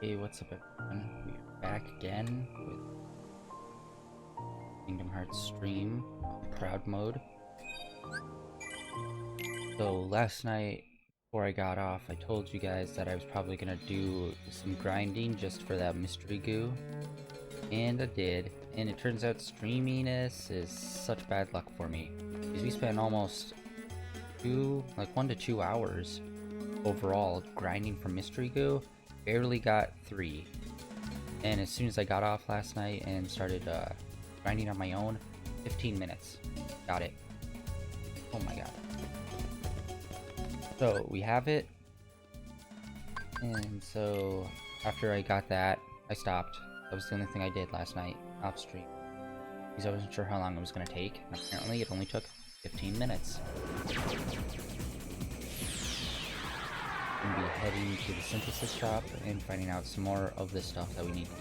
Hey, what's up everyone? We're back again with Kingdom Hearts stream on Proud Mode. So last night, before I got off, I told you guys that I was probably gonna do some grinding just for that mystery goo. And I did. And it turns out streaminess is such bad luck for me. Because we spent almost 1 to 2 hours overall grinding for mystery goo. Barely got 3. And as soon as I got off last night and started grinding on my own, 15 minutes. Got it. Oh my god. So we have it. And so after I got that, I stopped. That was the only thing I did last night off stream. Because I wasn't sure how long it was going to take. And apparently it only took 15 minutes. I'm going to be heading to the synthesis shop and finding out some more of the stuff that we need to do.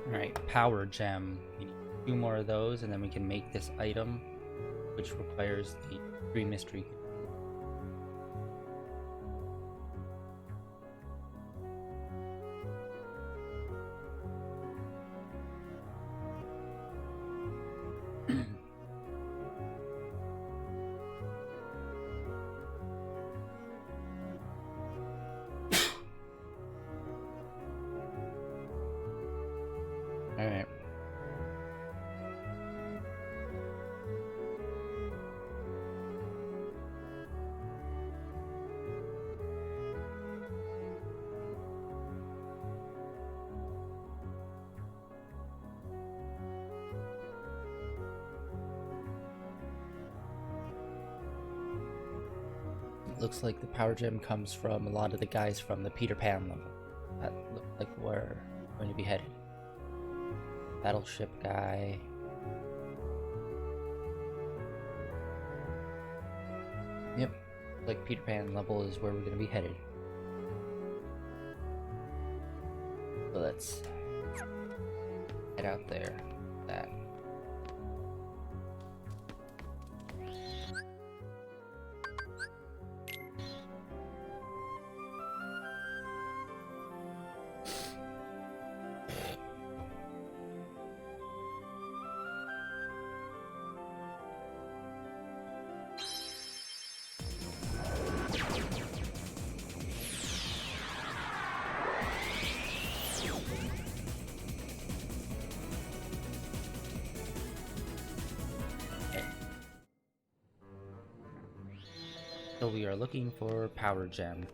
Alright, Power Gem. We need 2 more of those, and then we can make this item, which requires the 3 mystery. Alright. Looks like the power gem comes from a lot of the guys from the Peter Pan level. That look like we're going to be headed. Battleship guy. Yep, like Peter Pan level is where we're going to be headed. So let's head out there. That. So we are looking for Power Gem.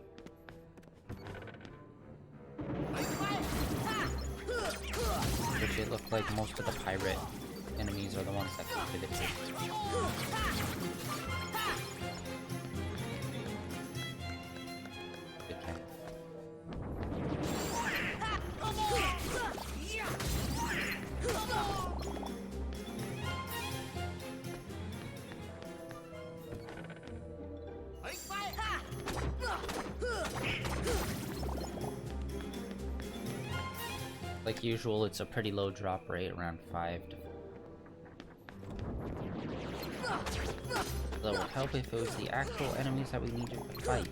Which it looked like most of the pirate enemies are the ones that can fit it. Like usual, it's a pretty low drop rate, around 5 to 4. That would help if it was the actual enemies that we needed to fight.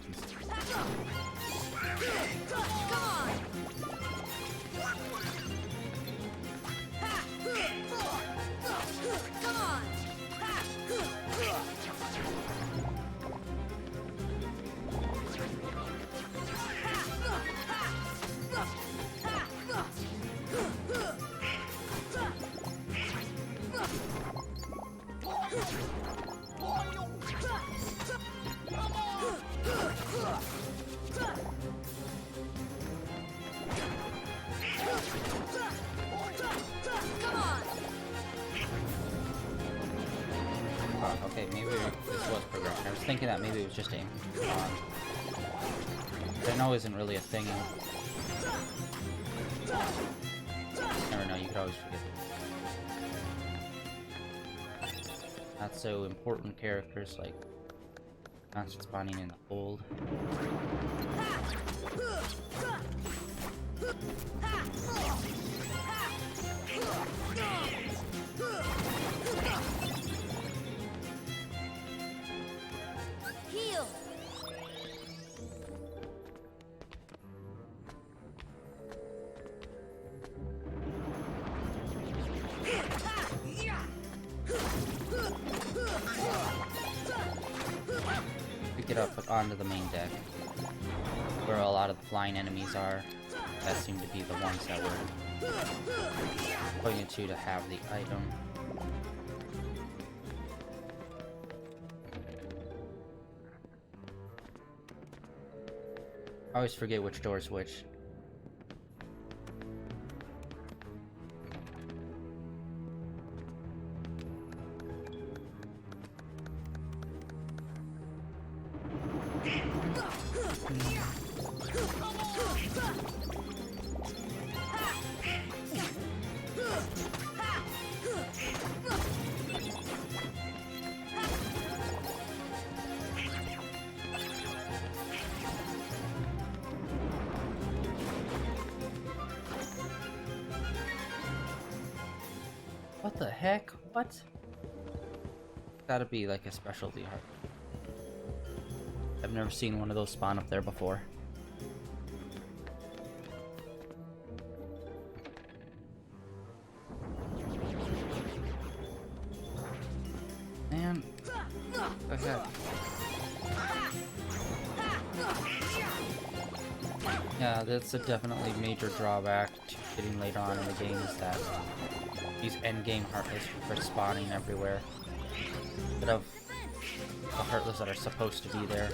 Okay, maybe this was progression. I was thinking that maybe it was just aim. I know isn't really a thing. Never know, you could always forget. not so important characters like constant spawning in the hold. Heal. Pick it up onto the main deck, where a lot of the flying enemies are. That seem to be the ones that we're pointing to have the item. I always forget which door's which. What the heck? What? Gotta be like a specialty heart. I've never seen one of those spawn up there before. Man, what the heck? Yeah, that's a definitely major drawback to getting later on in the game is that these endgame Heartless are spawning everywhere. Instead of the Heartless that are supposed to be there.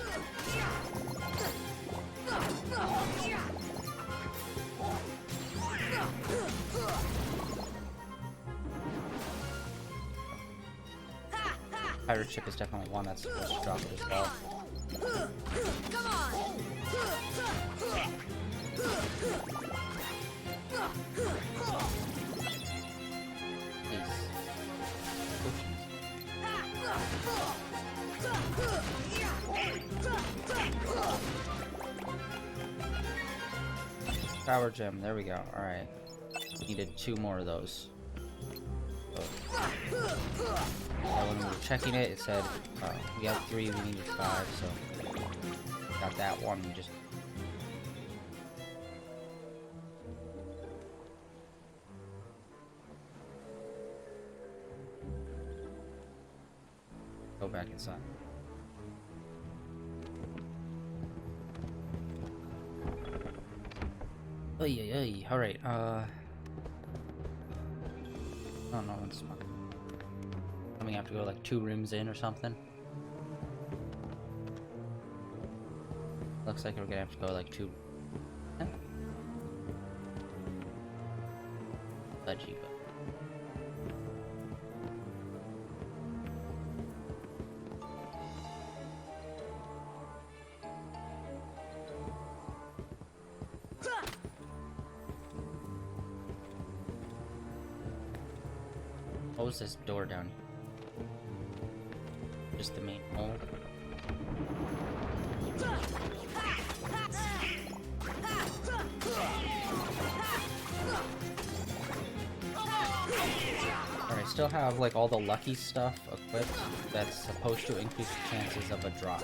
Pirate Ship is definitely one that's supposed to drop it as well. Come on. Power gem, there we go. Alright. Needed 2 more of those. So, when we were checking it, it said we have 3, we needed 5, so got that one. We just go back inside. Oy. Alright, I don't know what's I mean, I have to go like 2 rooms in or something. Looks like we're gonna have to go like 2. Budgie, but what was this door down here? Just the main hole. Alright, I still have like all the lucky stuff equipped that's supposed to increase the chances of a drop.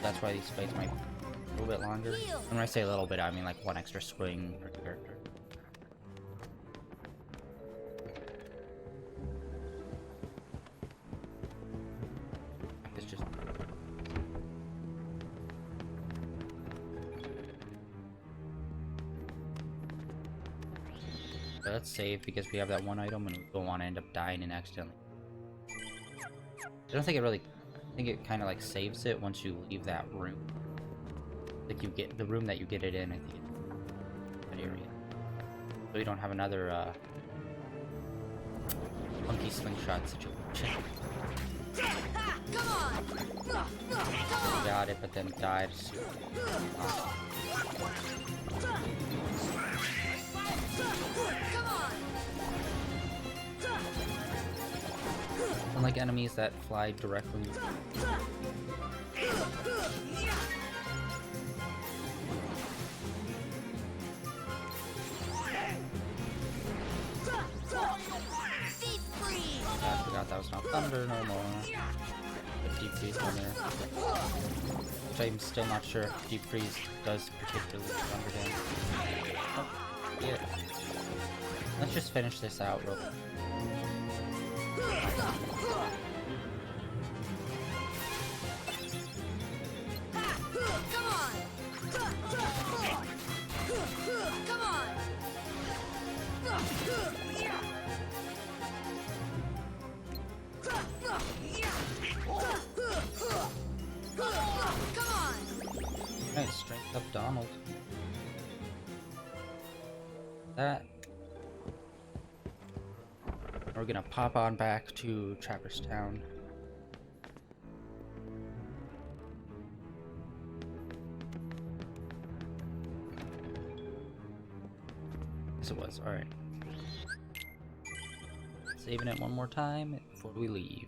That's why these fights might be a little bit longer. And when I say a little bit, I mean like 1 extra swing per character. It's just let's save because we have that 1 item and we don't want to end up dying and accidentally. I don't think it really. I think it kind of like saves it once you leave that room. Like you get the room that you get it in. I think that area. So you don't have another funky slingshot situation. Come on. We got it, but then died. Come on. like enemies that fly directly. Deep freeze. I forgot that was not thunder no more. But deep freeze on there. Which I'm still not sure if deep freeze does particularly thunder damage. Oh, yeah. Let's just finish this out real quick. Come on. Come on. Come on. Alright, strength up Donald. That. We're gonna pop on back to Traverse Town. Yes, it was. Alright. Saving it one more time before we leave.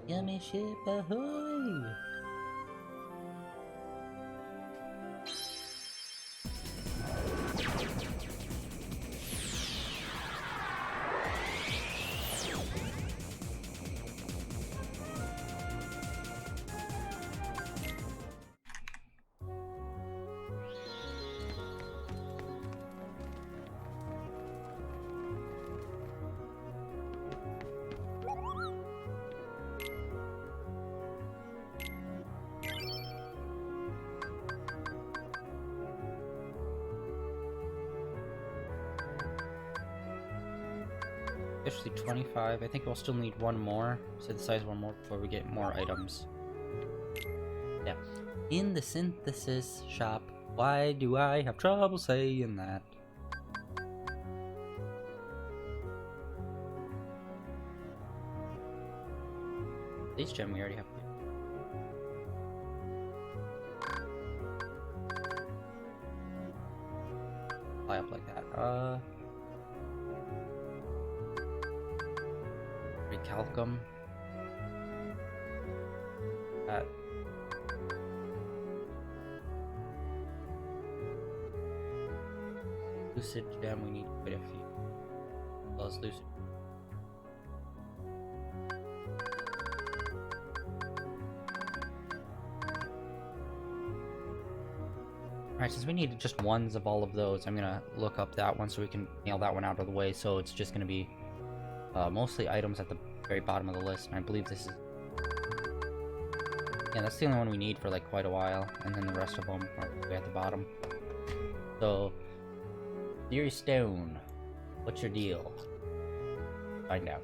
Yummy ship ahoy! Officially 25. I think we'll still need one more. Synthesize one more before we get more items. Yeah. In the synthesis shop. Why do I have trouble saying that? This gem we already have. Fly up like that. Recalcum. That. Lucid gem, we need quite a few. As well as lucid. Alright, since we need just ones of all of those, I'm gonna look up that one so we can nail that one out of the way. So it's just gonna be mostly items at the very bottom of the list, and I believe this is... Yeah, that's the only one we need for like quite a while, and then the rest of them are way at the bottom. So, Fury Stone, what's your deal? Find out.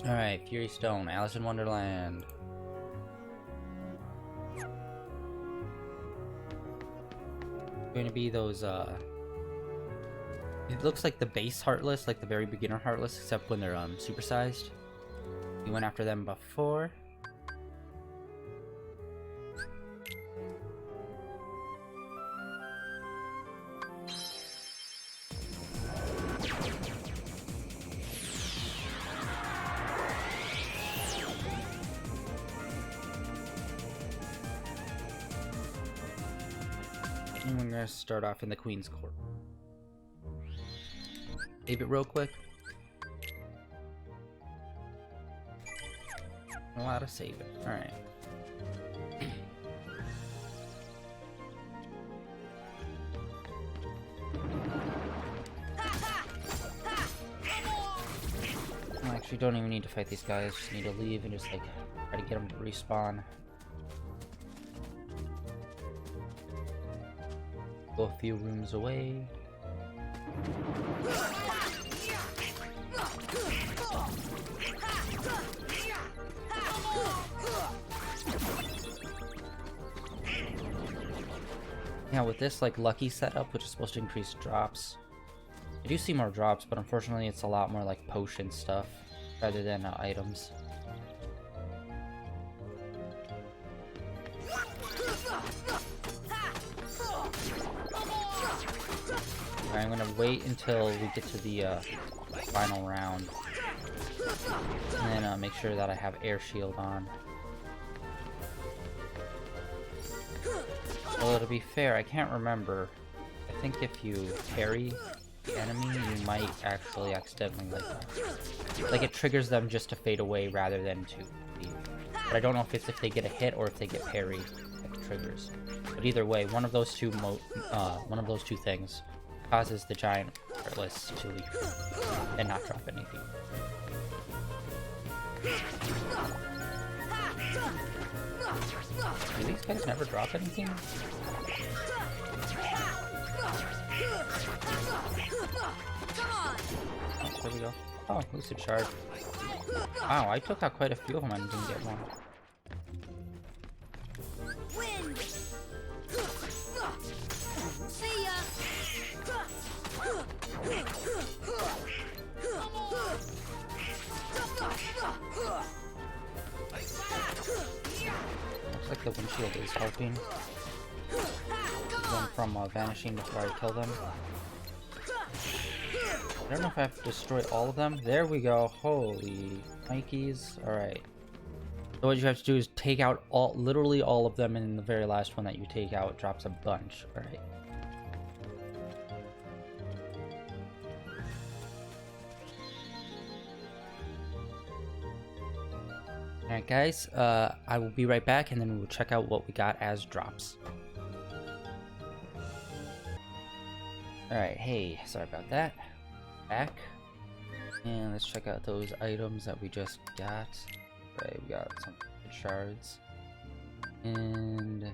Alright, Fury Stone, Alice in Wonderland. Going to be those, it looks like the base Heartless, like the very beginner Heartless, except when they're, supersized. We went after them before. And we're gonna start off in the Queen's Court. Save it real quick. A lot of saving. Alright. Actually, don't even need to fight these guys. Just need to leave and just like try to get them to respawn. Go a few rooms away. Now with this like lucky setup, which is supposed to increase drops, I do see more drops, but unfortunately it's a lot more like potion stuff. rather than items. Alright, I'm gonna wait until we get to the final round, and then make sure that I have air shield on. Well, to be fair, I can't remember. I think if you parry the enemy, you might actually accidentally like it triggers them just to fade away rather than to leave. But I don't know if it's if they get a hit or if they get parried, it triggers. But either way, one of those two things causes the giant heartless to leave and not drop anything. Do these guys never drop anything? Oh, there we go. Oh, Lucid Shard. Wow, I took out quite a few of them and didn't get one. Wind. See ya. Looks like the windshield is helping. Them from vanishing before I kill them. I don't know if I have to destroy all of them. There we go. Holy Mikeys. Alright. So what you have to do is take out literally all of them, and the very last one that you take out drops a bunch. Alright. Alright guys, I will be right back, and then we'll check out what we got as drops. Alright, hey, sorry about that. Back. And let's check out those items that we just got. Right, we got some shards. And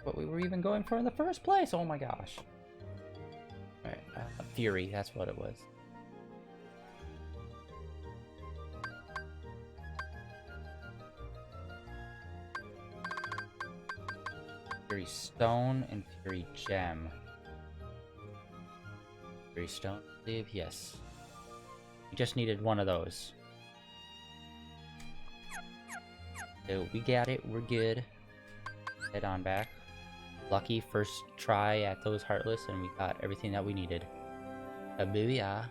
what we were even going for in the first place, oh my gosh. Alright, Fury, that's what it was. Fury Stone and Fury Gem. Fury Stone, I believe? Yes. We just needed one of those. So we got it, we're good. Head on back. Lucky first try at those Heartless, and we got everything that we needed. A booyah.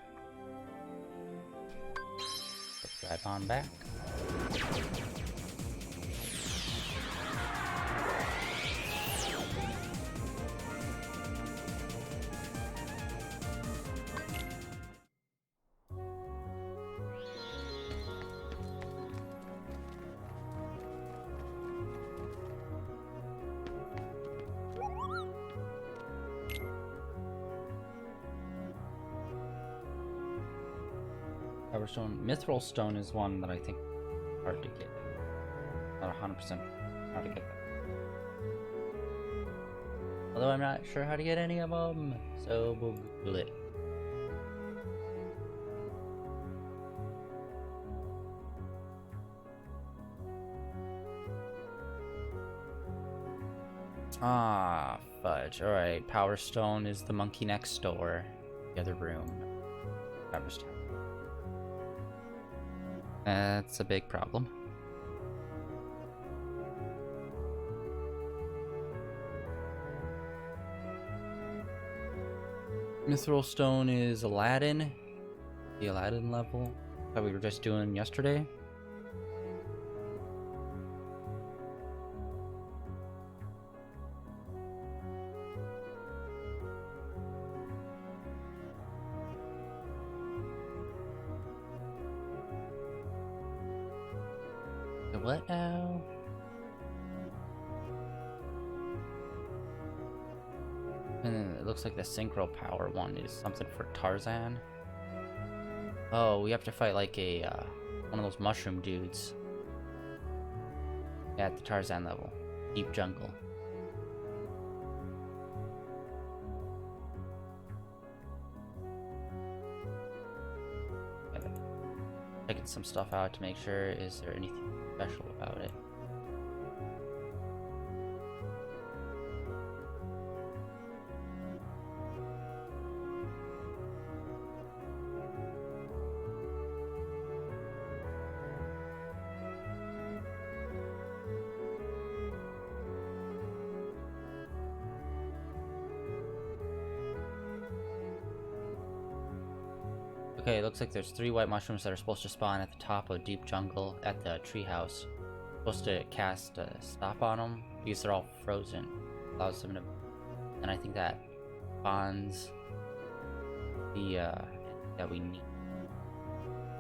Let's drive on back. Power Stone. Mithril Stone is one that I think is hard to get. Not 100% how to get that. Although I'm not sure how to get any of them, so we'll Google it. Ah, fudge. Alright, Power Stone is the monkey next door. The other room. Power Stone. That's a big problem. Mithril Stone is Aladdin. The Aladdin level that we were just doing yesterday. What now? And then it looks like the Synchro Power one is something for Tarzan. Oh, we have to fight like a one of those mushroom dudes at the Tarzan level. Deep jungle. Checking some stuff out to make sure, is there anything special about it? Okay, it looks like there's 3 white mushrooms that are supposed to spawn at the top of a deep jungle at the treehouse. Supposed to cast a stop on them because they're all frozen. Allows them to, and I think that spawns the that we need.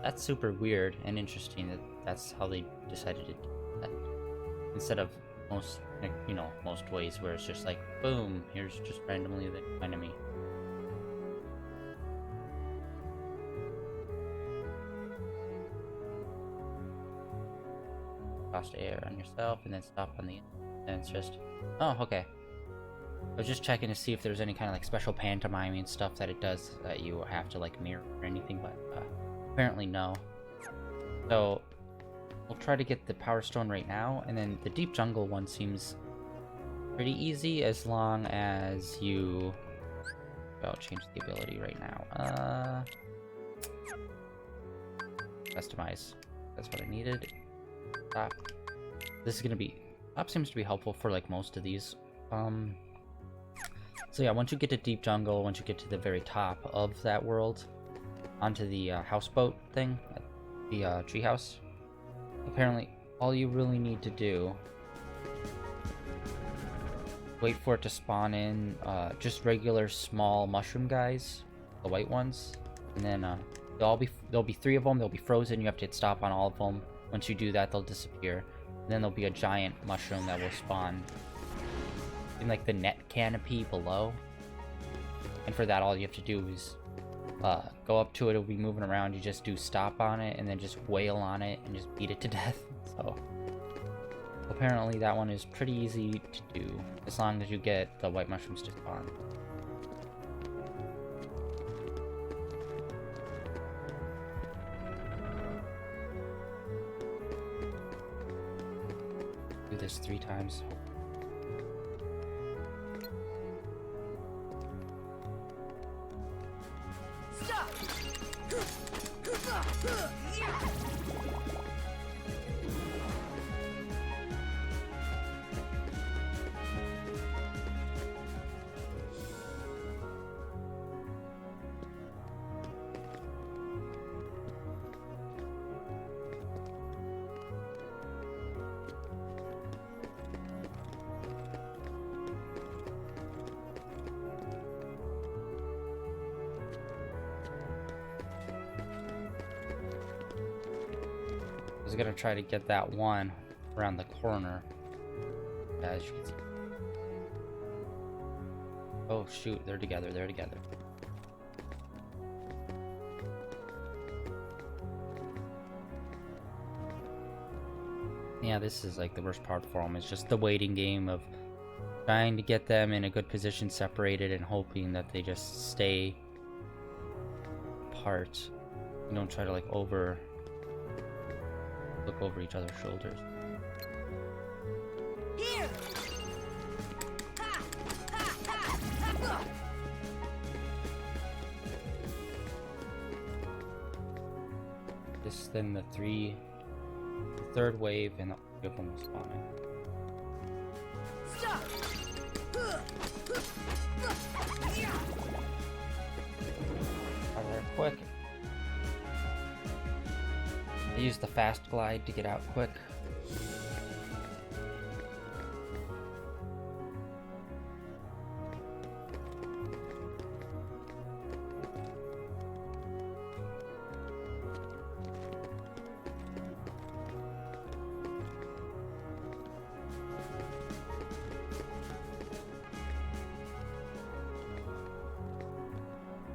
That's super weird and interesting that that's how they decided to do that. Instead of most, like, you know, most ways where it's just like, boom, here's just randomly the enemy. Cost air on yourself and then stop on the, and it's just, oh, okay. I was just checking to see if there's any kind of like special pantomiming stuff that it does that you have to like mirror or anything, but apparently no. So we'll try to get the power stone right now, and then the deep jungle one seems pretty easy as long as you, I'll change the ability right now. Customize. That's what I needed. Stop. This is gonna be, stop seems to be helpful for like most of these. So yeah, once you get to deep jungle, once you get to the very top of that world, onto the houseboat thing, the treehouse, apparently all you really need to do, wait for it to spawn in just regular small mushroom guys, the white ones, and then there'll be 3 of them. They'll be frozen. You have to hit stop on all of them. Once you do that, they'll disappear, and then there'll be a giant mushroom that will spawn in like the net canopy below. And for that, all you have to do is go up to it. It'll be moving around. You just do stop on it and then just wail on it and just beat it to death. So apparently that one is pretty easy to do as long as you get the white mushrooms to spawn. Do this 3 times. Stop! I was gonna try to get that one around the corner, as you can see. Oh shoot, they're together, they're together. Yeah, this is like the worst part for them. It's just the waiting game of trying to get them in a good position separated and hoping that they just stay apart. You don't try to like look over each other's shoulders. Here! Ha! Ha! Ha! Ha! This, then the third wave, and the three of them will spawn in. Stop! Are quick. I use the fast glide to get out quick.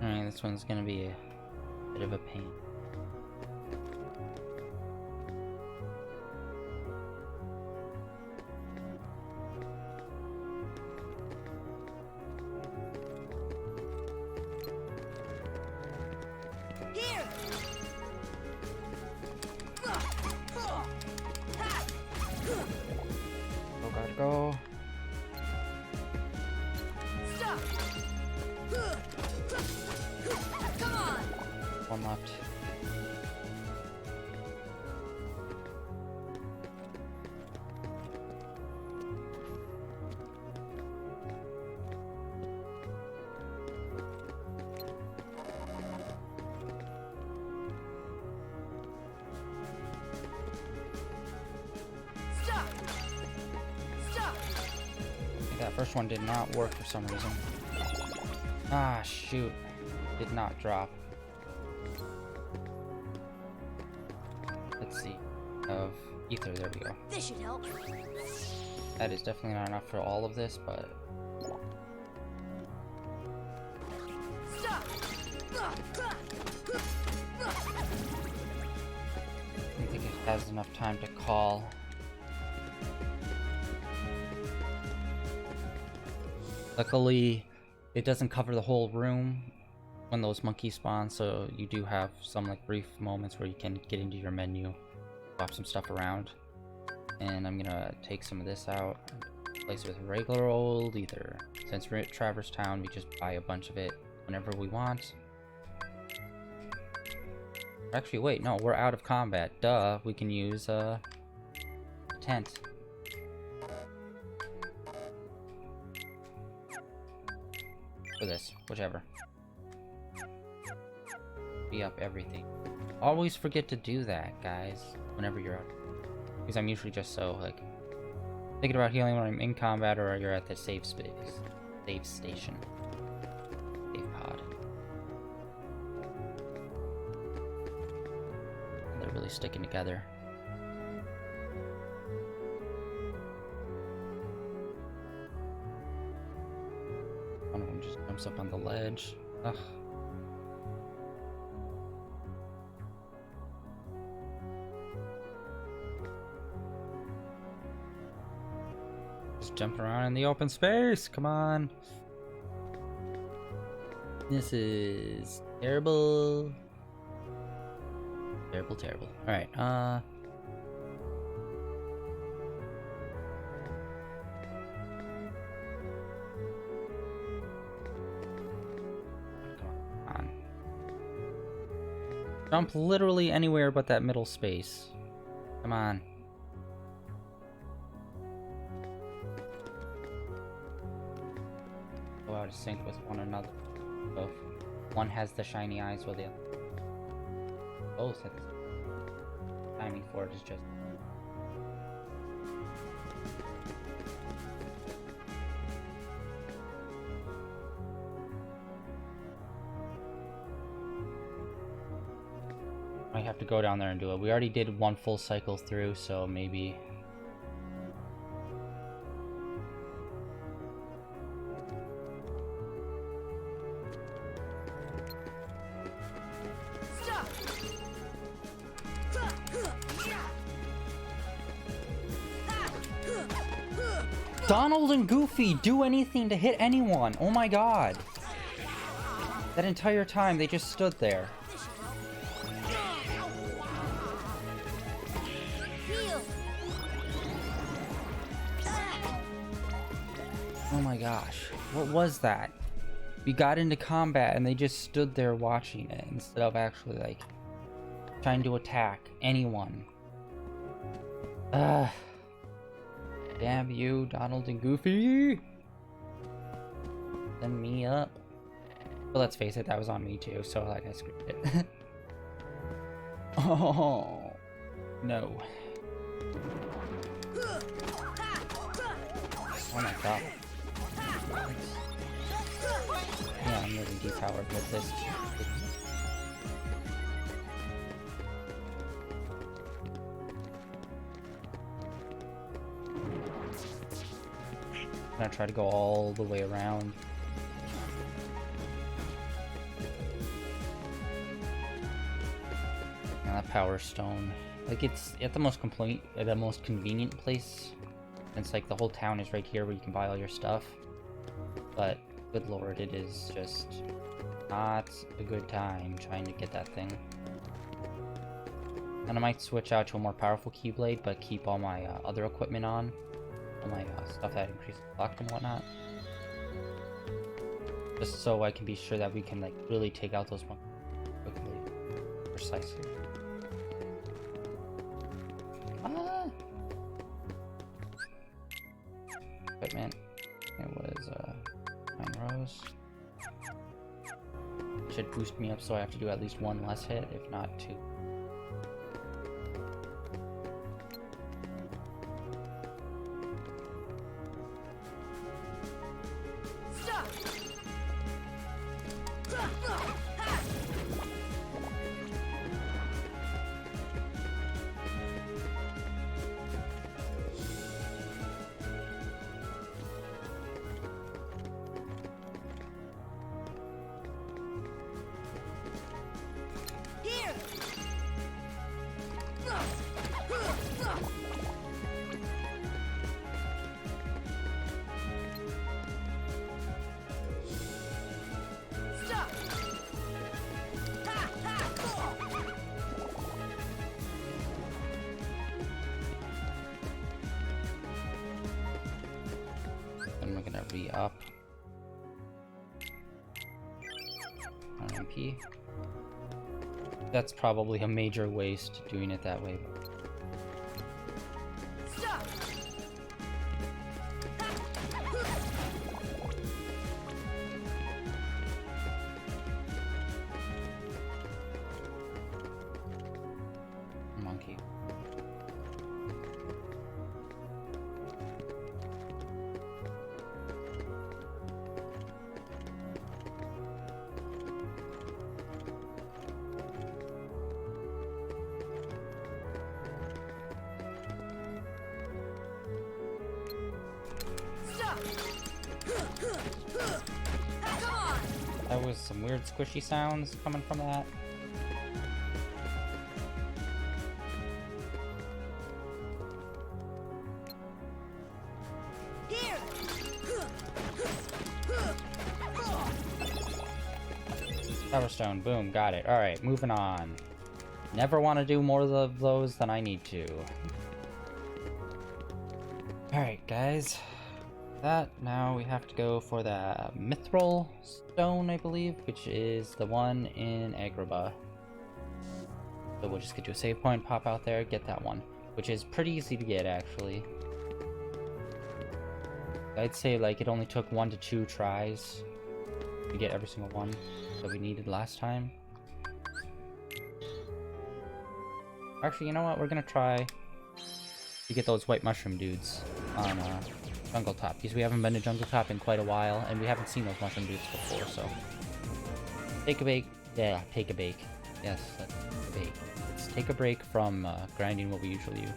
Alright, this one's gonna be a bit of a pain. Here! Go, gotta go. Stop! Come on! One left. That first one did not work for some reason. Ah, shoot. Did not drop. Let's see. Of ether, there we go. This should help. That is definitely not enough for all of this, but Stop. I don't think it has enough time to call. Luckily, it doesn't cover the whole room when those monkeys spawn, so you do have some like brief moments where you can get into your menu, swap some stuff around. And I'm gonna take some of this out, replace it with regular old ether. Since we're at Traverse Town, we just buy a bunch of it whenever we want. Actually, wait, no, we're out of combat. Duh, we can use tent. For this, whichever. Be up everything. Always forget to do that, guys, whenever you're out. Because I'm usually just so, like, thinking about healing when I'm in combat or you're at the save space. Save station. Save pod. They're really sticking together. One of them just jumps up on the ledge. Ugh. Just jump around in the open space. Come on. This is terrible. Terrible, terrible. Alright, Come on. Jump literally anywhere but that middle space. Come on. Go out of sync with one another. Both. One has the shiny eyes while the other both have the timing for it is just I have to go down there and do it. We already did one full cycle through, so maybe Stop. Donald and Goofy do anything to hit anyone. Oh my god. That entire time they just stood there. Heal. Oh my gosh. What was that? We got into combat and they just stood there watching it instead of actually like trying to attack anyone. Ugh. Damn you, Donald and Goofy! Send me up. But let's face it, that was on me too, so like I screwed it. Oh no. Oh my god. Yeah, I'm really depowered with this. I'm gonna try to go all the way around. And that power stone. Like it's at the most convenient place. It's like the whole town is right here where you can buy all your stuff. But good lord, it is just not a good time trying to get that thing. And I might switch out to a more powerful Keyblade, but keep all my other equipment on. All my stuff that increases luck and whatnot. Just so I can be sure that we can like really take out those monkeys quickly. Precisely. Ah! Equipment. It was 9 rows. Should boost me up so I have to do at least one less hit, if not 2. be up. On MP. That's probably a major waste doing it that way. Stop. Monkey. Stop. Come on. That was some weird squishy sounds coming from that. Here. Power Stone, boom, got it. Alright, moving on. Never want to do more of those than I need to. Alright, guys. That, now we have to go for the Mithril Stone, I believe, which is the one in Agrabah. So we'll just get to a save point, pop out there, get that one. Which is pretty easy to get, actually. I'd say, like, it only took 1 to 2 tries to get every single one that we needed last time. Actually, you know what? We're gonna try to get those white mushroom dudes on Jungle Top, because we haven't been to Jungle Top in quite a while, and we haven't seen those mushroom dudes before, so... Take a bake. Yeah, take a bake. Yes, that's a bake. Let's take a break from grinding what we usually do.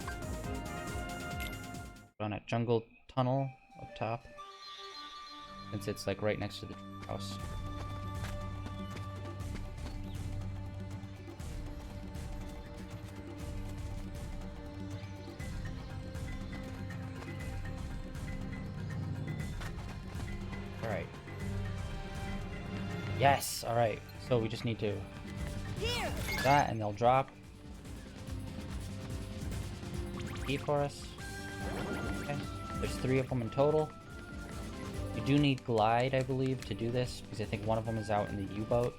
On at Jungle Tunnel up top, since it's like right next to the house. Alright. Yes! Alright. So we just need to Here. do that and they'll drop. Key for us. Okay. There's 3 of them in total. You do need glide, I believe, to do this, because I think one of them is out in the U-boat.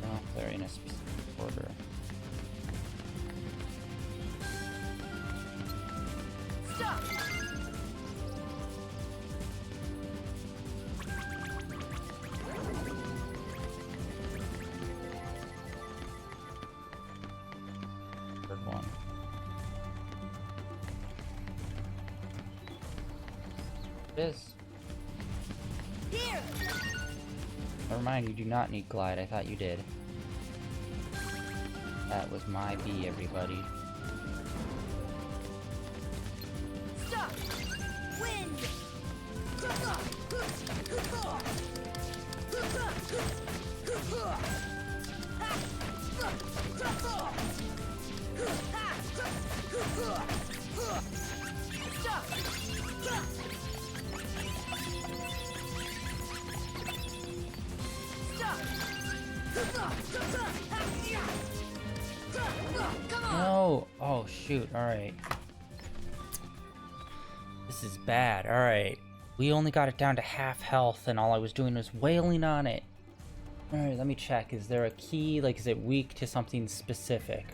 Oh, they're in a specific order. Stop. Third one. It is. Here. Never mind, you do not need glide. I thought you did. That was my bee, everybody. Stop. Wind. Stop. Come on. No! Oh, shoot. Alright. This is bad. Alright. We only got it down to half health, and all I was doing was wailing on it. Alright, let me check. Is there a key? Like, is it weak to something specific?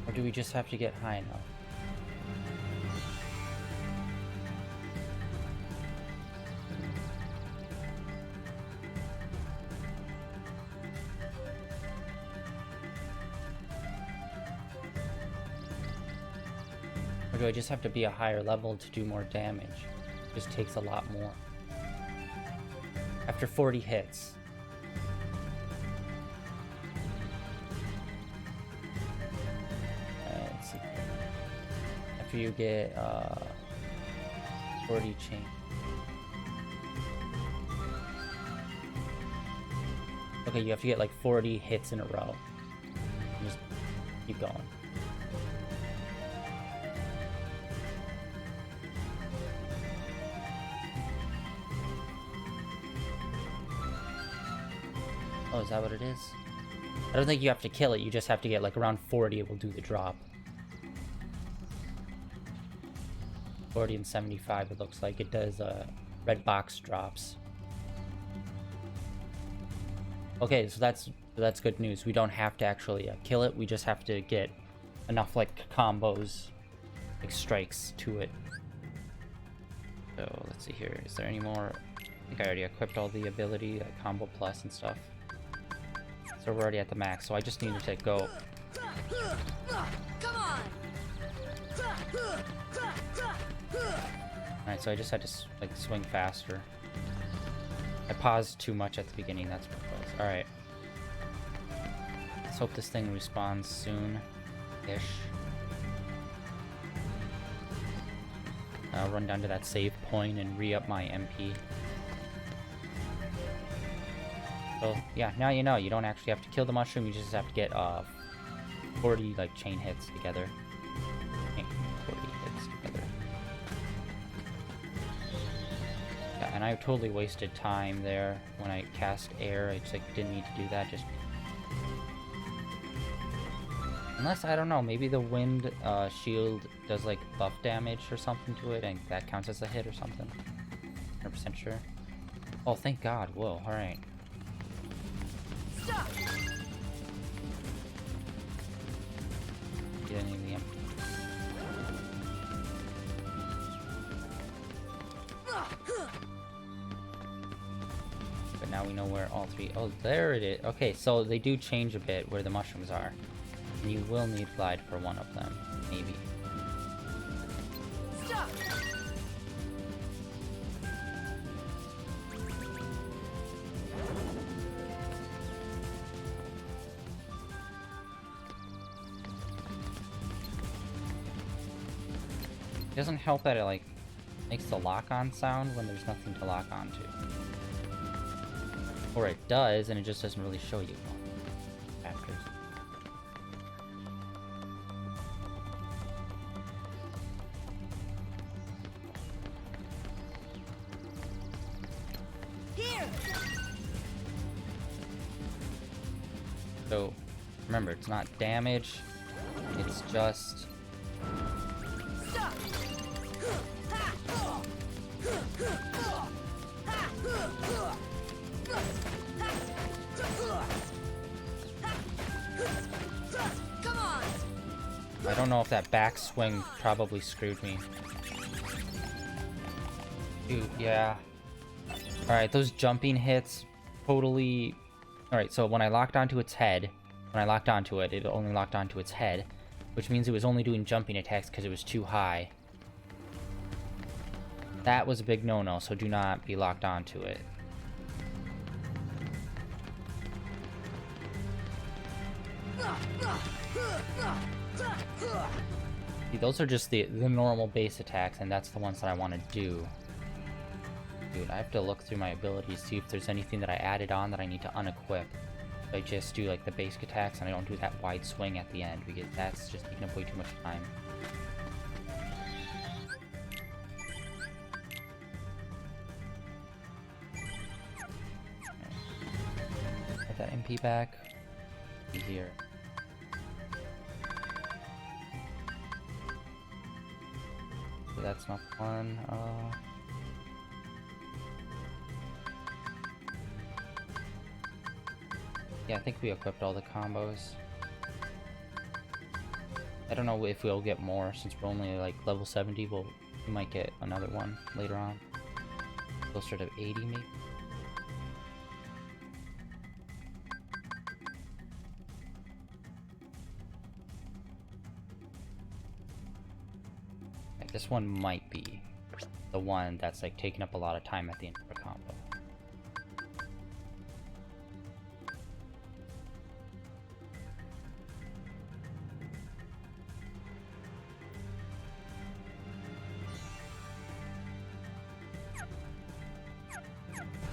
Or do we just have to get high enough? Or do I just have to be a higher level to do more damage? It just takes a lot more. After 40 hits. Let's see. After you get 40 chain. Okay, you have to get like 40 hits in a row. Just keep going. Oh, is that what it is? I don't think you have to kill it, you just have to get like around 40, it will do the drop. 40 and 75, it looks like. It does red box drops. Okay, so that's good news. We don't have to actually kill it, we just have to get enough like combos, like strikes to it. So let's see here, is there any more? I think I already equipped all the ability, combo plus and stuff. So we're already at the max, so I just needed to go. Come on. Alright, so I just had to like swing faster. I paused too much at the beginning, that's what it was. Alright. Let's hope this thing respawns soon-ish. I'll run down to that save point and re-up my MP. So, yeah, now you know, you don't actually have to kill the mushroom, you just have to get 40, like, chain hits together. 40 hits together. Yeah, and I totally wasted time there when I cast air. I just, like, didn't need to do that, just... Unless, I don't know, maybe the wind shield does, like, buff damage or something to it, and that counts as a hit or something. 100% sure. Oh, thank God. Whoa, alright. Stop. Get any of the empty. But now we know where all three... Oh, there it is. Okay, so they do change a bit where the mushrooms are. And you will need glide for one of them. Maybe. Stop. It doesn't help that it, like, makes the lock-on sound when there's nothing to lock onto. Or it does, and it just doesn't really show you factors. Here. So, remember, it's not damage, it's just... Stop. Come on. I don't know if that backswing probably screwed me. Dude, yeah. Alright, those jumping hits totally... Alright, so when I locked onto its head, it only locked onto its head, which means it was only doing jumping attacks because it was too high. That was a big no-no, so do not be locked onto it. See, those are just the normal base attacks, and that's the ones that I want to do. Dude, I have to look through my abilities, see if there's anything that I added on that I need to unequip. I just do like the basic attacks, and I don't do that wide swing at the end, because that's just taking up way too much time. Get that MP back. Easier. So that's not fun. Yeah, I think we equipped all the combos. I don't know if we'll get more, since we're only like level 70, we might get another one later on. Closer to 80 maybe? Like, this one might be the one that's like taking up a lot of time at the end of the combo.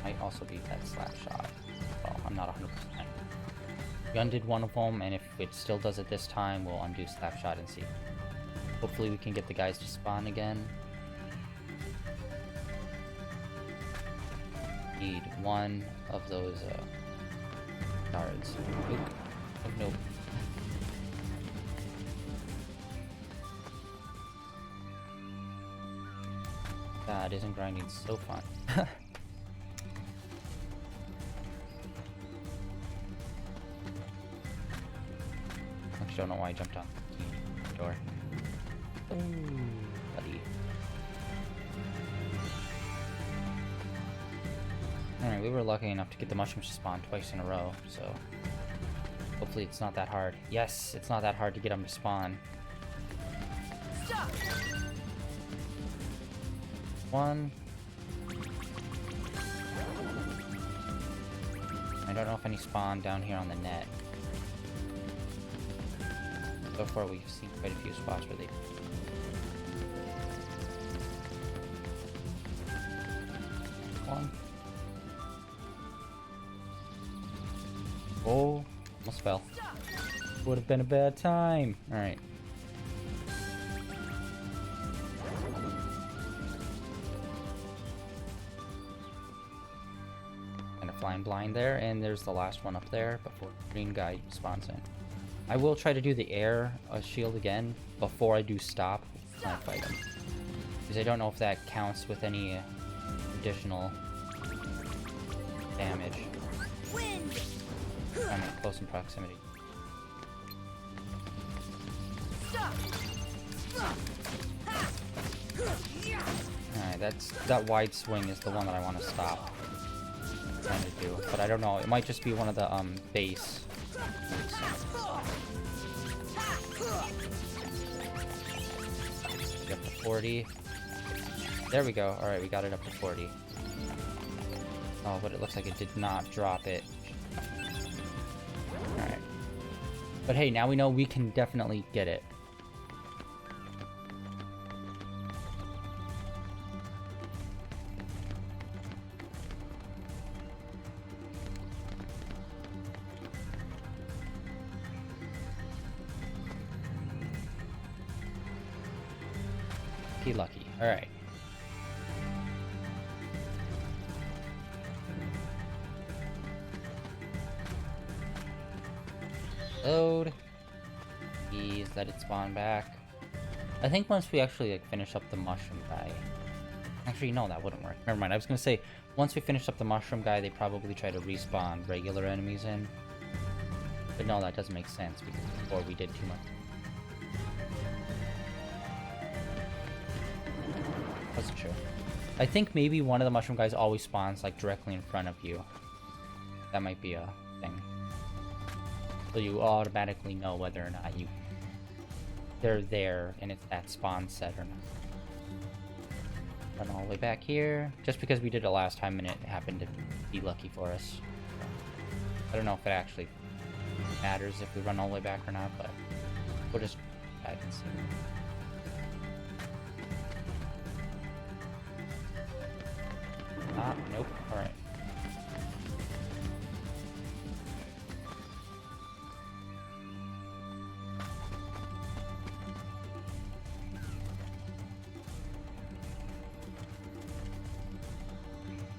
Might also be that slap shot. Well, I'm not 100%. We undid one of them, and if it still does it this time, we'll undo slap shot and see. Hopefully we can get the guys to spawn again. Need one of those Guards. Nope. Oh, nope. God, isn't grinding so fun? Actually, don't know why I jumped on the door. Ooh, buddy. Alright, we were lucky enough to get the mushrooms to spawn twice in a row, so hopefully it's not that hard. Yes, it's not that hard to get them to spawn. Stop. One. I don't know if any spawn down here on the net. So far we've seen quite a few spots where they... One. Oh, almost fell. Would have been a bad time. Alright. Kind of flying blind there, and there's the last one up there before the green guy spawns in. I will try to do the air shield again before I do stop when I fight him. Because I don't know if that counts with any additional damage. Wind. I'm in close in proximity. Stop. Alright, that wide swing is the one that I want to stop trying to do. But I don't know, it might just be one of the base. Get up to 40. There we go. Alright, we got it up to 40. Oh, but it looks like it did not drop it. Alright. But hey, now we know we can definitely get it. Lucky. All right. Load. Please let it spawn back. I think once we actually like finish up the mushroom guy. Actually, no, that wouldn't work. Never mind. I was gonna say once we finish up the mushroom guy, they probably try to respawn regular enemies in. But no, that doesn't make sense because before we did too much. Wasn't sure. I think maybe one of the mushroom guys always spawns like directly in front of you. That might be a thing. So you automatically know whether or not they're there and it's that spawn set or not. Run all the way back here. Just because we did it last time and it happened to be lucky for us. I don't know if it actually matters if we run all the way back or not, but we'll just try and see. Ah, nope. Alright.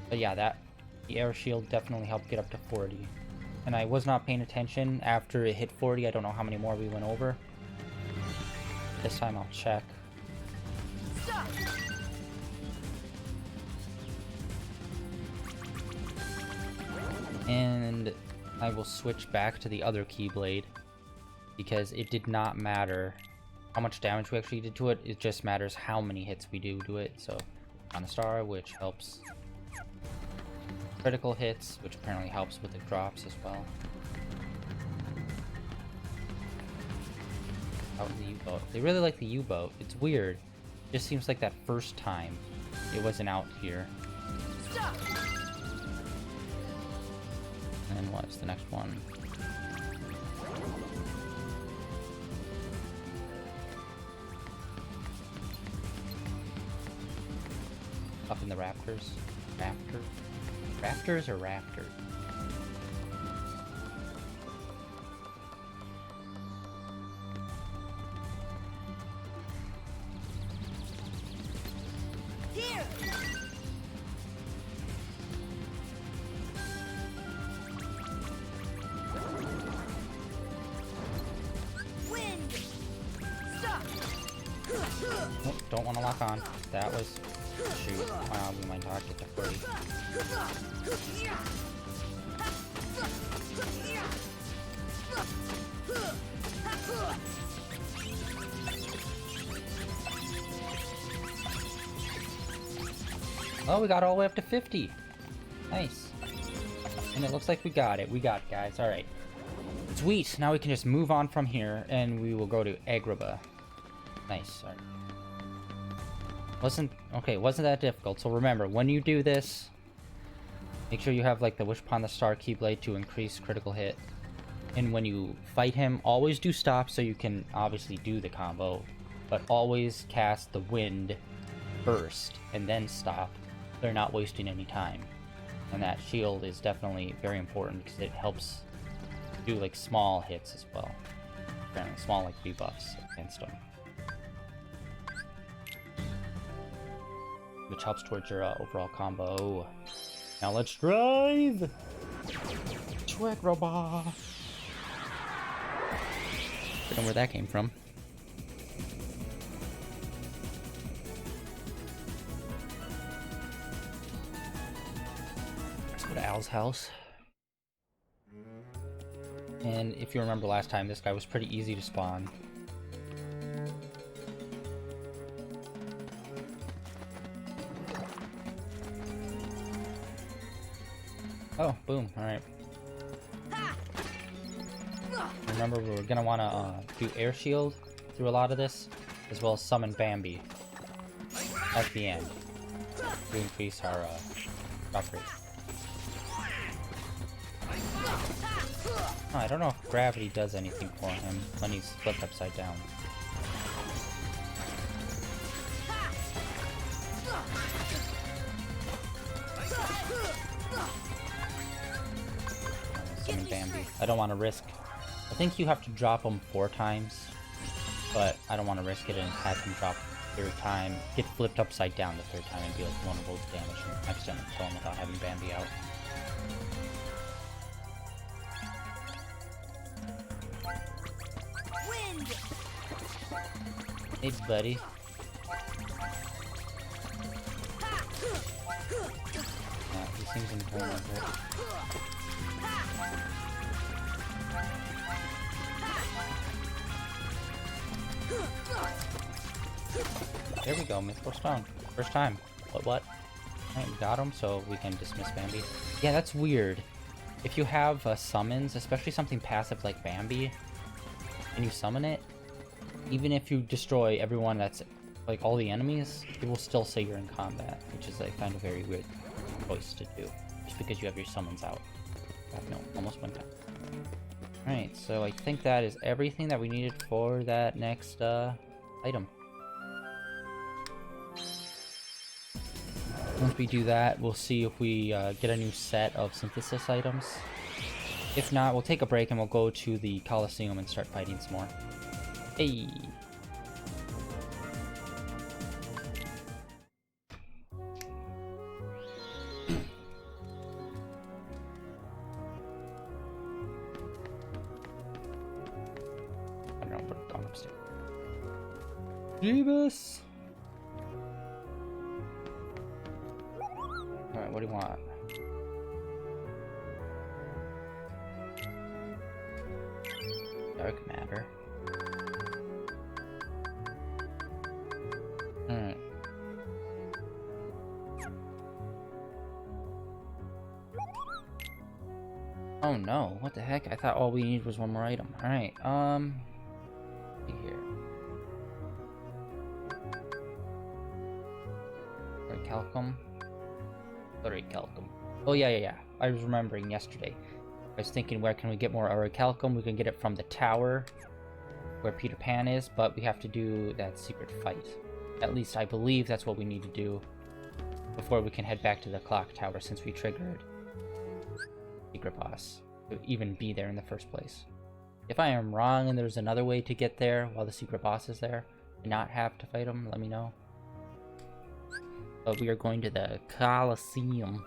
But yeah, the air shield definitely helped get up to 40. And I was not paying attention after it hit 40. I don't know how many more we went over. This time I'll check. Stop. And I will switch back to the other Keyblade because it did not matter how much damage we actually did to it. It just matters how many hits we do to it. So on a star, which helps critical hits, which apparently helps with the drops as well. Oh, the U-boat. They really like the U-boat. It's weird. It just seems like that first time it wasn't out here. Stop. And what's the next one? Up in the rafters? Rafters or rafters? Here. don't want to lock on. That was... Shoot. We might dodge it to 40. Oh, we got all the way up to 50. Nice. And it looks like we got it. We got it, guys. Alright. Sweet. Now we can just move on from here, and we will go to Agrabah. Nice. Alright. Wasn't that difficult. So remember, when you do this, make sure you have like the Wish Upon the Star Keyblade to increase critical hit. And when you fight him, always do stop so you can obviously do the combo. But always cast the Wind first, and then stop. They're not wasting any time. And that shield is definitely very important because it helps do like small hits as well. Apparently small like debuffs against them. Which helps towards your overall combo. Now let's drive! Twig robot! I don't know where that came from. Let's go to Al's house. And if you remember last time, this guy was pretty easy to spawn. Oh, boom, alright. Remember, we're gonna wanna do air shield through a lot of this, as well as summon Bambi at the end to increase our drop rate. Oh, I don't know if gravity does anything for him when he's flipped upside down. Summon Bambi. I don't want to risk. I think you have to drop him 4 times, but I don't want to risk it and have him drop 3rd time, get flipped upside down the 3rd time, and be like vulnerable to damage and accidentally kill him without having Bambi out. Wind. Hey, buddy. Yeah, he seems invulnerable. There we go, Mythical Stone. First time. What? Alright, we got him, so we can dismiss Bambi. Yeah, that's weird. If you have summons, especially something passive like Bambi, and you summon it, even if you destroy everyone that's, like, all the enemies, it will still say you're in combat, which is, like, kind of very weird choice to do, just because you have your summons out. No, almost went down. Alright, so I think that is everything that we needed for that next, item. Once we do that, we'll see if we get a new set of synthesis items. If not, we'll take a break and we'll go to the Colosseum and start fighting some more. Hey! I don't know, put it down upstairs. Jeebus! Alright, what do you want? Dark matter. Alright. Oh no, what the heck? I thought all we needed was one more item. Alright, see here. Orichalcum. Orichalcum. Oh yeah. I was remembering yesterday. I was thinking, where can we get more Orichalcum? We can get it from the tower where Peter Pan is, but we have to do that secret fight. At least I believe that's what we need to do before we can head back to the clock tower, since we triggered secret boss to even be there in the first place. If I am wrong and there's another way to get there while the secret boss is there and not have to fight him, let me know. But we are going to the Colosseum.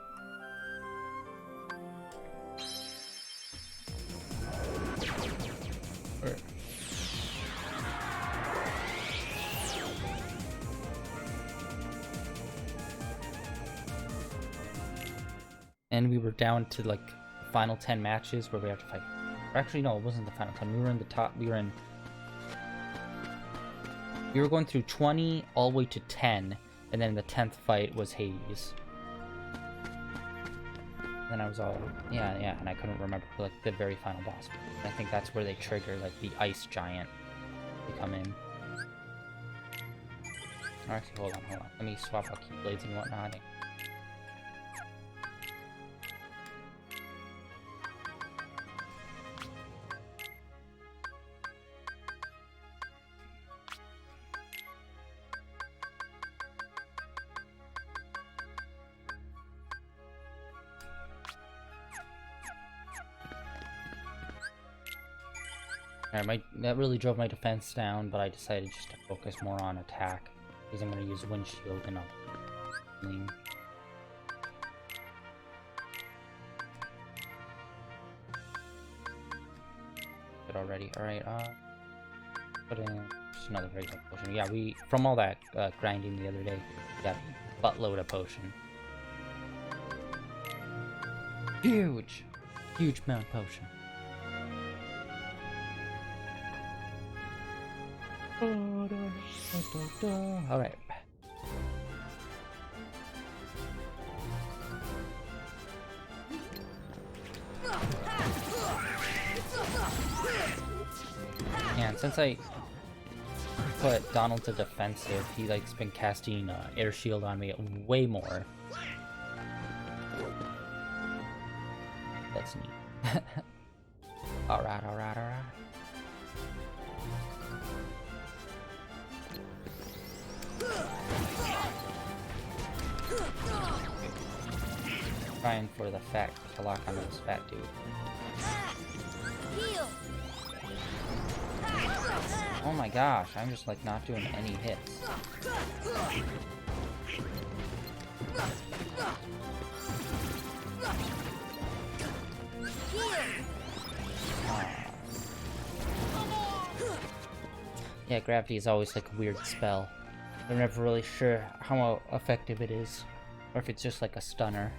and we were down to like final 10 matches where we have to fight. Or actually, no, it wasn't the final 10. We were in the top. We were going through 20 all the way to 10, and then the 10th fight was Hades. And I was all, yeah, and I couldn't remember like the very final boss. I think that's where they trigger like the ice giant to come in. Actually, hold on. Let me swap out keyblades and whatnot. Alright, that really drove my defense down, but I decided just to focus more on attack. Because I'm going to use windshield and healing. Good already. Alright, put in just another very good potion. Yeah, from all that grinding the other day, we got a buttload of potion. Huge amount of potion. Alright. And since I put Donald to defensive, he like's been casting air shield on me way more. That's neat. Alright. Trying for the fat to lock on this fat dude. Oh my gosh, I'm just like not doing any hits. Yeah, gravity is always like a weird spell. I'm never really sure how effective it is, or if it's just like a stunner.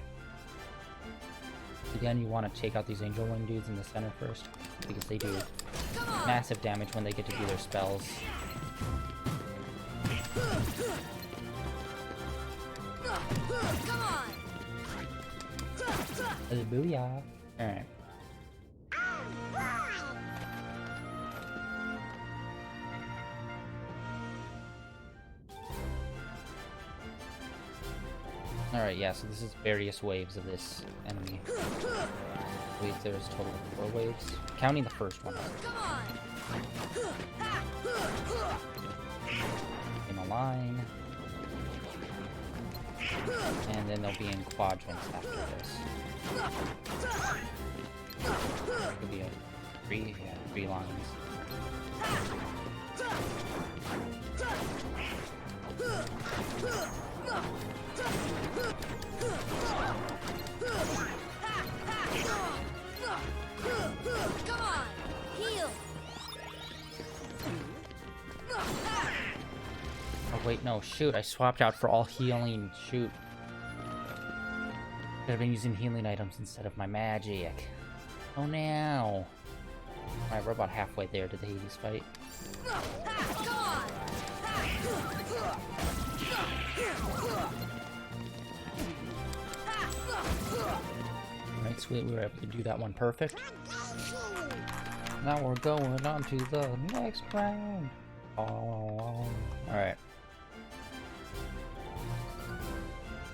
Again, you want to take out these Angel Wing dudes in the center first, because they do massive damage when they get to do their spells. Booyah! Alright. Alright, yeah, so this is various waves of this enemy. I believe there's a total of 4 waves, counting the first one. In a line. And then they'll be in quadrants after this. Could be a 3 lines. Come on, heal. Oh wait, no, shoot, I swapped out for all healing, shoot. Could have been using healing items instead of my magic. Oh no. Alright, we're about halfway there to the Hades fight. Alright, sweet, we were able to do that one perfect. Now we're going on to the next round. Alright.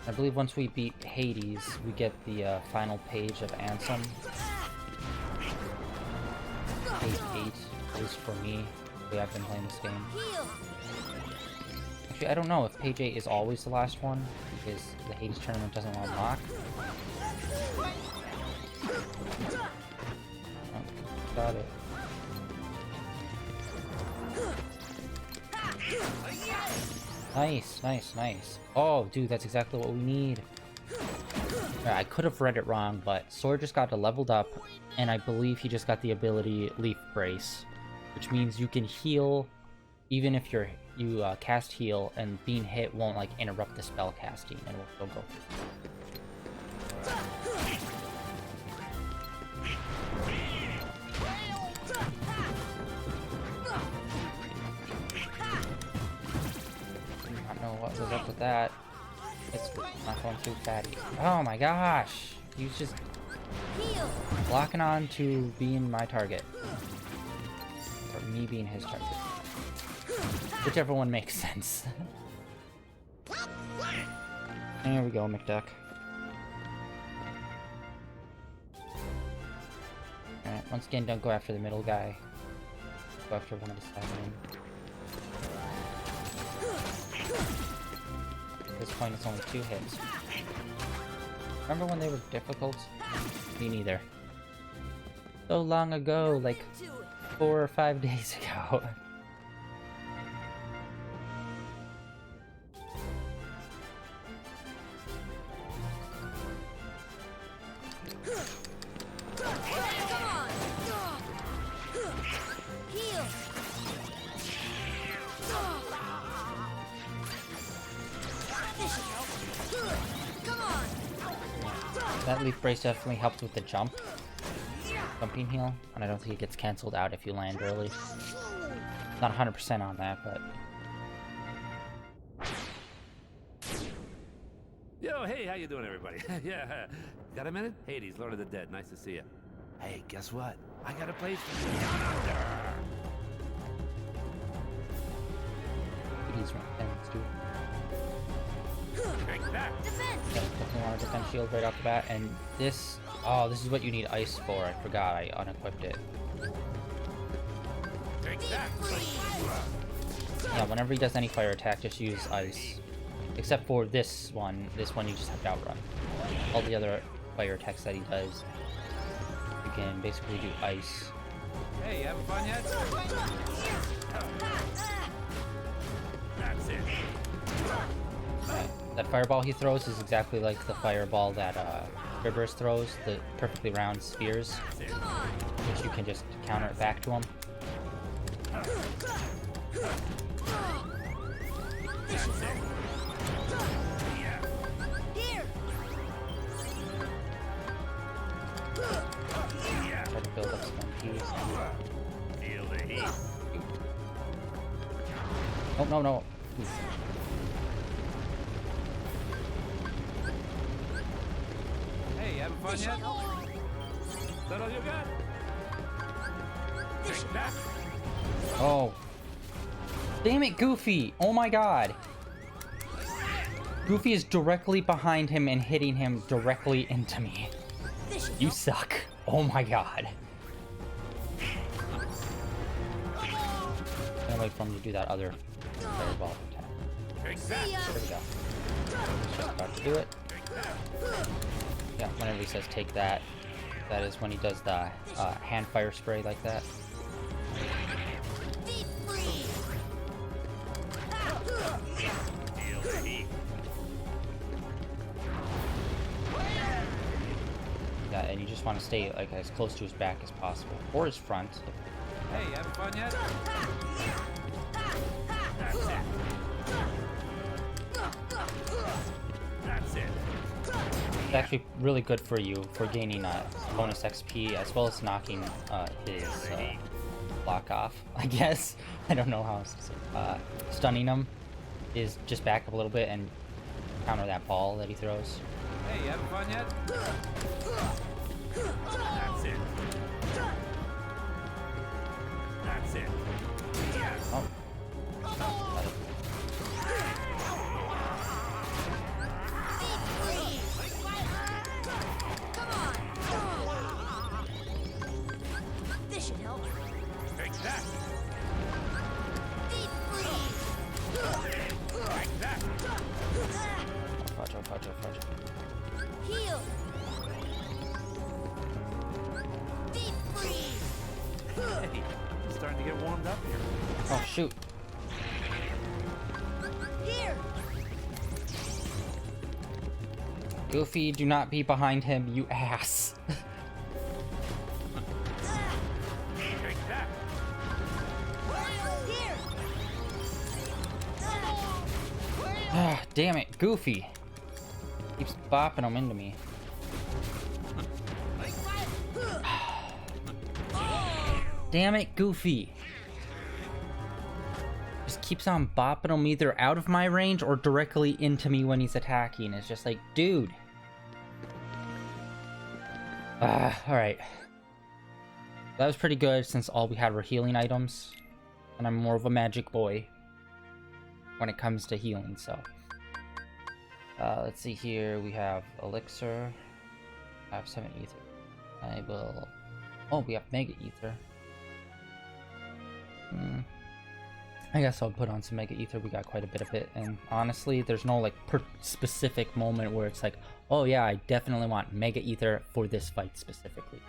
I believe once we beat Hades, we get the final page of Ansem. Page 8, at least for me, the way I've been playing this game. Actually, I don't know if page 8 is always the last one, because the Hades tournament doesn't unlock. Oh, got it. Nice, nice, nice. Oh, dude, that's exactly what we need. I could have read it wrong, but Sword just got leveled up, and I believe he just got the ability Leaf Brace, which means you can heal even if you cast heal, and being hit won't like interrupt the spell casting, and it will still go through. luck with that. It's not going too fatty. Oh my gosh! He's just Heal. locking on to being my target. Or me being his target. Whichever one makes sense. There we go, McDuck. Alright, once again, don't go after the middle guy. Go after one of the sidemen. At this point, it's only 2 hits. Remember when they were difficult? Me neither. So long ago, like To it. 4 or 5 days ago. Come on. Heal. This should help. Come on. That leaf brace definitely helps with the jumping heal, and I don't think it gets cancelled out if you land early. Not 100% on that, but Yo, hey, how you doing, everybody? Yeah, got a minute? Hades, Lord of the Dead, nice to see you. Hey, guess what? I got a place for you down under. he's right there. Let's do it. Take that. Defense. Yeah, definitely want to defense shield right off the bat, and this... Oh, this is what you need ice for. I forgot, I unequipped it. Take that. Yeah, whenever he does any fire attack, just use ice. Except for this one. This one you just have to outrun. All the other fire attacks that he does, you can basically do ice. Hey, you having fun yet? That's it. That fireball he throws is exactly like the fireball that Rivers throws, the perfectly round spheres, Come on. which you can just counter it back to him. That's it. Here. Try to build up some MP. Feel the heat. Oh, no, no. Oof. Hey, you having fun yet? Is that all you got? Take that. Oh. Damn it, Goofy! Oh my god. Goofy is directly behind him and hitting him directly into me. This should You help. suck. Oh my god. Can't wait for him to do that other fireball attack. Take See that. ya. There we go. Just about to do it. Yeah, whenever he says take that, that is when he does the hand fire spray like that. Deep freeze. Feel the heat. Yeah, and you just want to stay like as close to his back as possible, or his front. Hey, you having fun yet? That's it. That's it. It's actually really good for you for gaining bonus XP as well as knocking his block off. I guess I don't know how else to say. Stunning him is just back up a little bit and counter that ball that he throws. Hey, you having fun yet? That's it. That's it. Oh. Deep freeze. Come on. This should help. Take that. Deep freeze. Take that. Watch out, watch out, watch out. Heal. Deep freeze. Hey, it's starting to get warmed up here. Oh shoot. Here. Goofy, do not be behind him, you ass. Take that. Here. Ah, damn it, Goofy. Keeps bopping him into me. Damn it, Goofy. just keeps on bopping him either out of my range or directly into me when he's attacking. It's just like, dude. Alright. That was pretty good since all we had were healing items. And I'm more of a magic boy when it comes to healing, so. Let's see here. We have Elixir. I have 7 Ether. I will... Oh, we have Mega Ether. I guess I'll put on some Mega Ether. We got quite a bit of it. And honestly, there's no, like, specific moment where it's like, oh yeah, I definitely want Mega Ether for this fight specifically.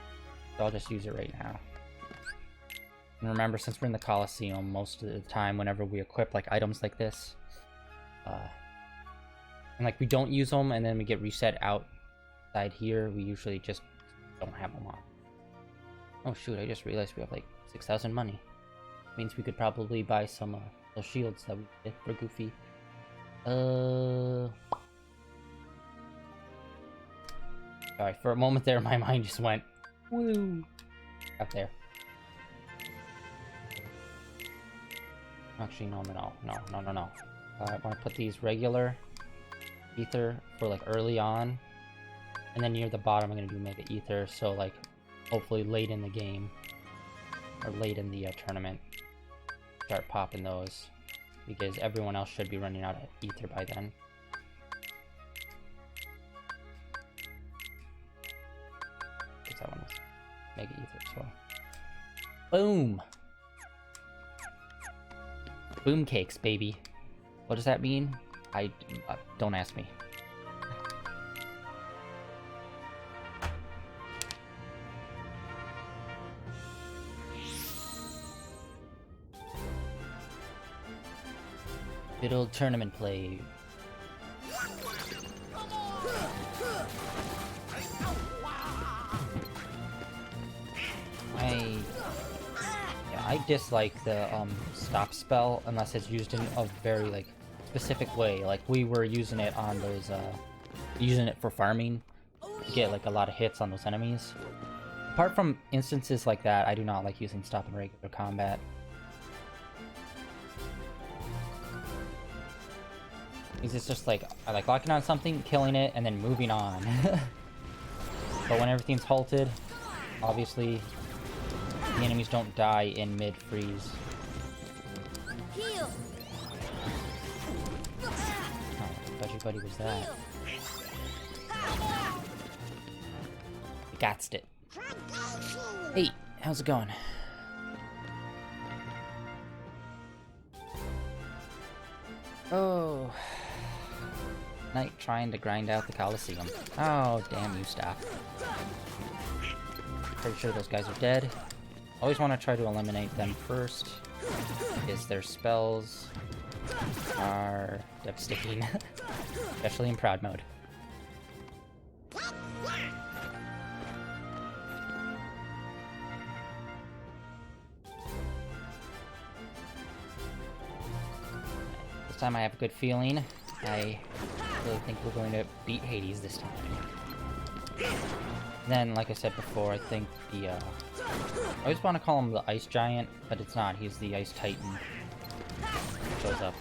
So I'll just use it right now. And remember, since we're in the Coliseum, most of the time, whenever we equip, like, items like this, and, like, we don't use them, and then we get reset outside here, we usually just don't have them on. Oh, shoot, I just realized we have, like, 6,000 money. Means we could probably buy some, those shields that we did for Goofy. Sorry, for a moment there, my mind just went, woo, up there. Actually, no. I want to put these regular Ether for, like, early on. And then near the bottom, I'm going to do Mega Ether. So, like, hopefully late in the game. Or late in the tournament. Start popping those. Because everyone else should be running out of Ether by then. Guess that one was Mega Ether as well. Boom! Boom cakes, baby. What does that mean? Don't ask me. Good old tournament play. I dislike the stop spell unless it's used in a very, like, specific way. Like, we were using it on those using it for farming to get, like, a lot of hits on those enemies. Apart from instances like that, I do not like using stop in regular combat. Because it's just like, I like locking on something, killing it, and then moving on. But when everything's halted, obviously the enemies don't die in mid-freeze. Heal. Oh, budgie buddy was that? I gotst it. Hey, how's it going? Oh. Night trying to grind out the Coliseum. Oh, damn you, stop. Pretty sure those guys are dead. Always want to try to eliminate them first, because their spells are devastating, especially in Proud Mode. This time I have a good feeling. I really think we're going to beat Hades this time. Then, like I said before, I think the, I always want to call him the Ice Giant, but it's not. He's the Ice Titan. Shows up.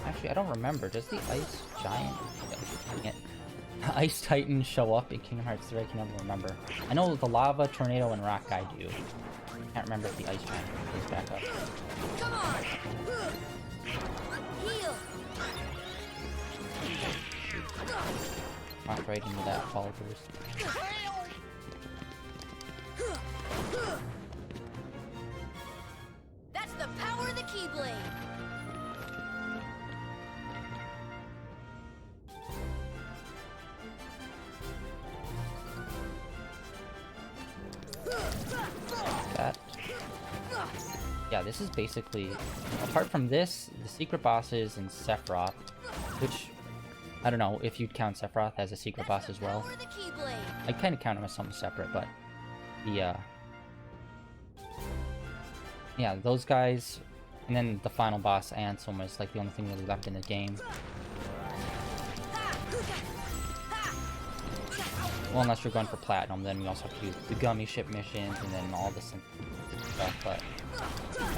Actually, I don't remember. Does the Ice Giant... The Ice Titan show up in Kingdom Hearts 3? I can never remember. I know the Lava, Tornado, and Rock Guy do. I can't remember if the Ice Giant goes back up. Come on. Heal. Not right into that fall burst. That's the power of the Keyblade. That. Yeah, this is basically, apart from this, the secret bosses and Sephiroth, which, I don't know if you'd count Sephiroth as a secret boss as well. I kind of count him as something separate, but the, yeah, those guys, and then the final boss, Ansem, is like the only thing really left in the game. Well, unless you're going for platinum, then you also have to do the gummy ship missions and then all the stuff, but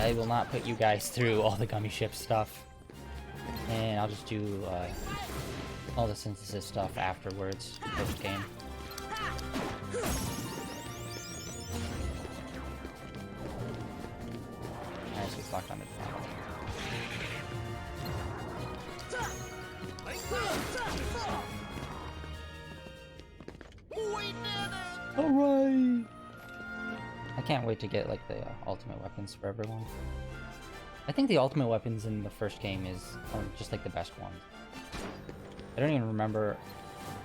I will not put you guys through all the gummy ship stuff. And I'll just do all the synthesis stuff afterwards, post game. Nice, we clocked on it. Alright! I can't wait to get like the ultimate weapons for everyone. I think the ultimate weapons in the first game are just like the best ones. I don't even remember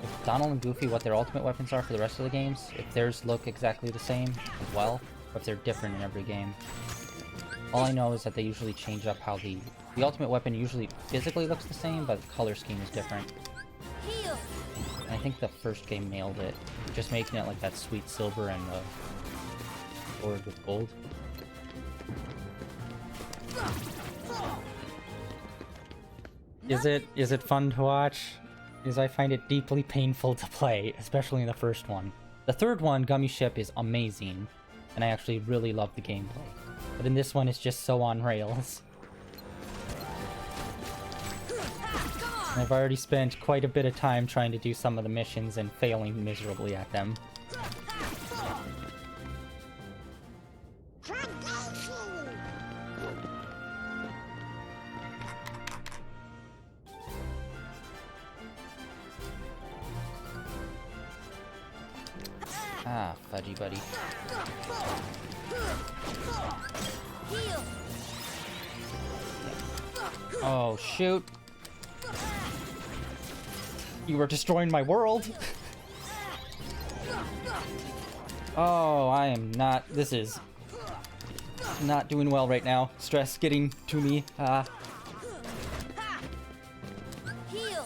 if Donald and Goofy what their ultimate weapons are for the rest of the games, if theirs look exactly the same as well, or if they're different in every game. All I know is that they usually change up how the ultimate weapon usually physically looks the same, but the color scheme is different. Heal. And I think the first game nailed it, just making it like that sweet silver and sword with gold. Is it fun to watch? Because I find it deeply painful to play, especially in the first one. The third one, Gummy Ship, is amazing, and I actually really love the gameplay. But in this one, it's just so on rails. And I've already spent quite a bit of time trying to do some of the missions and failing miserably at them. Ah, fudgy buddy. Heal. Oh, shoot. You were destroying my world. Oh, I am not. This is not doing well right now. Stress getting to me. Heal.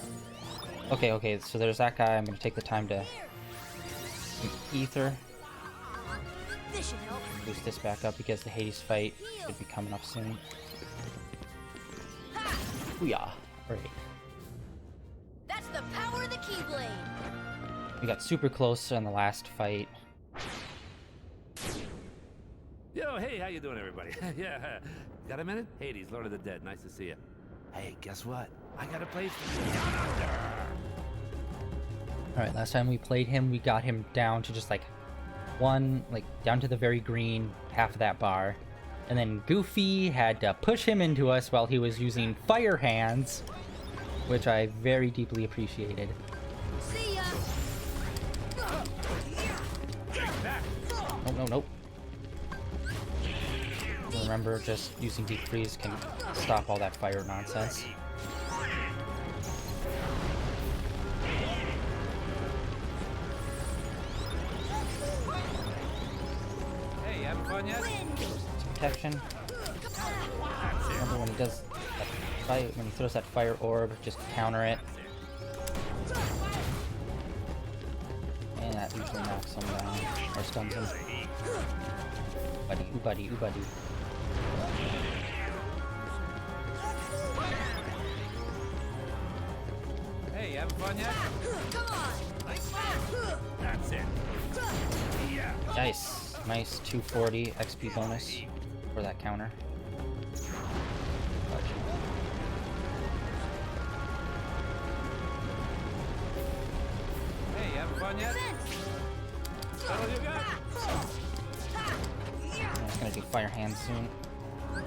Okay, so there's that guy. I'm gonna take the time to ether. This should help. Boost this back up because the Hades fight should be coming up soon. Booyah. Alright. That's the power of the Keyblade. We got super close on the last fight. Yo, hey, how you doing, everybody? Yeah, got a minute? Hades, Lord of the Dead, nice to see you. Hey, guess what? I got a place for you down under. Alright, last time we played him, we got him down to just like down to the very green, half of that bar. And then Goofy had to push him into us while he was using fire hands, which I very deeply appreciated. See ya. Nope. Remember, just using Deep Freeze can stop all that fire nonsense. Hey, having fun yet? Protection. Remember when he does that fight, when he throws that fire orb, just counter it. And that usually knocks him down, or stuns him. Buddy. Hey, having fun yet? Come on. That's it. Yeah. Nice 240 XP bonus for that counter. Hey, having fun yet? That all you got? I'm just gonna do fire hands soon.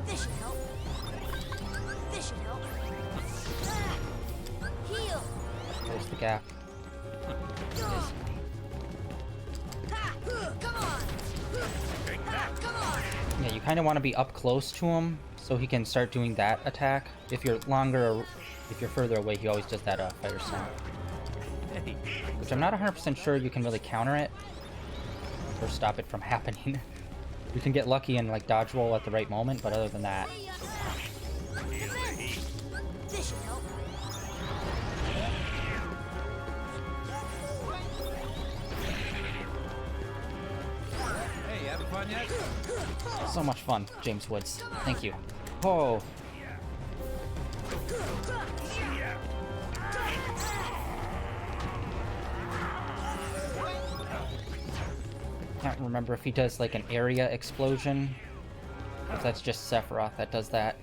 This should help. Heal. There's the gap. Come on. Yeah, you kind of want to be up close to him so he can start doing that attack. If you're further away, he always does that fire stomp. Which I'm not 100% sure you can really counter it or stop it from happening. You can get lucky and like dodge roll at the right moment, but other than that, This should help. Hey, having fun yet? so much fun, James Woods. Thank you. Oh, Can't remember if he does like an area explosion. If that's just Sephiroth that does that.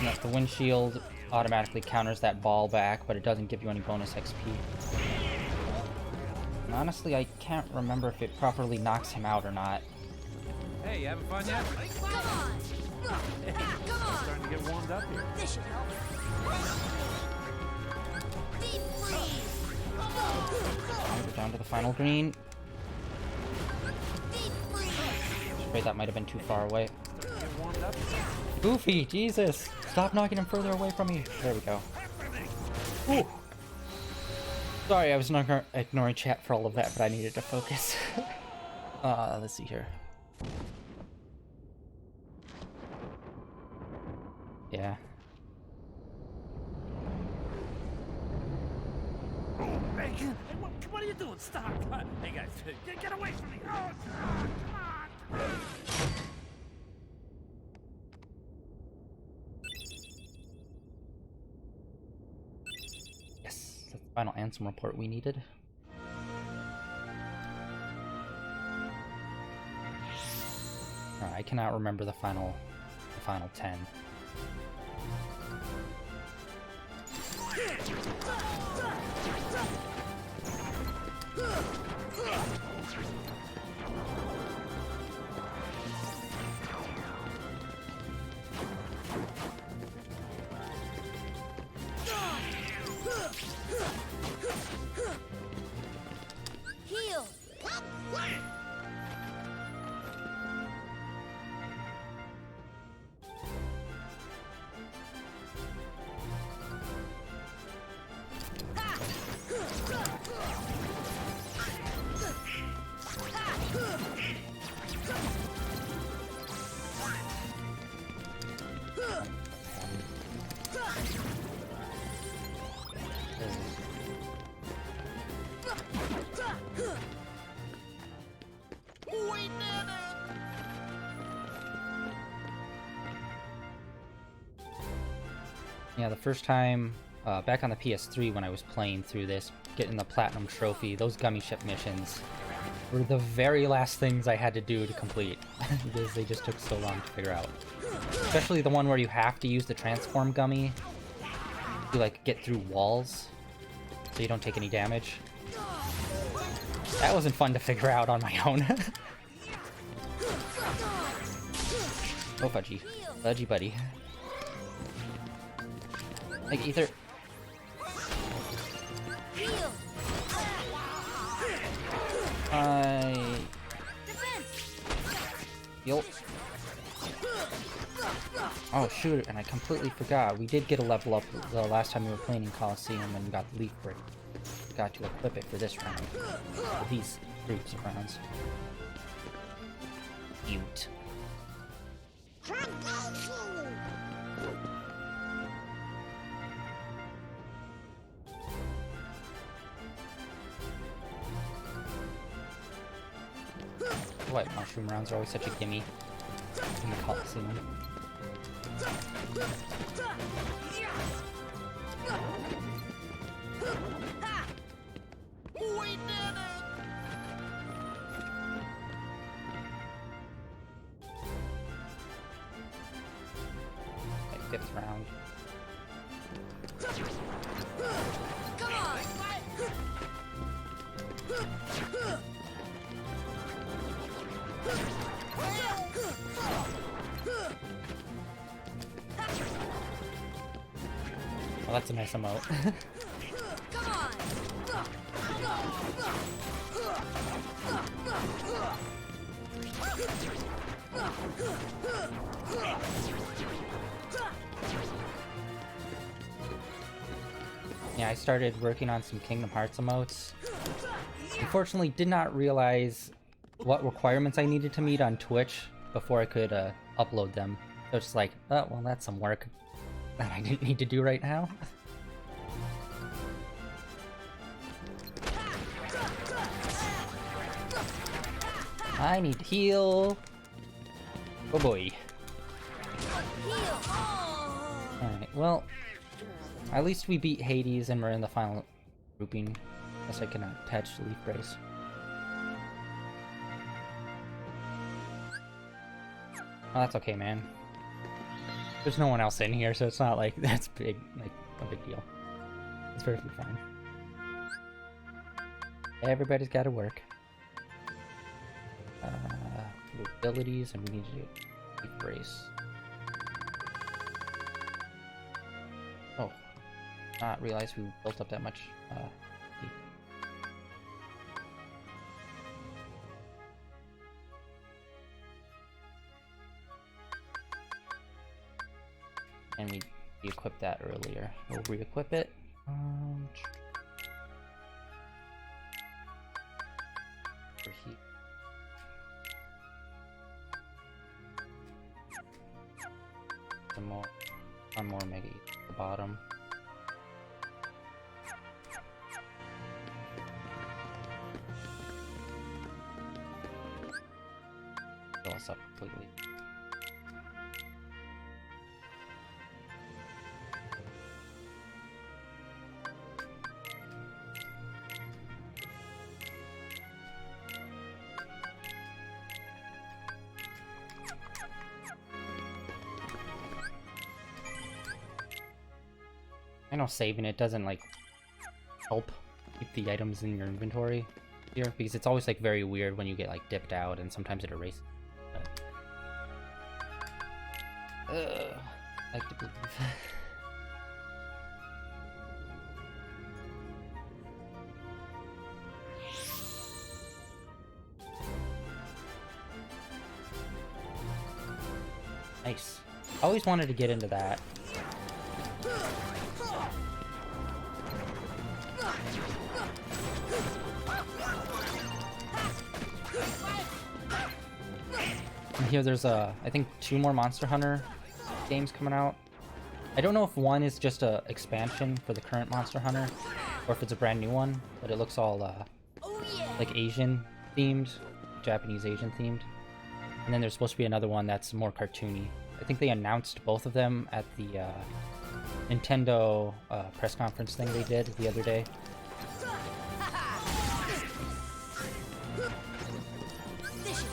No, the windshield automatically counters that ball back, but it doesn't give you any bonus XP. And honestly, I can't remember if it properly knocks him out or not. Hey, you having fun yet? Come on! Hey, Come on! starting to get warmed up here. This should help. Deep freeze! Alright, we're down to the final green. Deep freeze! Afraid that might have been too far away. Starting to get warmed up here. Goofy, Jesus! Stop knocking him further away from me. There we go. Ooh. Sorry, I was not ignoring chat for all of that, but I needed to focus. Let's see here. Yeah. Hey, what are you doing? Stop! Hey guys, get away from me! Oh, come on! Yes, that's the final Ansem report we needed. I cannot remember the final 10. Heal! Yeah, the first time back on the PS3 when I was playing through this, getting the Platinum Trophy, those Gummy Ship missions were the very last things I had to do to complete, because they just took so long to figure out. Especially the one where you have to use the Transform Gummy to, like, get through walls, so you don't take any damage. That wasn't fun to figure out on my own. Oh, Fudgy. Fudgy buddy. Like, either... Heal! Yup. Oh shoot, and I completely forgot. We did get a level up the last time we were playing in Coliseum and got the Leaf Break. Got to equip it for this round. For these groups of rounds. Cute. White mushroom rounds are always such a gimme in the Coliseum. Okay, 5th round. Come on! Well, that's a nice emote. Come on! Yeah, I started working on some Kingdom Hearts emotes. Unfortunately, did not realize what requirements I needed to meet on Twitch before I could upload them. So it's like, oh, well, that's some work that I didn't need to do right now. I need to heal. Oh boy. Alright, well, at least we beat Hades and we're in the final grouping. Unless I can attach the leaf brace. Oh, that's okay, man. There's no one else in here, so it's not like that's big, like a big deal. It's perfectly fine. Everybody's got to work. Abilities, and we need to do leaf brace. Oh, not realize we built up that much. Leaf. And we equipped that earlier. We'll re-equip it. For heat. Some more. One more mega at the bottom. Fill us up completely. I know saving it doesn't like help keep the items in your inventory here, because it's always like very weird when you get like dipped out and sometimes it erases. I like to believe. Nice. I always wanted to get into that. And here there's I think 2 more Monster Hunter games coming out. I don't know if one is just a expansion for the current Monster Hunter, or if it's a brand new one, but it looks all like Asian themed, Japanese Asian themed. And then there's supposed to be another one that's more cartoony. I think they announced both of them at the Nintendo press conference thing they did the other day.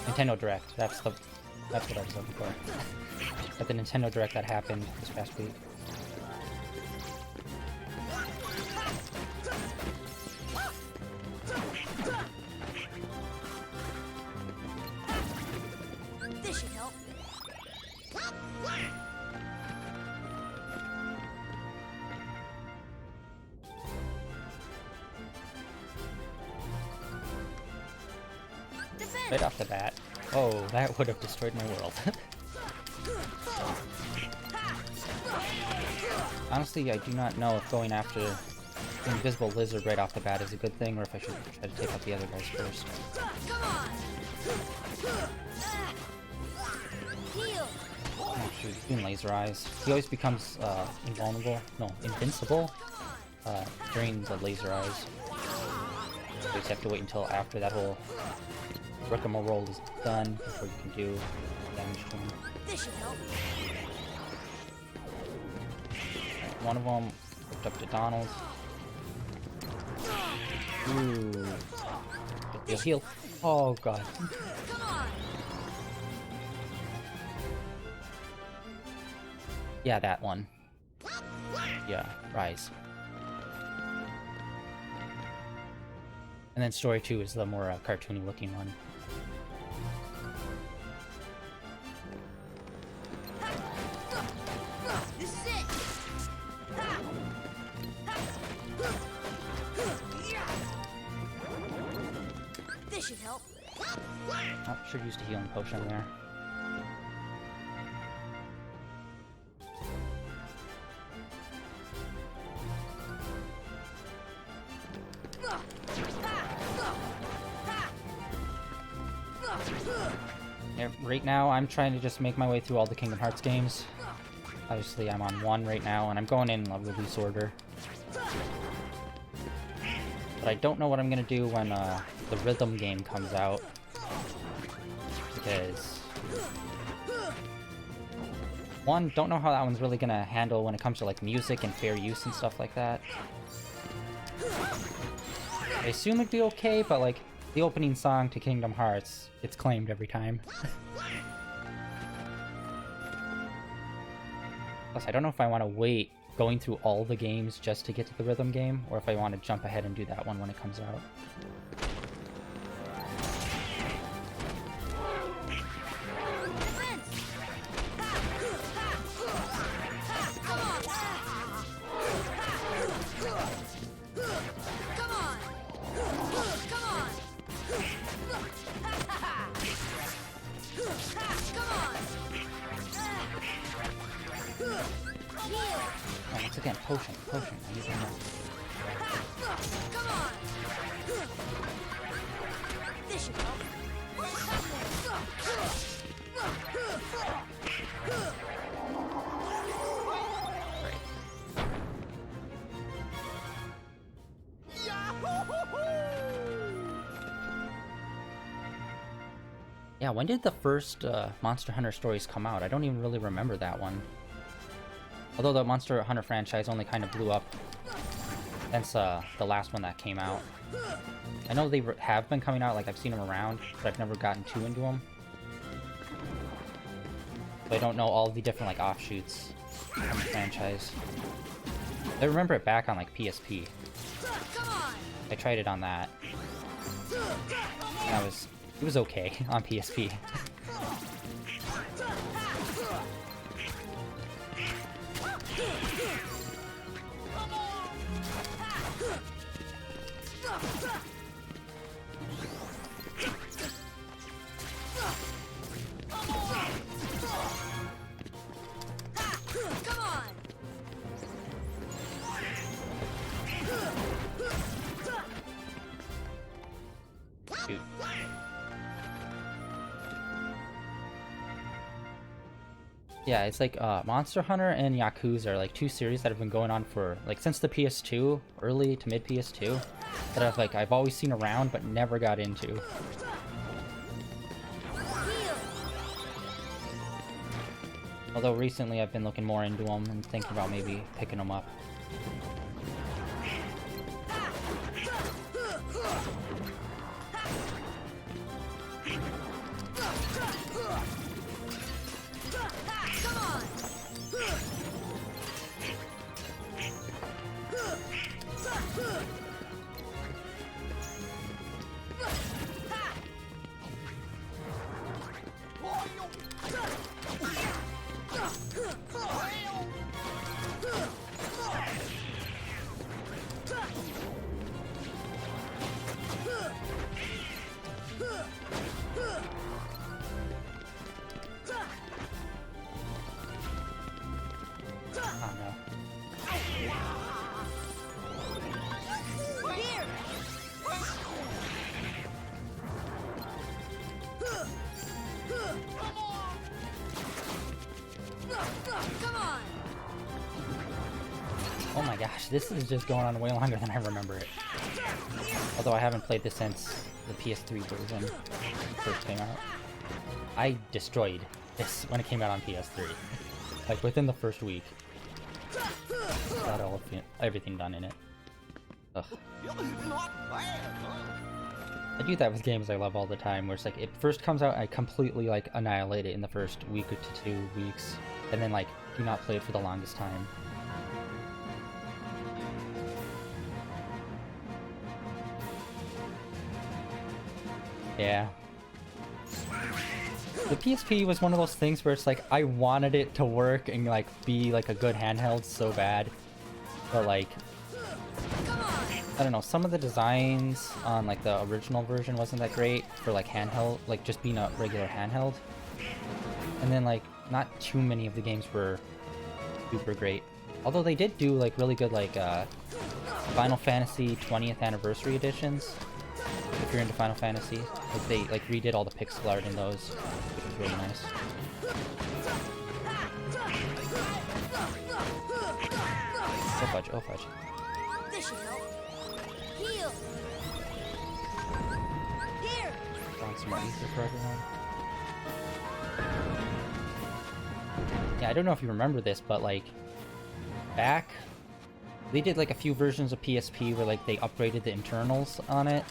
Nintendo Direct, that's what I was looking for. At the Nintendo Direct that happened this past week. This should help. Right off the bat. Oh, that would have destroyed my world. Honestly, I do not know if going after the invisible lizard right off the bat is a good thing, or if I should try to take out the other guys first. Come on. Heal. Oh shoot, he's doing laser eyes. He always becomes invincible during the laser eyes. So you just have to wait until after that whole rigmarole is done before you can do damage to him. This should help. One of them hooked up to Donald. Ooh. Heal, heal. Oh god. Come on. Yeah, that one. Yeah, Rise. And then Story 2 is the more cartoony looking one. This is it. This should help. Oh, should have used a healing potion there. Yeah, right now, I'm trying to just make my way through all the Kingdom Hearts games. Obviously, I'm on 1 right now, and I'm going in release order. But I don't know what I'm gonna do when the Rhythm game comes out. Because... 1, don't know how that one's really gonna handle when it comes to like music and fair use and stuff like that. I assume it'd be okay, but like the opening song to Kingdom Hearts, it's claimed every time. Plus, I don't know if I want to wait going through all the games just to get to the rhythm game, or if I want to jump ahead and do that one when it comes out. Oh, once again, potion. I need to know. Come on! This should help. Yeah, when did the first Monster Hunter stories come out? I don't even really remember that one. Although the Monster Hunter franchise only kind of blew up since the last one that came out. I know they have been coming out, like I've seen them around, but I've never gotten too into them. So I don't know all the different like offshoots from the franchise. I remember it back on like PSP. I tried it on that. And it was okay on PSP. Shoot. Yeah, it's like Monster Hunter and Yakuza are like two series that have been going on for like since the PS2, early to mid PS2, that I've always seen around but never got into. Although recently I've been looking more into them and thinking about maybe picking them up. Oh my gosh, this is just going on way longer than I remember it. Although I haven't played this since the PS3 version first came out. I destroyed this when it came out on PS3. Like within the first week. Got everything done in it. Ugh. I do that with games I love all the time, where it's like it first comes out, I completely like annihilate it in the first week or 2 weeks, and then like do not play it for the longest time. Yeah. The PSP was one of those things where it's like I wanted it to work and like be like a good handheld so bad, but like I don't know, some of the designs on like the original version wasn't that great for like handheld, like just being a regular handheld. And then like not too many of the games were super great. Although they did do like really good like Final Fantasy 20th anniversary editions. If you're into Final Fantasy, like they like redid all the pixel art in those, which was really nice. Oh fudge, oh fudge. This should help. Heal. Here. Found some more ether for everyone. Yeah, I don't know if you remember this, but like back They did like a few versions of PSP where like they upgraded the internals on it,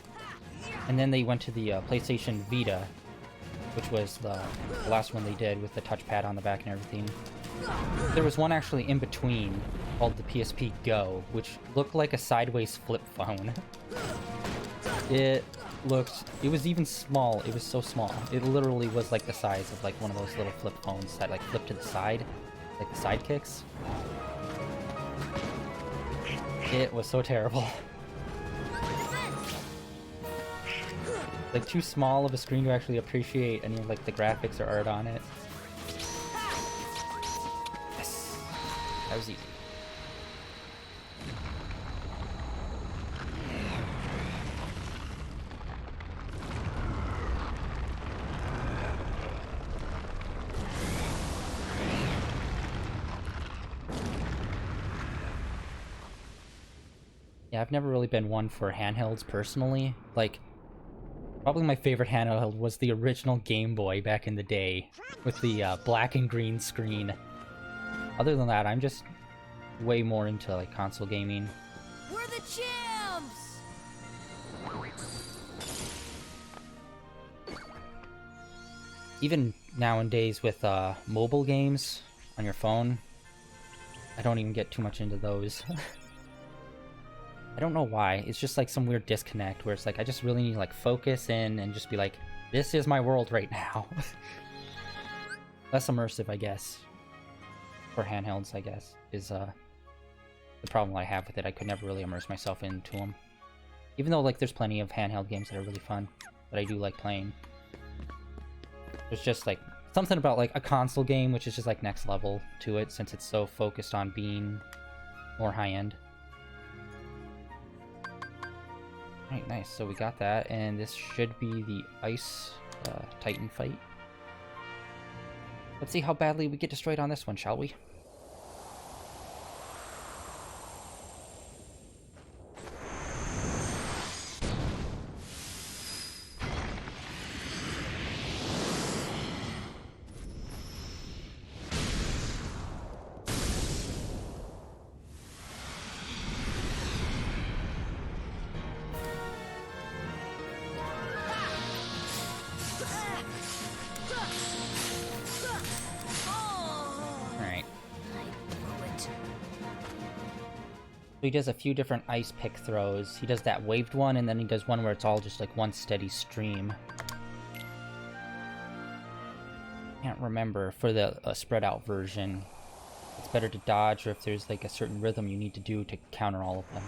and then they went to the PlayStation Vita, which was the last one they did with the touchpad on the back and everything. There was one actually in between called the PSP Go, which looked like a sideways flip phone. It was even small. It was so small. It literally was like the size of like one of those little flip phones that like flip to the side, like the sidekicks. It was so terrible. Like too small of a screen to actually appreciate any of like the graphics or art on it. Yes, that was easy. Yeah, I've never really been one for handhelds personally. Like, probably my favorite handheld was the original Game Boy back in the day with the black and green screen. Other than that, I'm just way more into like console gaming. We're the champs! Even nowadays with mobile games on your phone, I don't even get too much into those. I don't know why. It's just like some weird disconnect where it's like I just really need to like focus in and just be like, this is my world right now. Less immersive, I guess. For handhelds, I guess, is the problem I have with it. I could never really immerse myself into them. Even though like there's plenty of handheld games that are really fun that I do like playing. There's just like something about like a console game which is just like next level to it since it's so focused on being more high-end. Alright, nice. So we got that, and this should be the Ice Titan fight. Let's see how badly we get destroyed on this one, shall we? He does a few different ice pick throws. He does that waved one, and then he does one where it's all just like one steady stream. Can't remember for the spread out version. It's better to dodge, or if there's like a certain rhythm you need to do to counter all of them.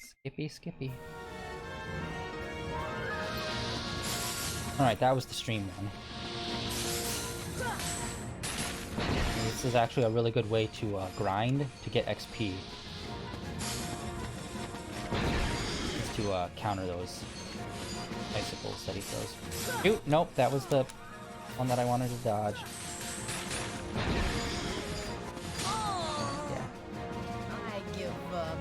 Skippy, skippy. Alright, that was the stream one. This is actually a really good way to grind to get XP. Is to counter those icicles that he throws. Shoot! Nope, that was the one that I wanted to dodge. Yeah. I give up.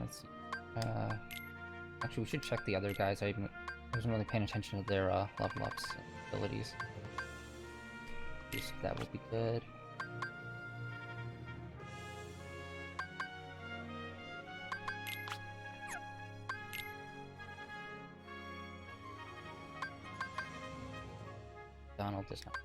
Let's see. Actually, we should check the other guys. I wasn't really paying attention to their level ups abilities. That would be good. Donald does not.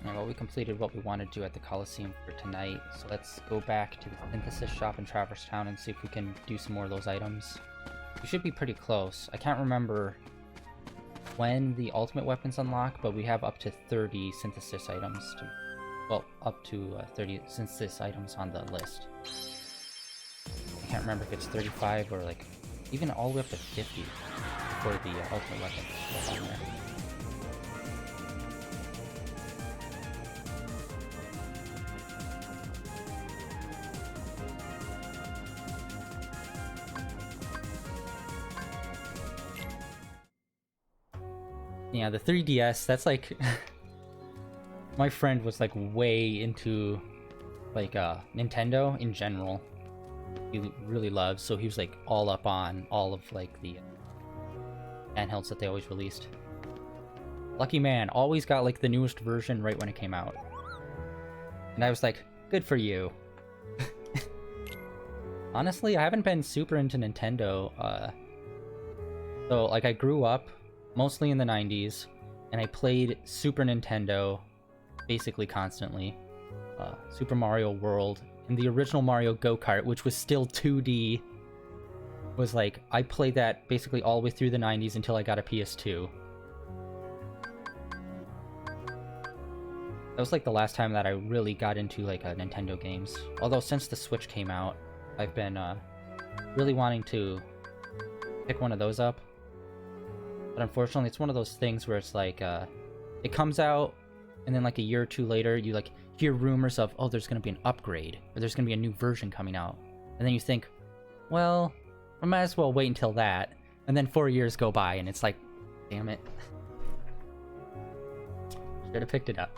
Alright, well, we completed what we wanted to at the Coliseum for tonight, so let's go back to the Synthesis Shop in Traverse Town and see if we can do some more of those items. We should be pretty close. I can't remember when the ultimate weapons unlock, but we have up to 30 Synthesis items to... Well, up to 30 Synthesis items on the list. I can't remember if it's 35 or like even all the way up to 50 for the ultimate weapons that's on there. Yeah, the 3DS, that's like... My friend was like way into like Nintendo in general. He really loves, so he was like all up on all of like the handhelds that they always released. Lucky man, always got like the newest version right when it came out. And I was like, good for you. Honestly, I haven't been super into Nintendo. So like I grew up mostly in the 90s, and I played Super Nintendo basically constantly. Super Mario World and the original Mario Go-Kart, which was still 2D, was like, I played that basically all the way through the 90s until I got a PS2. That was like the last time that I really got into like Nintendo games. Although since the Switch came out, I've been really wanting to pick one of those up. But unfortunately, it's one of those things where it's like, it comes out, and then like a year or two later, you like hear rumors of, oh, there's going to be an upgrade, or there's going to be a new version coming out. And then you think, well, I might as well wait until that. And then 4 years go by, and it's like, damn it. Should have picked it up.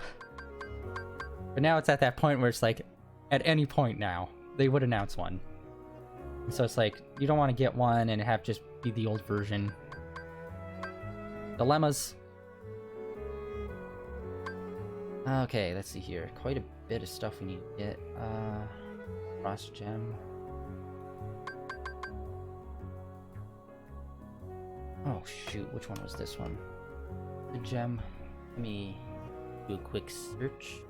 But now it's at that point where it's like, at any point now, they would announce one. And so it's like, you don't want to get one and have just be the old version. Dilemmas. Okay, let's see here. Quite a bit of stuff we need to get. Frost Gem. Oh shoot, which one was this one? The gem. Let me do a quick search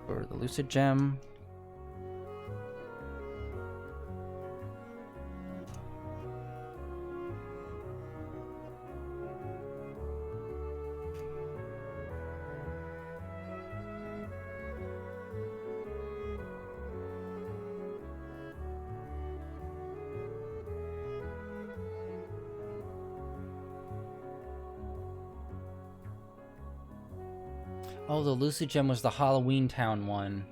for the Lucid Gem. Oh, the Lucid Gem was the Halloween Town one.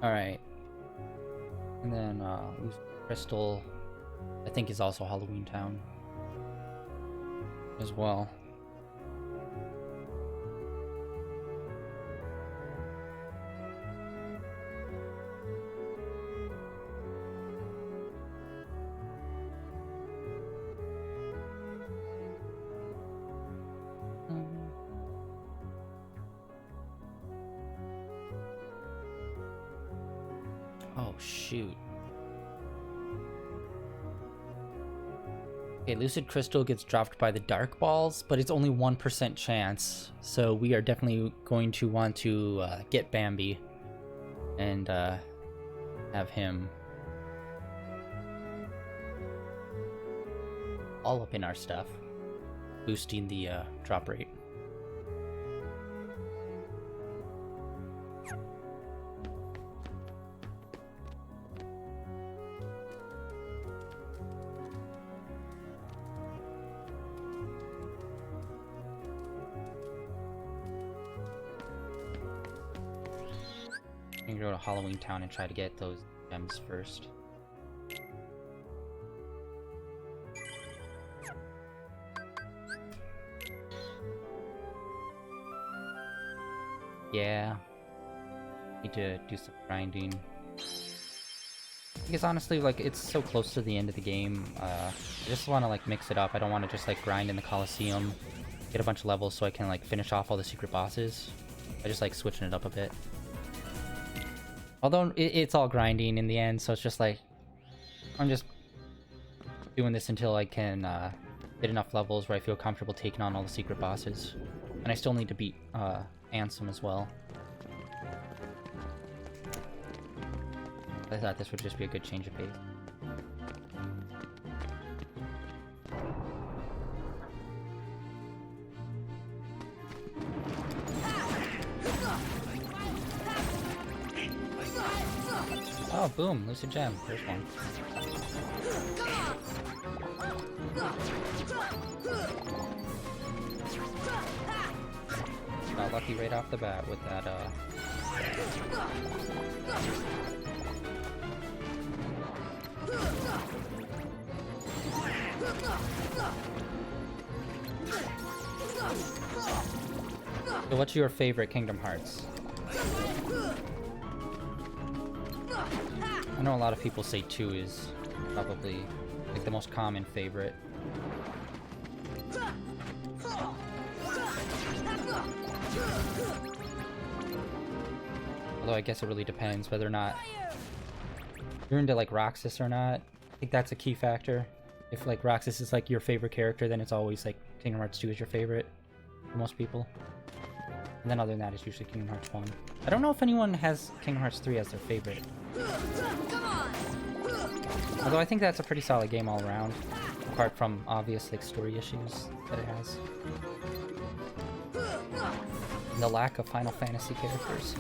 Alright. And then, Lucid Crystal, I think is also Halloween Town. As well. Oh, shoot. Okay, Lucid Crystal gets dropped by the Dark Balls, but it's only 1% chance. So we are definitely going to want to get Bambi and have him all up in our stuff, boosting the drop rate. I'm gonna go to Halloween Town and try to get those gems first. Yeah. Need to do some grinding. Because honestly, like, it's so close to the end of the game, I just want to, like, mix it up. I don't want to just, like, grind in the Coliseum, get a bunch of levels so I can, like, finish off all the secret bosses. I just like switching it up a bit. Although it's all grinding in the end, so it's just like, I'm just doing this until I can get enough levels where I feel comfortable taking on all the secret bosses. And I still need to beat Ansem as well. I thought this would just be a good change of pace. Oh, boom, Lucid Gem. There's one. Got lucky right off the bat with that, So what's your favorite Kingdom Hearts? I know a lot of people say 2 is probably like the most common favorite. Although I guess it really depends whether or not you're into like Roxas or not. I think that's a key factor. If like Roxas is like your favorite character, then it's always like Kingdom Hearts 2 is your favorite for most people. And then other than that, it's usually Kingdom Hearts 1. I don't know if anyone has Kingdom Hearts 3 as their favorite. Although I think that's a pretty solid game all around, apart from obvious like story issues that it has. And the lack of Final Fantasy characters.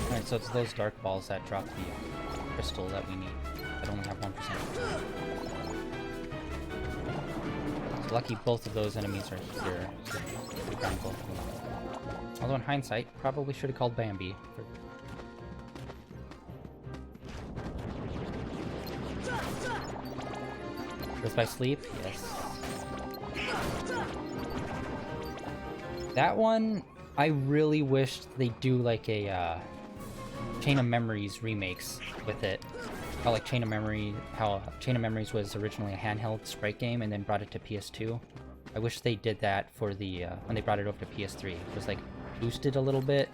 Alright, so it's those dark balls that drop the crystal that we need. That only have 1%. It's lucky both of those enemies are here. So we got both of them. Although in hindsight, probably should have called Bambi. Birth by Sleep? Yes. That one, I really wished they do like a Chain of Memories remakes with it. How Chain of Memories was originally a handheld sprite game and then brought it to PS2. I wish they did that for the when they brought it over to PS3. It was like boosted a little bit.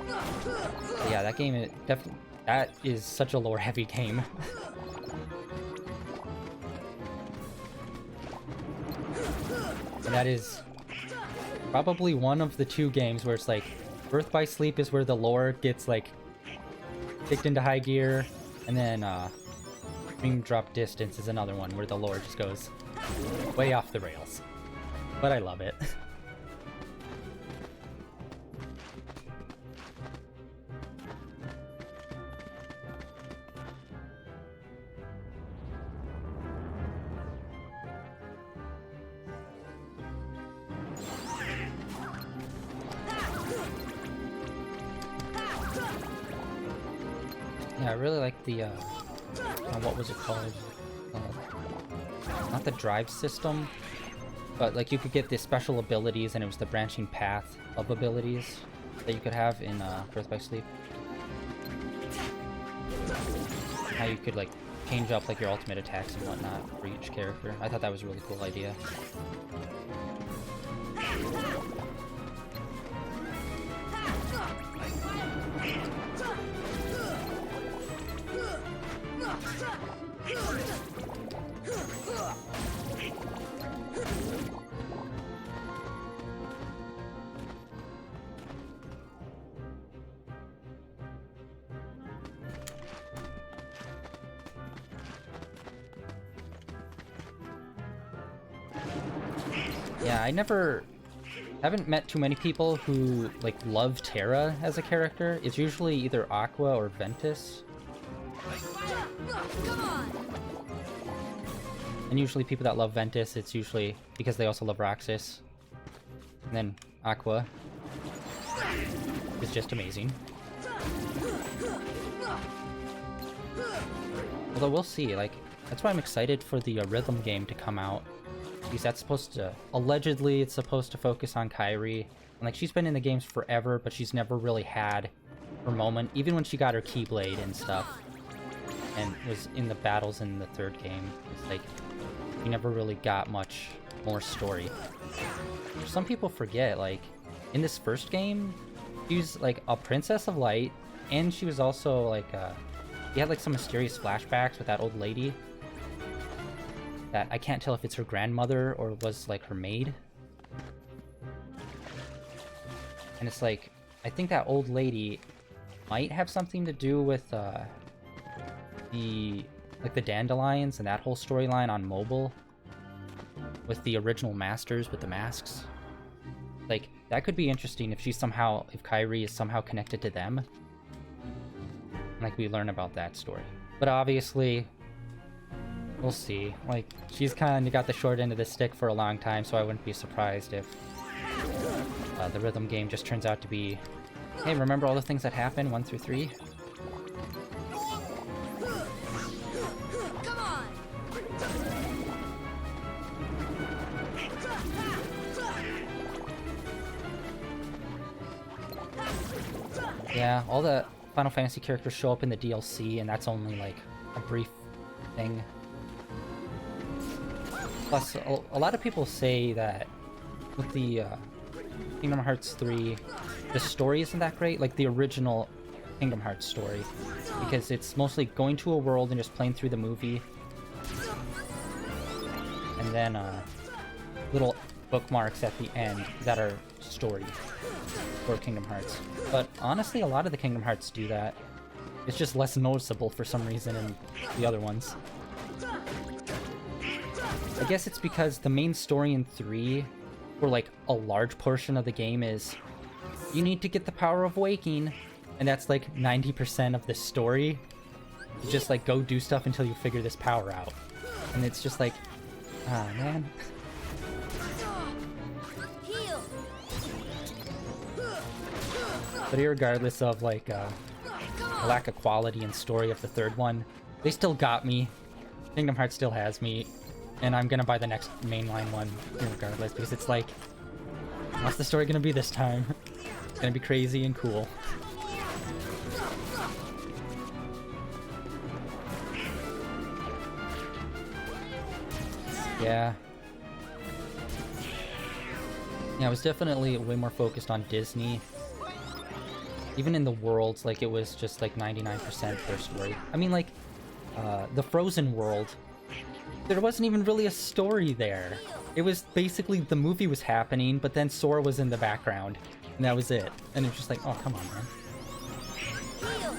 But yeah, that game that is such a lore heavy game. And that is probably one of the 2 games where it's like Birth by Sleep is where the lore gets like kicked into high gear, and then Dream Drop Distance is another one where the lore just goes way off the rails. But I love it. Yeah, I really like the, what was it called? Not the drive system, but like you could get the special abilities, and it was the branching path of abilities that you could have in Birth by Sleep. How you could like change up like your ultimate attacks and whatnot for each character. I thought that was a really cool idea. Yeah, I haven't met too many people who like love Terra as a character. It's usually either Aqua or Ventus. And usually people that love Ventus, it's usually because they also love Roxas. And then Aqua is just amazing. Although we'll see, like, that's why I'm excited for the Rhythm game to come out. Because that's supposed to, allegedly, it's supposed to focus on Kairi. And like, she's been in the games forever, but she's never really had her moment, even when she got her Keyblade and stuff. And was in the battles in the 3rd game. It's like, she never really got much more story. Some people forget, like, in this 1st game, she was like a Princess of Light, and she was also like, she had like some mysterious flashbacks with that old lady. That I can't tell if it's her grandmother or was like her maid. And it's like, I think that old lady might have something to do with the Dandelions and that whole storyline on mobile with the original masters with the masks. Like, that could be interesting if she's somehow, if Kairi is somehow connected to them. Like, we learn about that story. But obviously, we'll see. Like, she's kind of got the short end of the stick for a long time, so I wouldn't be surprised if the rhythm game just turns out to be, hey, remember all the things that happened 1 through 3? Come on. Yeah, all the Final Fantasy characters show up in the DLC, and that's only like a brief thing. Plus, a lot of people say that with the Kingdom Hearts 3, the story isn't that great, like the original Kingdom Hearts story, because it's mostly going to a world and just playing through the movie, and then little bookmarks at the end that are story for Kingdom Hearts. But honestly, a lot of the Kingdom Hearts do that. It's just less noticeable for some reason in the other ones. I guess it's because the main story in 3, or like a large portion of the game, is you need to get the power of waking, and that's like 90% of the story. You just like go do stuff until you figure this power out. And it's just like, ah, man. Heal. But regardless of like the lack of quality and story of the third one, they still got me. Kingdom Hearts still has me, and I'm gonna buy the next mainline one regardless, because it's like, what's the story gonna be this time? It's gonna be crazy and cool. Yeah. Yeah, I was definitely way more focused on Disney. Even in the worlds, like, it was just like 99% their story. I mean, like, the Frozen world, there wasn't even really a story there. It was basically the movie was happening, but then Sora was in the background, and that was it. And it was just like, oh, come on, man. Heal.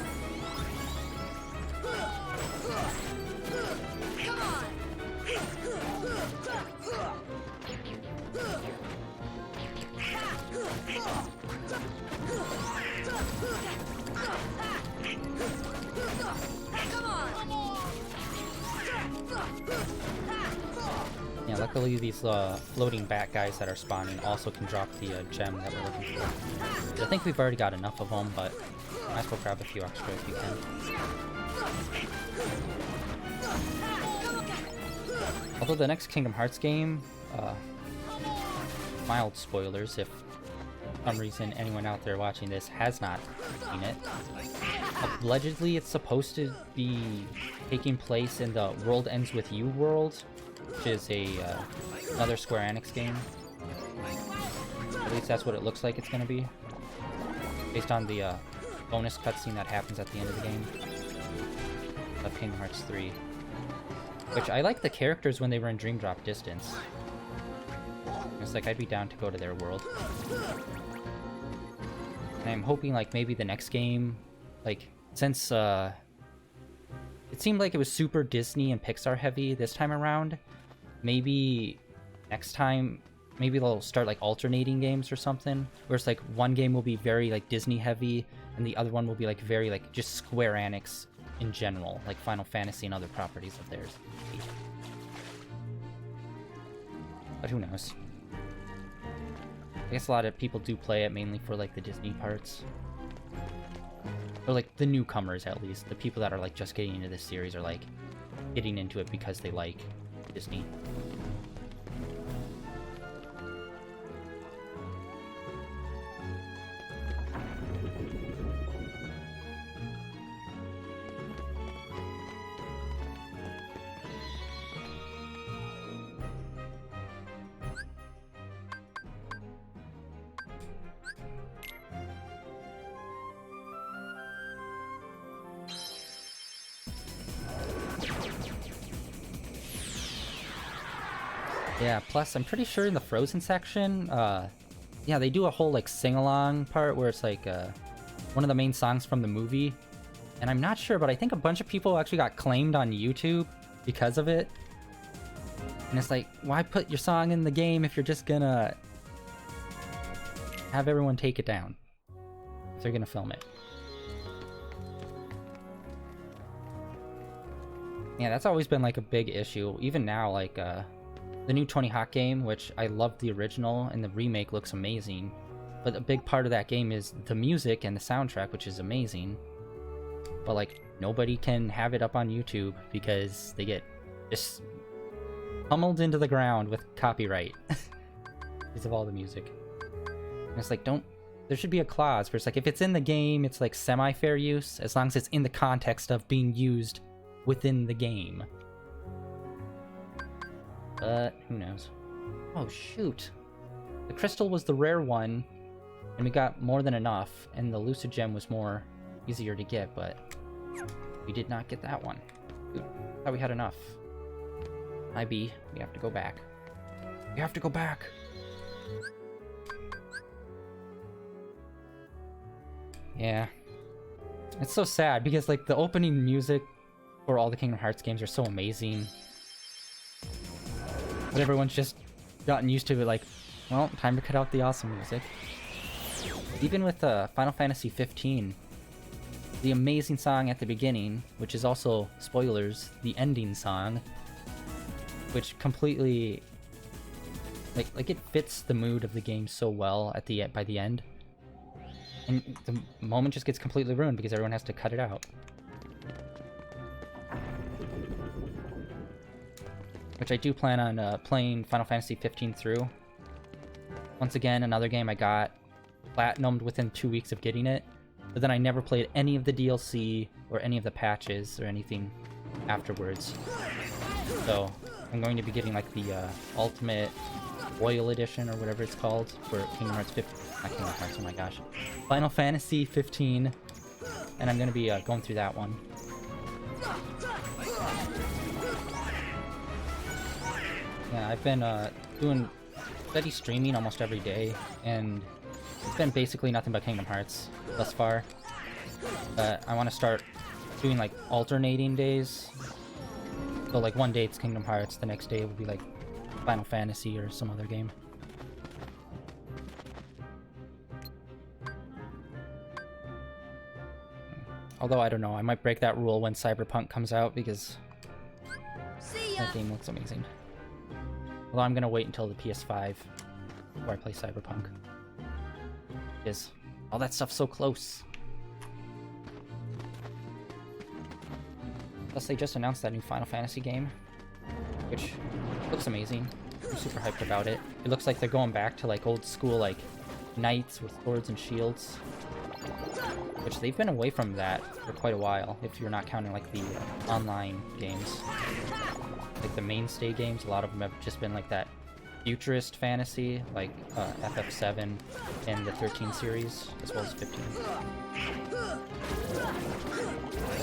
Come on. Come on. Yeah, luckily these floating bat guys that are spawning also can drop the gem that we're looking for. I think we've already got enough of them, but might as well grab a few extra if you can. Although the next Kingdom Hearts game, mild spoilers if for some reason anyone out there watching this has not seen it. Allegedly it's supposed to be taking place in the World Ends With You world, which is another Square Enix game. At least that's what it looks like it's going to be, based on the bonus cutscene that happens at the end of the game of Kingdom Hearts 3. Which, I like the characters when they were in Dream Drop Distance. It's like, I'd be down to go to their world. And I'm hoping, like, maybe the next game, like, since it seemed like it was super Disney and Pixar heavy this time around, maybe next time, maybe they'll start like alternating games or something, where it's like one game will be very like Disney heavy and the other one will be like very like just Square Enix in general, like Final Fantasy and other properties of theirs. But who knows? I guess a lot of people do play it mainly for like the Disney parts. Or like the newcomers, at least. The people that are like just getting into this series are like getting into it because they like Disney. Yeah, plus I'm pretty sure in the Frozen section, yeah, they do a whole like sing-along part where it's like one of the main songs from the movie. And I'm not sure, but I think a bunch of people actually got claimed on YouTube because of it. And it's like, why put your song in the game if you're just gonna have everyone take it down. If they're gonna film it. Yeah, that's always been like a big issue. Even now, like the new Tony Hawk game, which I love the original, and the remake looks amazing. But a big part of that game is the music and the soundtrack, which is amazing. But like nobody can have it up on YouTube because they get just pummeled into the ground with copyright because of all the music. And it's like, there should be a clause where it's like, if it's in the game, it's like semi-fair use, as long as it's in the context of being used within the game. But who knows? Oh shoot, the crystal was the rare one, and we got more than enough, and the lucid gem was easier to get, but we did not get that one. Dude, I thought we had enough. IB, we have to go back. We have to go back. Yeah. It's so sad because like the opening music for all the Kingdom Hearts games are so amazing. But everyone's just gotten used to it, like, well, time to cut out the awesome music. Even with Final Fantasy 15, the amazing song at the beginning, which is also, spoilers, the ending song, which completely, like it fits the mood of the game so well by the end. And the moment just gets completely ruined because everyone has to cut it out. Which I do plan on playing Final Fantasy 15 through. Once again, another game I got platinumed within 2 weeks of getting it, but then I never played any of the DLC or any of the patches or anything afterwards. So I'm going to be getting like the Ultimate Royal Edition or whatever it's called for Kingdom Hearts 15. Not Kingdom Hearts, oh my gosh. Final Fantasy 15, and I'm going to be going through that one. Yeah, I've been doing steady streaming almost every day, and it's been basically nothing but Kingdom Hearts thus far. But I want to start doing like alternating days. So like one day it's Kingdom Hearts, the next day it would be like Final Fantasy or some other game. Although I don't know, I might break that rule when Cyberpunk comes out because that game looks amazing. Although I'm gonna wait until the PS5 before I play Cyberpunk. Because all that stuff's so close. Plus they just announced that new Final Fantasy game, which looks amazing. I'm super hyped about it. It looks like they're going back to like old school like knights with swords and shields. Which they've been away from that for quite a while, if you're not counting like the online games. Like the mainstay games, a lot of them have just been like that futurist fantasy, like FF7 and the 13 series, as well as 15. I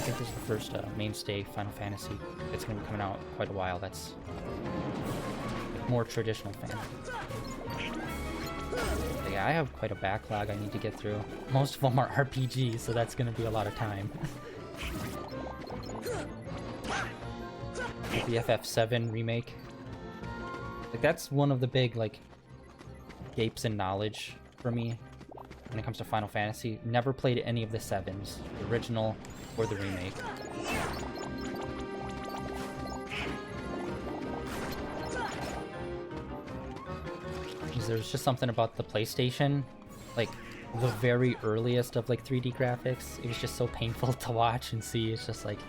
think this is the first mainstay Final Fantasy that's going to be coming out quite a while. That's like, more traditional fantasy. But yeah, I have quite a backlog I need to get through. Most of them are RPGs, so that's going to be a lot of time. The FF7 remake. Like that's one of the big like gapes in knowledge for me when it comes to Final Fantasy. Never played any of the 7s, the original or the remake. Because there's just something about the PlayStation, like the very earliest of like 3D graphics. It was just so painful to watch and see. It's just like,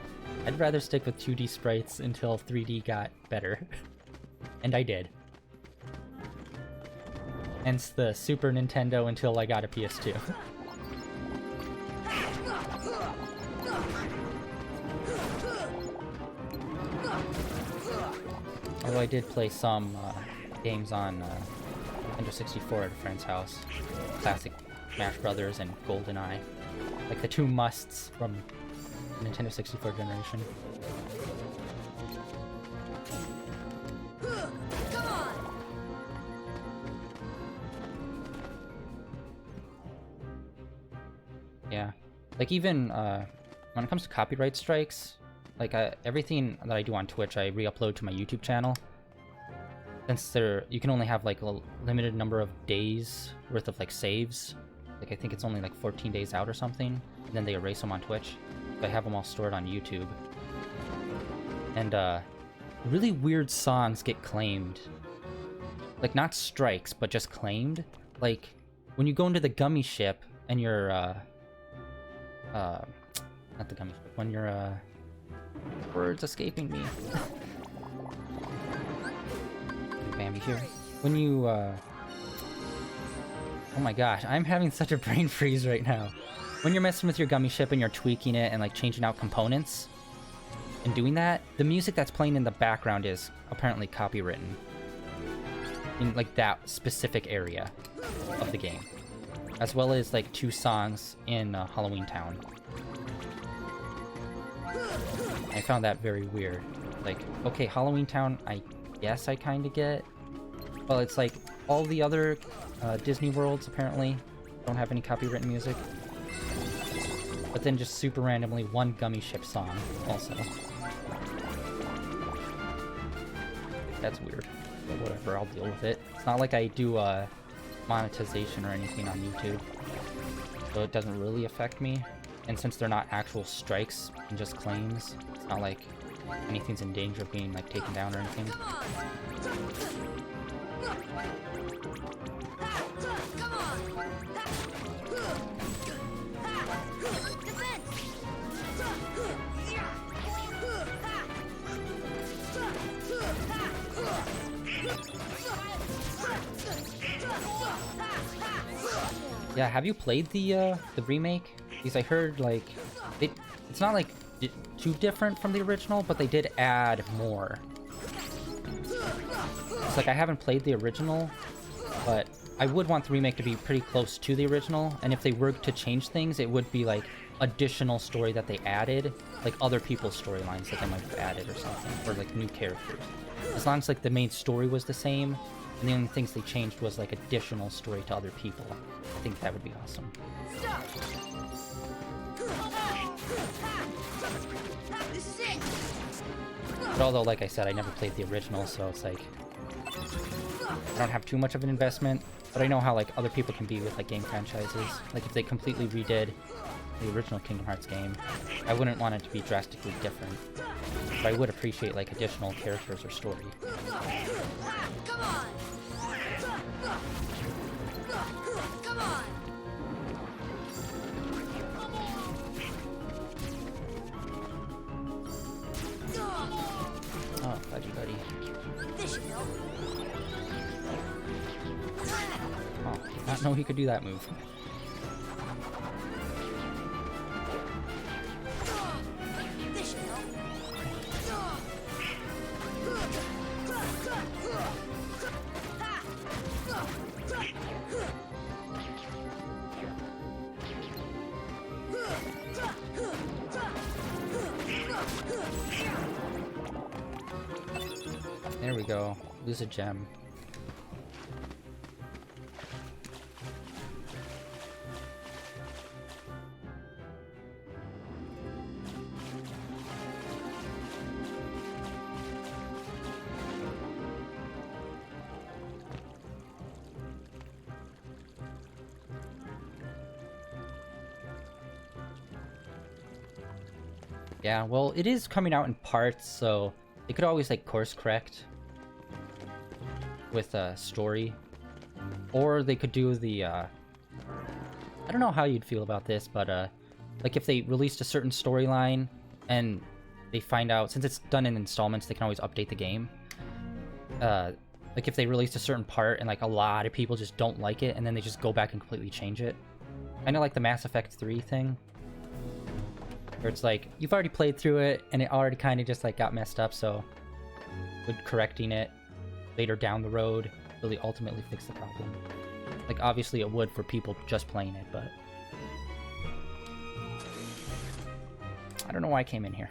I'd rather stick with 2D sprites until 3D got better. And I did. Hence the Super Nintendo until I got a PS2. Although I did play some games on Nintendo 64 at a friend's house. Classic Smash Brothers and GoldenEye. Like the two musts from the Nintendo 64 generation. Yeah. Like even when it comes to copyright strikes, like everything that I do on Twitch I re-upload to my YouTube channel. since you can only have like a limited number of days worth of like saves. Like I think it's only like 14 days out or something, and then they erase them on Twitch. But I have them all stored on YouTube. And really weird songs get claimed. Like not strikes, but just claimed. Like when you go into the gummy ship and you're not the gummy ship, when you're words escaping me. Bambi here. When you oh my gosh, I'm having such a brain freeze right now. When you're messing with your gummy ship and you're tweaking it and like changing out components and doing that, the music that's playing in the background is apparently copywritten in like that specific area of the game, as well as like 2 songs in Halloween Town. I found that very weird. Like, okay, Halloween Town, I guess I kind of get. Well, it's like all the other Disney worlds apparently don't have any copywritten music. But then just super randomly one gummy ship song also. That's weird. But whatever, I'll deal with it. It's not like I do monetization or anything on YouTube, so it doesn't really affect me. And since they're not actual strikes and just claims, it's not like anything's in danger of being like taken down or anything. Yeah, have you played the remake? Because I heard like it's not like too different from the original, but they did add more. It's like I haven't played the original, but I would want the remake to be pretty close to the original, and if they were to change things, it would be like additional story that they added, like other people's storylines that they might have added or something, or like new characters. As long as like the main story was the same, and the only things they changed was like additional story to other people, I think that would be awesome. But although, like I said, I never played the original, so it's like I don't have too much of an investment, but I know how like other people can be with like game franchises. Like if they completely redid the original Kingdom Hearts game, I wouldn't want it to be drastically different, but I would appreciate like additional characters or story. Come on! Come on! Oh, buddy. This should help. Oh, did not know he could do that move. This should help. There we go. Lose a gem. Yeah, well, it is coming out in parts, so they could always like course correct with a story, or they could do the I don't know how you'd feel about this, but like if they released a certain storyline and they find out, since it's done in installments, they can always update the game. Like if they released a certain part and like a lot of people just don't like it, and then they just go back and completely change it, kind of like the Mass Effect 3 thing, where it's like you've already played through it and it already kind of just like got messed up, so would correcting it later down the road really ultimately fix the problem? Like obviously it would for people just playing it, but I don't know why I came in here.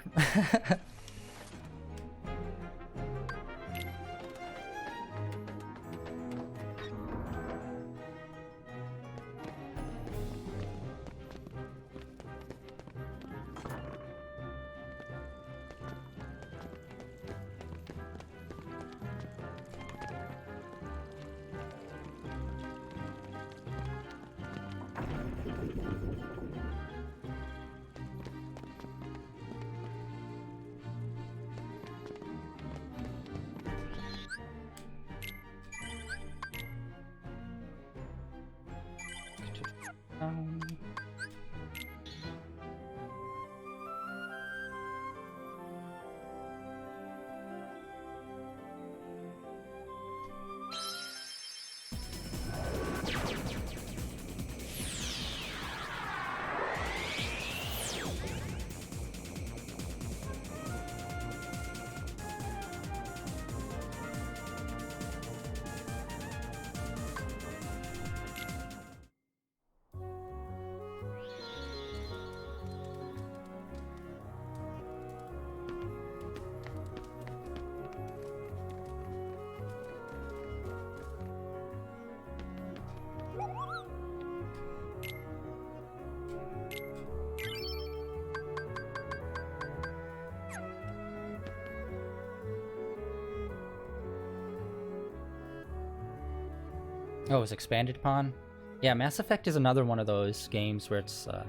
Oh, it was expanded upon? Yeah, Mass Effect is another one of those games where it's, I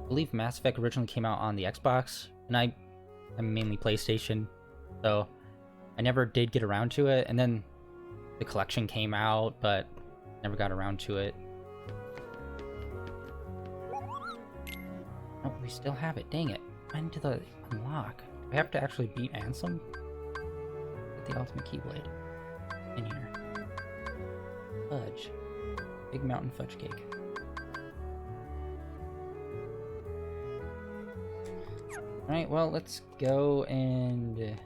believe Mass Effect originally came out on the Xbox, and I'm mainly PlayStation, so I never did get around to it, and then the collection came out, but never got around to it. Oh, we still have it, dang it. When did the unlock? Do I have to actually beat Ansem? Get the ultimate Keyblade in here. Fudge. Big mountain fudge cake. Alright, well, let's go and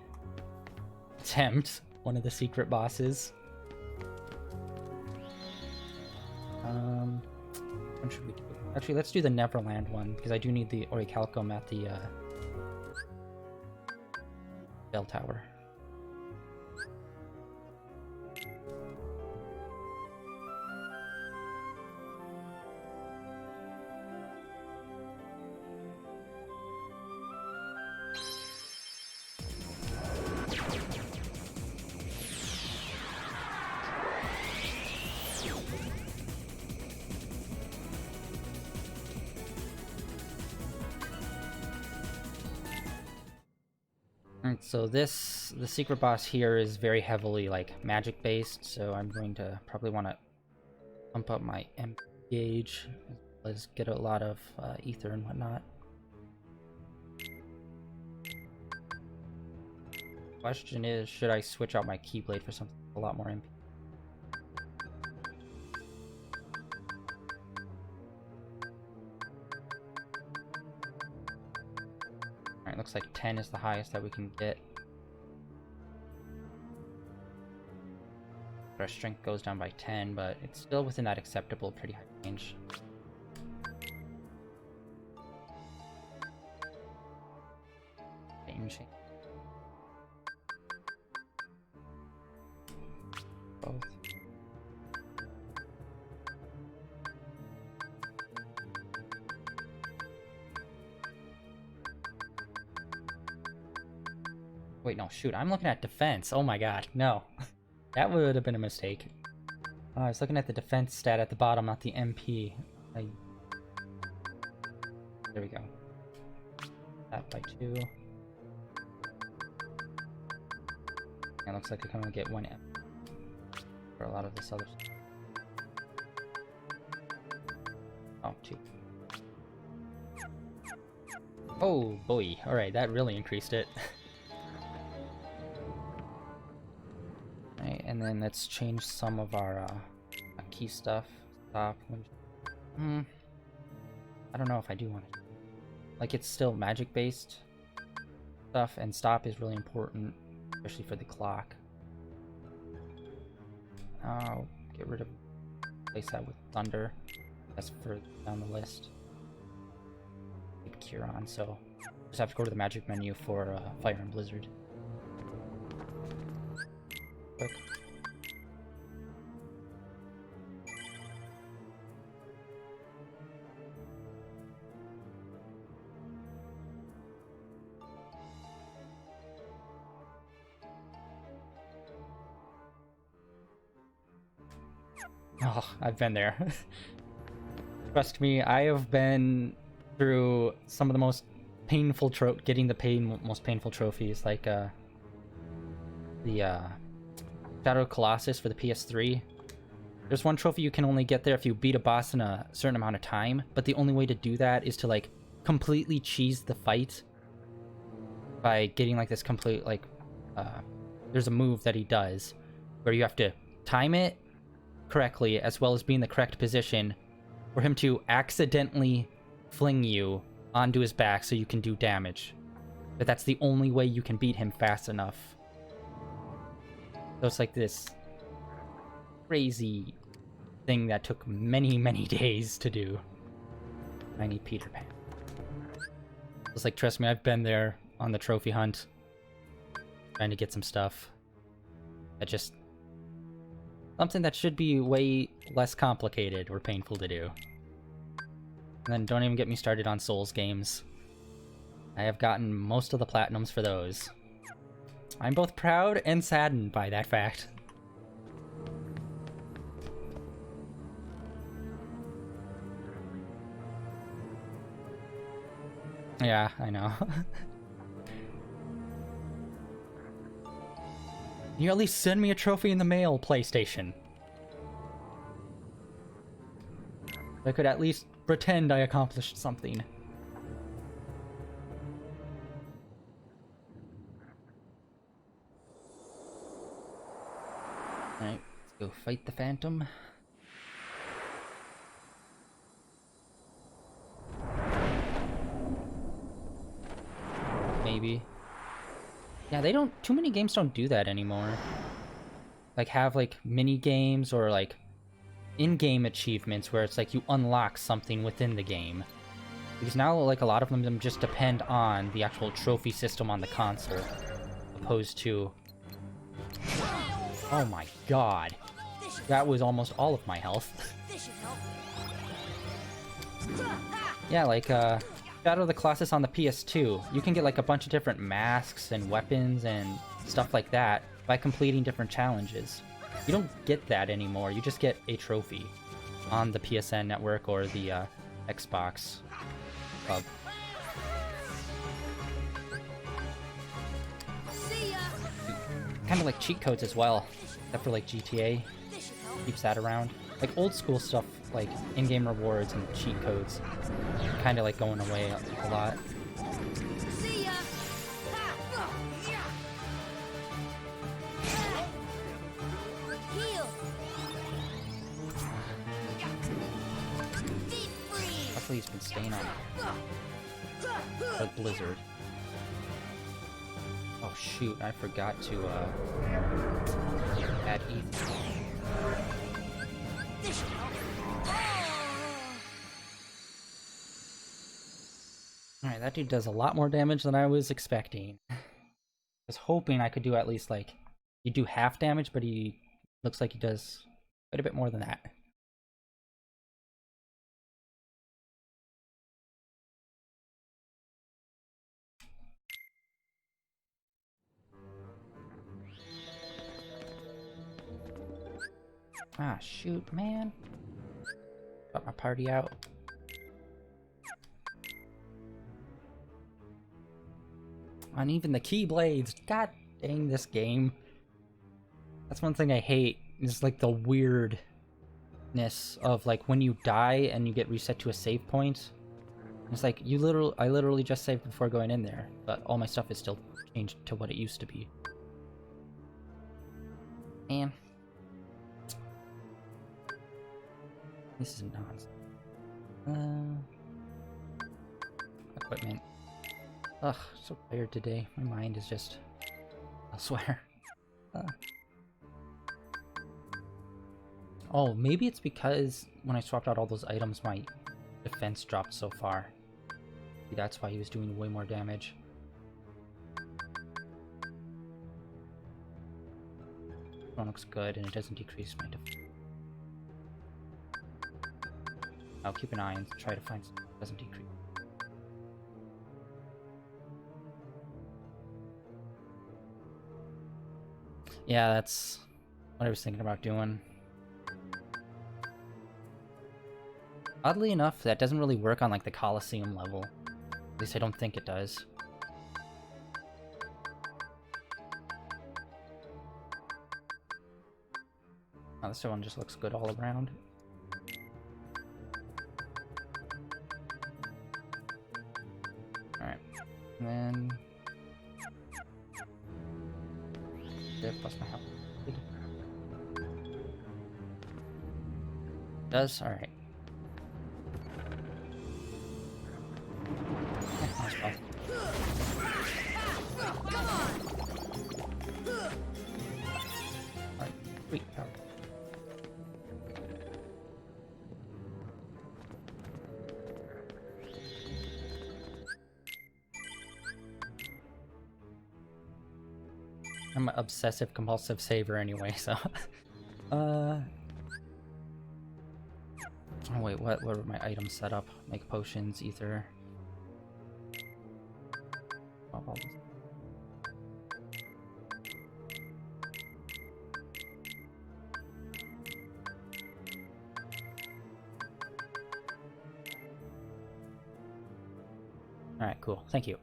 attempt one of the secret bosses. What should we do? Actually, let's do the Neverland one, because I do need the Orichalcum at the bell tower. Alright, so the secret boss here is very heavily, like, magic based, so I'm going to probably want to pump up my MP gauge, let's get a lot of ether and whatnot. Question is, should I switch out my Keyblade for something with a lot more MP? Alright, looks like 10 is the highest that we can get. Our strength goes down by 10, but it's still within that acceptable, pretty high range. Change. Both. Wait, no, shoot, I'm looking at defense. Oh my god, no. That would have been a mistake. Oh, I was looking at the defense stat at the bottom, not the MP. There we go. That by 2. It looks like I can only get 1 MP for a lot of this other stuff. Oh, 2. Oh boy, alright, that really increased it. And then let's change some of our key stuff. Stop. I don't know if I do want to. Like, it's still magic based stuff, and stop is really important, especially for the clock. I'll get rid of. Replace that with thunder. That's further down the list. Keep Curon, so just have to go to the magic menu for Fire and Blizzard. Quick. Oh, I've been there. Trust me, I have been through some of the most painful getting the most painful trophies, like the Shadow of Colossus for the PS3. There's one trophy you can only get there if you beat a boss in a certain amount of time, but the only way to do that is to, like, completely cheese the fight by getting, like, this complete, like, there's a move that he does where you have to time it correctly as well as be in the correct position for him to accidentally fling you onto his back so you can do damage. But that's the only way you can beat him fast enough. So it's like this crazy thing that took many, many days to do. I need Peter Pan. It's like, trust me, I've been there on the trophy hunt, trying to get some stuff. That just... something that should be way less complicated or painful to do. And then don't even get me started on Souls games. I have gotten most of the platinums for those. I'm both proud and saddened by that fact. Yeah, I know. You at least send me a trophy in the mail, PlayStation. I could at least pretend I accomplished something. Alright, let's go fight the Phantom. Maybe. Yeah, they don't... Too many games don't do that anymore. Like, have, like, mini games or, like, in-game achievements where it's like you unlock something within the game. Because now, like, a lot of them just depend on the actual trophy system on the console. Opposed to... Oh my god. That was almost all of my health. Yeah, like, Shadow of the Colossus on the PS2. You can get, like, a bunch of different masks and weapons and stuff like that by completing different challenges. You don't get that anymore. You just get a trophy on the PSN network or the Xbox Hub. Kind of like cheat codes as well, except for like GTA. Keeps that around. Like old school stuff, like in-game rewards and cheat codes, kind of like going away a lot. Luckily he's been staying on the blizzard. Oh shoot, I forgot to add Ethan. Alright, that dude does a lot more damage than I was expecting. I was hoping I could do at least like, you do half damage, but he looks like he does quite a bit more than that. Ah, shoot, man. Got my party out. And even the Keyblades. God dang this game. That's one thing I hate, is like the weirdness of like when you die and you get reset to a save point. It's like I literally just saved before going in there, but all my stuff is still changed to what it used to be. Man. This is nonsense. Equipment. Ugh, so tired today. My mind is just elsewhere. Oh, maybe it's because when I swapped out all those items, my defense dropped so far. Maybe that's why he was doing way more damage. This one looks good, and it doesn't decrease my defense. I'll keep an eye and try to find something that doesn't decrease. Yeah, that's what I was thinking about doing. Oddly enough, that doesn't really work on like the Colosseum level. At least I don't think it does. Oh, this one just looks good all around. Alright. And then... plus my health. Does? Alright. Alright, sweet. I'm an obsessive compulsive saver anyway, so oh wait, what were my items set up? Make potions, ether. Oh, all this. Alright, cool. Thank you.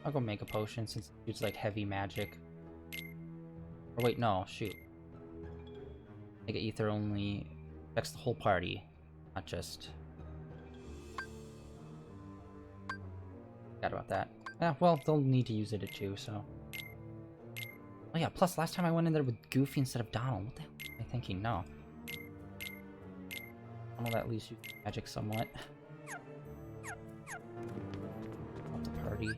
I'll go make a potion since it's like heavy magic. Or wait, no, shoot. Make it ether only affects the whole party, not just... Forgot about that. Yeah, well, they'll need to use it too, so... Oh yeah, plus last time I went in there with Goofy instead of Donald. What the hell am I thinking? No. Donald at least used magic somewhat. Of the party.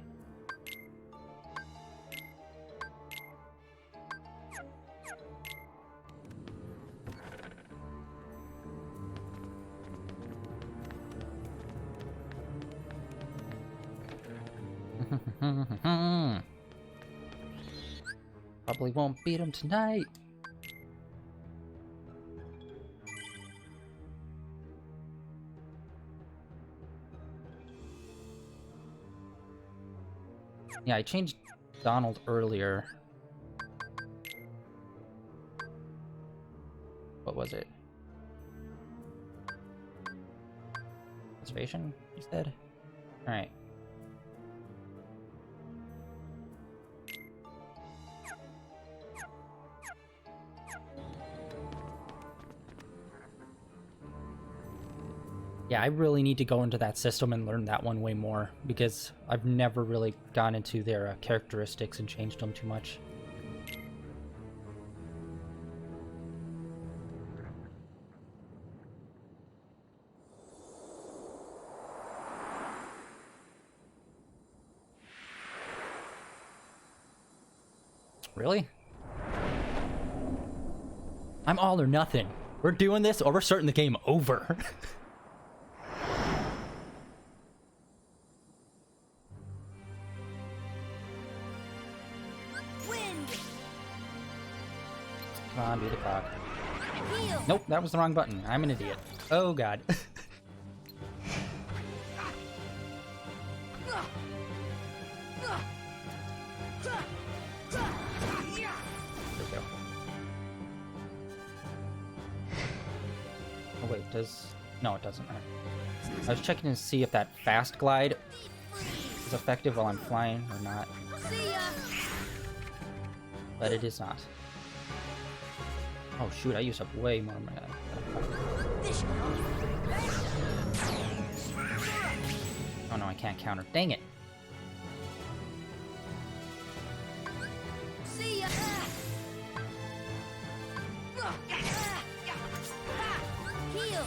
Probably won't beat him tonight. Yeah, I changed Donald earlier. What was it? Reservation, you said? Alright. Yeah, I really need to go into that system and learn that one way more, because I've never really gone into their characteristics and changed them too much. Really? I'm all or nothing. We're doing this or we're starting the game over. Come on, do the clock. Heal. Nope, that was the wrong button. I'm an idiot. Oh god. There we go. Oh wait, does... No, it doesn't matter. I was checking to see if that fast glide is effective while I'm flying or not, See ya. but it is not. Oh shoot, I used up way more mana. This Oh no, I can't counter. Dang it! See ya. Heal.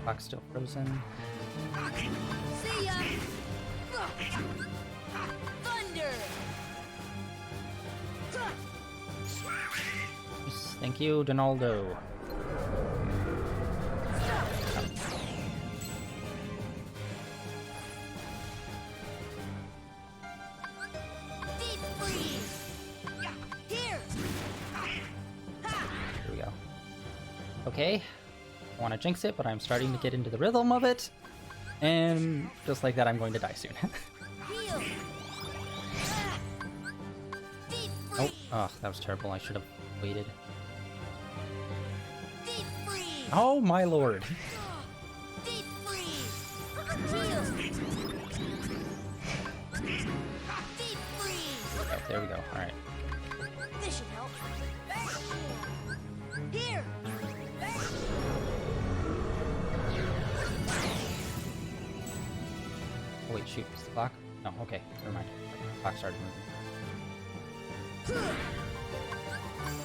Clock's still frozen. See ya. Thunder. Yes, thank you, Donaldo. Deep freeze. Here. Here we go. Okay. I want to jinx it, but I'm starting to get into the rhythm of it. And just like that, I'm going to die soon. Heal. Deep Oh, freeze. oh, that was terrible. I should have waited. Deep freeze. Oh my lord. Deep freeze. Heal. Deep freeze. Oh, there we go. Alright. This should help. Here. Oh, wait, shoot. Is the clock? No, okay. Never mind. The clock started moving.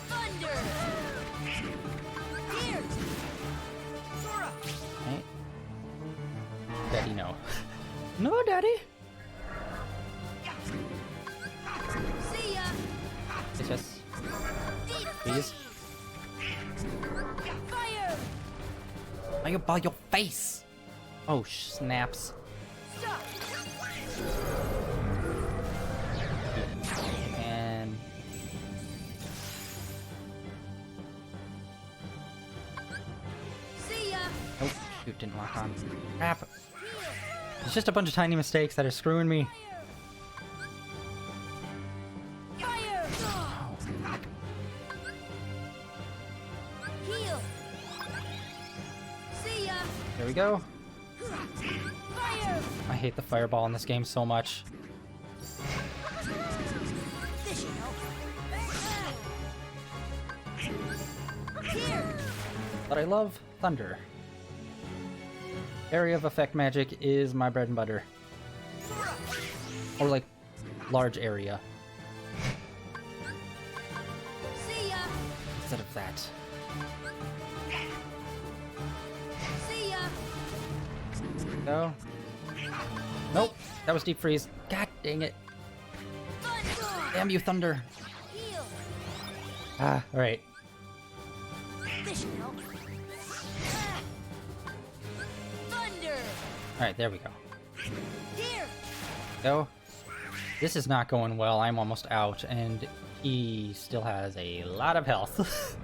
Thunder. Here. Sora. Right? Daddy, no. No, Daddy! See ya. Yes, yes. Deep Please. fire. Are you by your face? Oh, snaps. Stop. And... See it didn't lock on. Crap. It's just a bunch of tiny mistakes that are screwing me. Fire! Heal! See ya! There we go. Fire! I hate the fireball in this game so much. This should help. Here! But I love thunder. Area of effect magic is my bread and butter. Or like, large area. See ya! Instead of that. See ya! Go. Nope, that was deep freeze. God dang it. Thunder! Damn you, thunder. Heal! Ah, alright. This should help. Thunder! Alright, there we go. Here! Go. This is not going well. I'm almost out, and he still has a lot of health.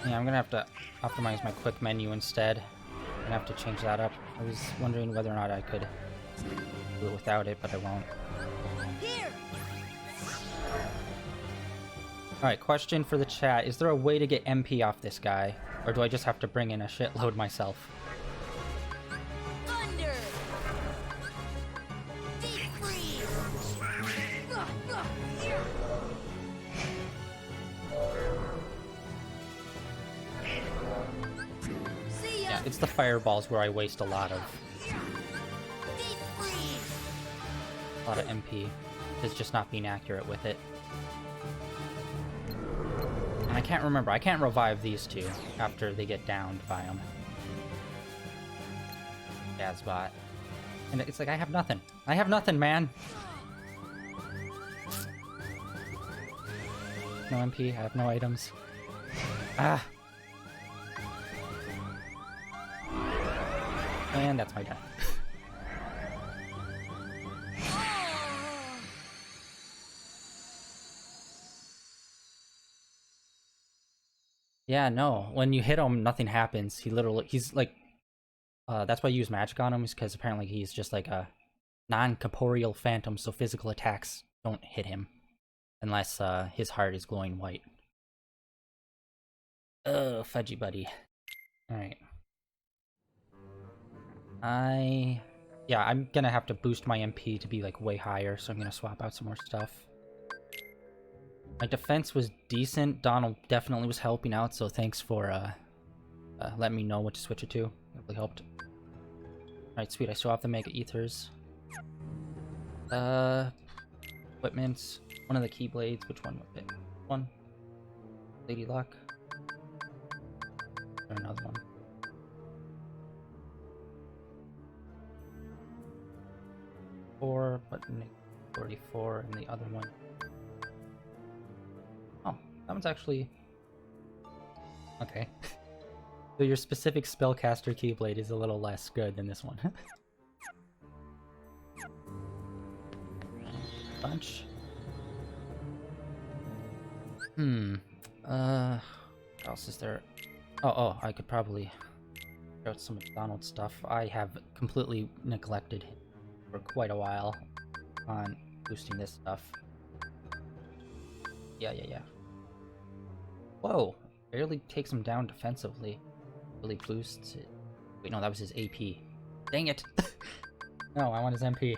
Yeah, I'm gonna have to optimize my quick menu instead. I'm gonna have to change that up. I was wondering whether or not I could do it without it, but I won't. Here! Alright, question for the chat. Is there a way to get MP off this guy? Or do I just have to bring in a shitload myself? Thunder! Deep freeze! See ya! Yeah, it's the fireballs where I waste a lot of Deep freeze! MP. It's just not being accurate with it. And I can't remember. I can't revive these two after they get downed by him. Gazbot. And it's like, I have nothing. I have nothing, man. No MP. I have no items. Ah. And that's my death. Yeah, no. When you hit him, nothing happens. He's like, that's why I use magic on him, is because apparently he's just like a non-corporeal phantom, so physical attacks don't hit him. Unless, his heart is glowing white. Ugh, fudgy buddy. Alright. Yeah, I'm gonna have to boost my MP to be, like, way higher, so I'm gonna swap out some more stuff. My defense was decent. Donald definitely was helping out, so thanks for letting me know what to switch it to. It really helped. Alright, sweet. I still have the Mega Ethers. Equipment. One of the Keyblades. Which one was it? One. Lady Luck. Or another one. Four, but 44, and the other one. Oh, that one's actually... Okay. So your specific spellcaster Keyblade is a little less good than this one. Bunch. What else is there? Oh, I could probably throw out some McDonald stuff. I have completely neglected him for quite a while on boosting this stuff. Yeah. Whoa! Barely takes him down defensively. Really boosts it. Wait, no, that was his AP. Dang it! No, I want his MP.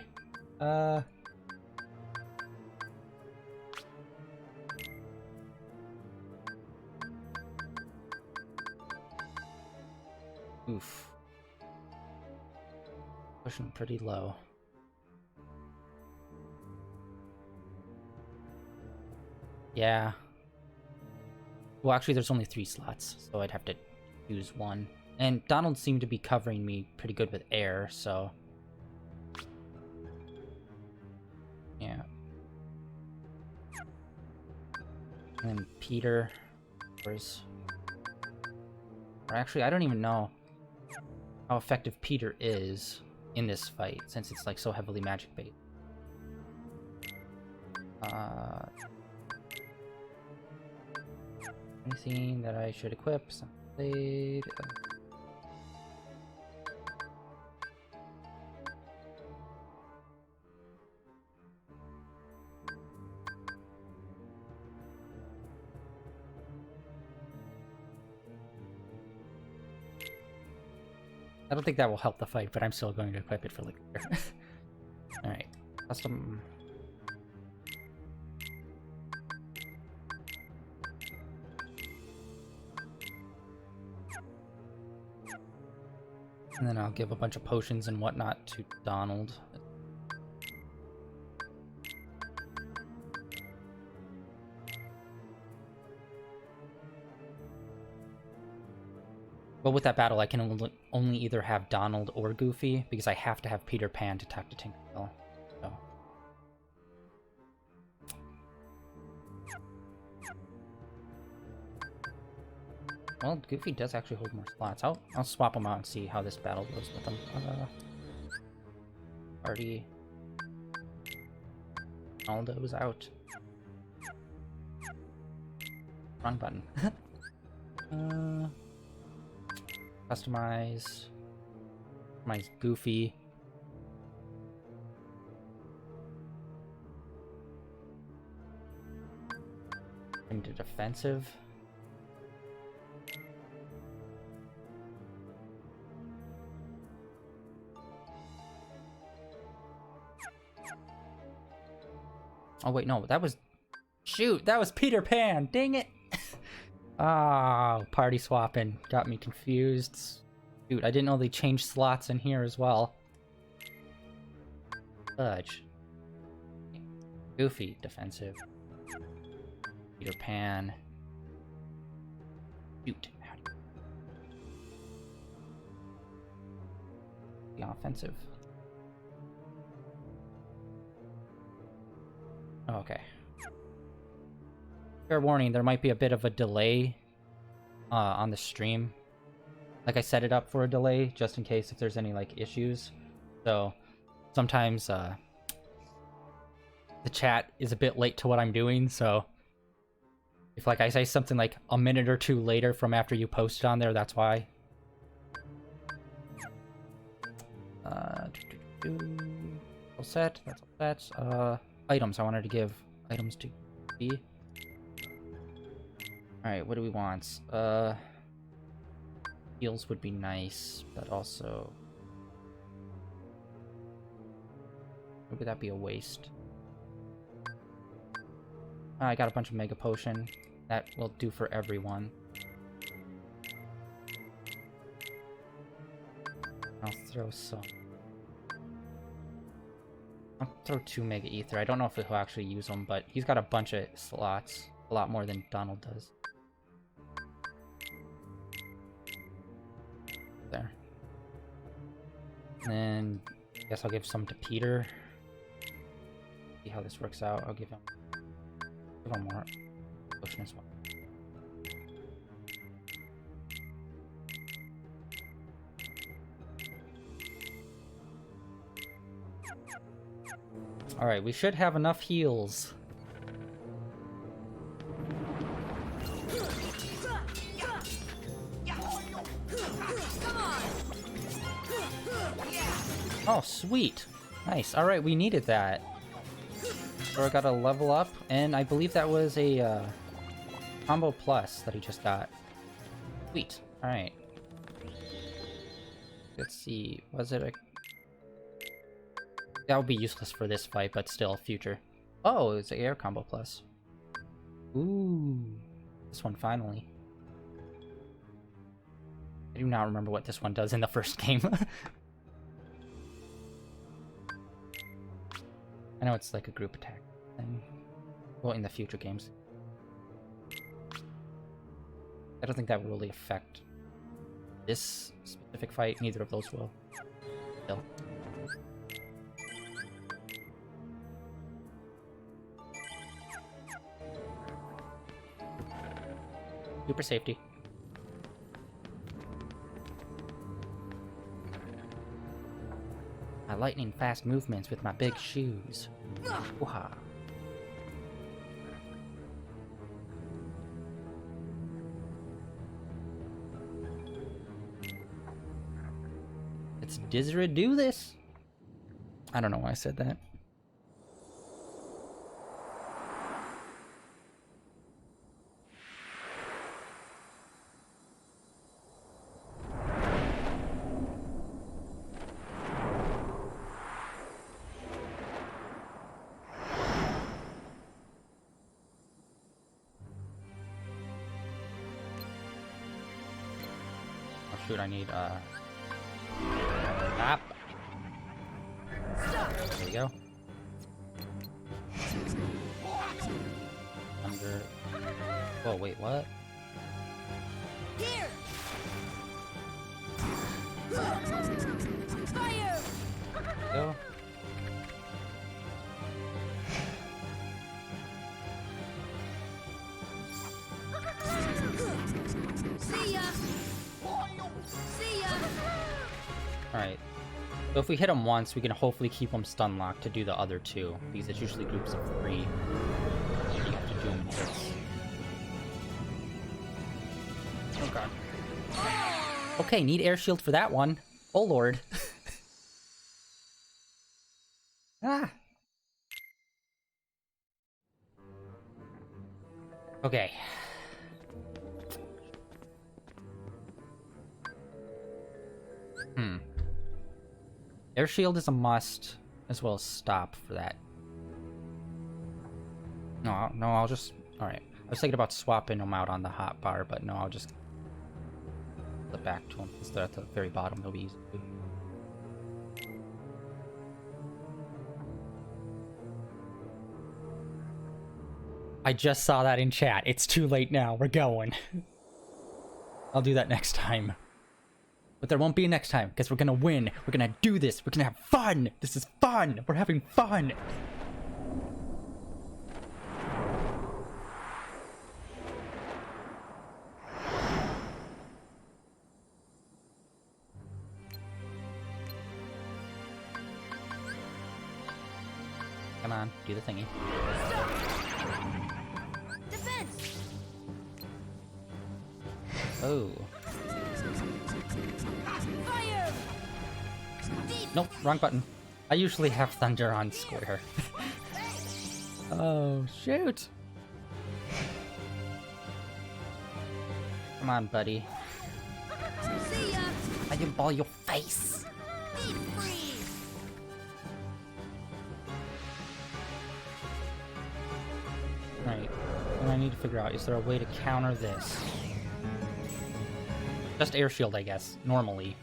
Oof. Pushing pretty low. Yeah. Well, actually, there's only 3 slots, so I'd have to choose one. And Donald seemed to be covering me pretty good with air, so... Yeah. And then Peter... Or actually, I don't even know how effective Peter is in this fight, since it's like so heavily magic based. Anything that I should equip? Some blade. I don't think that will help the fight, but I'm still going to equip it for later. Alright. Custom. And then I'll give a bunch of potions and whatnot to Donald. But with that battle, I can only either have Donald or Goofy, because I have to have Peter Pan to talk to Tinkerbell. So. Well, Goofy does actually hold more slots. I'll swap them out and see how this battle goes with them. Party. Aldo's out. Wrong button. Customize. Customize Goofy. Into defensive. Oh wait, no, that was... Shoot, that was Peter Pan! Dang it! Ah, party swapping. Got me confused. Dude, I didn't know they changed slots in here as well. Fudge. Goofy, defensive. Peter Pan. Shoot. The offensive. Okay. Fair warning, there might be a bit of a delay on the stream. Like, I set it up for a delay just in case if there's any like issues. So sometimes the chat is a bit late to what I'm doing, so if like I say something like a minute or two later from after you posted on there, that's why. All set, that's all set. Items, I wanted to give items to B. Alright, what do we want? Heals would be nice, but also... Would that be a waste? I got a bunch of Mega Potion. That will do for everyone. I'll throw some... I'll throw 2 Mega Ether. I don't know if he'll actually use them, but he's got a bunch of slots. A lot more than Donald does. There. And then I guess I'll give some to Peter. See how this works out. I'll give him more potion as well. Alright, we should have enough heals. Oh, sweet. Nice. Alright, we needed that. So I got a level up, and I believe that was a combo plus that he just got. Sweet. Alright. Let's see. Was it a... That would be useless for this fight, but still, future. Oh, it's an air combo plus. Ooh. This one, finally. I do not remember what this one does in the first game. I know it's like a group attack thing. Well, in the future games. I don't think that will really affect this specific fight. Neither of those will. Still. Super safety. My lightning fast movements with my big shoes. Wooha. Let's do this. I don't know why I said that. Oh shoot, I need map. There we go. Under. Oh wait, what? Here. Fire. Go. See ya. See ya. Alright. So if we hit him once, we can hopefully keep him stun locked to do the other two, because it's usually groups of 3. You have to do them in hits. Oh god. Okay, need air shield for that one. Oh lord. Ah. Okay. Air shield is a must, as well as stop for that. No, I'll just... Alright. I was thinking about swapping them out on the hot bar, but no, I'll just... flip back to them. Because they're at the very bottom, they'll be easy to do. I just saw that in chat. It's too late now. We're going. I'll do that next time. But there won't be a next time, because we're gonna win. We're gonna do this. We're gonna have fun. This is fun. We're having fun. Come on, do the thingy. Defense. Oh. Fire. Deep. Nope, wrong button. I usually have thunder on square. Oh, shoot. Come on, buddy. See ya. I can ball your face. Deep freeze. Right. And I need to figure out, is there a way to counter this? Just air shield, I guess, normally.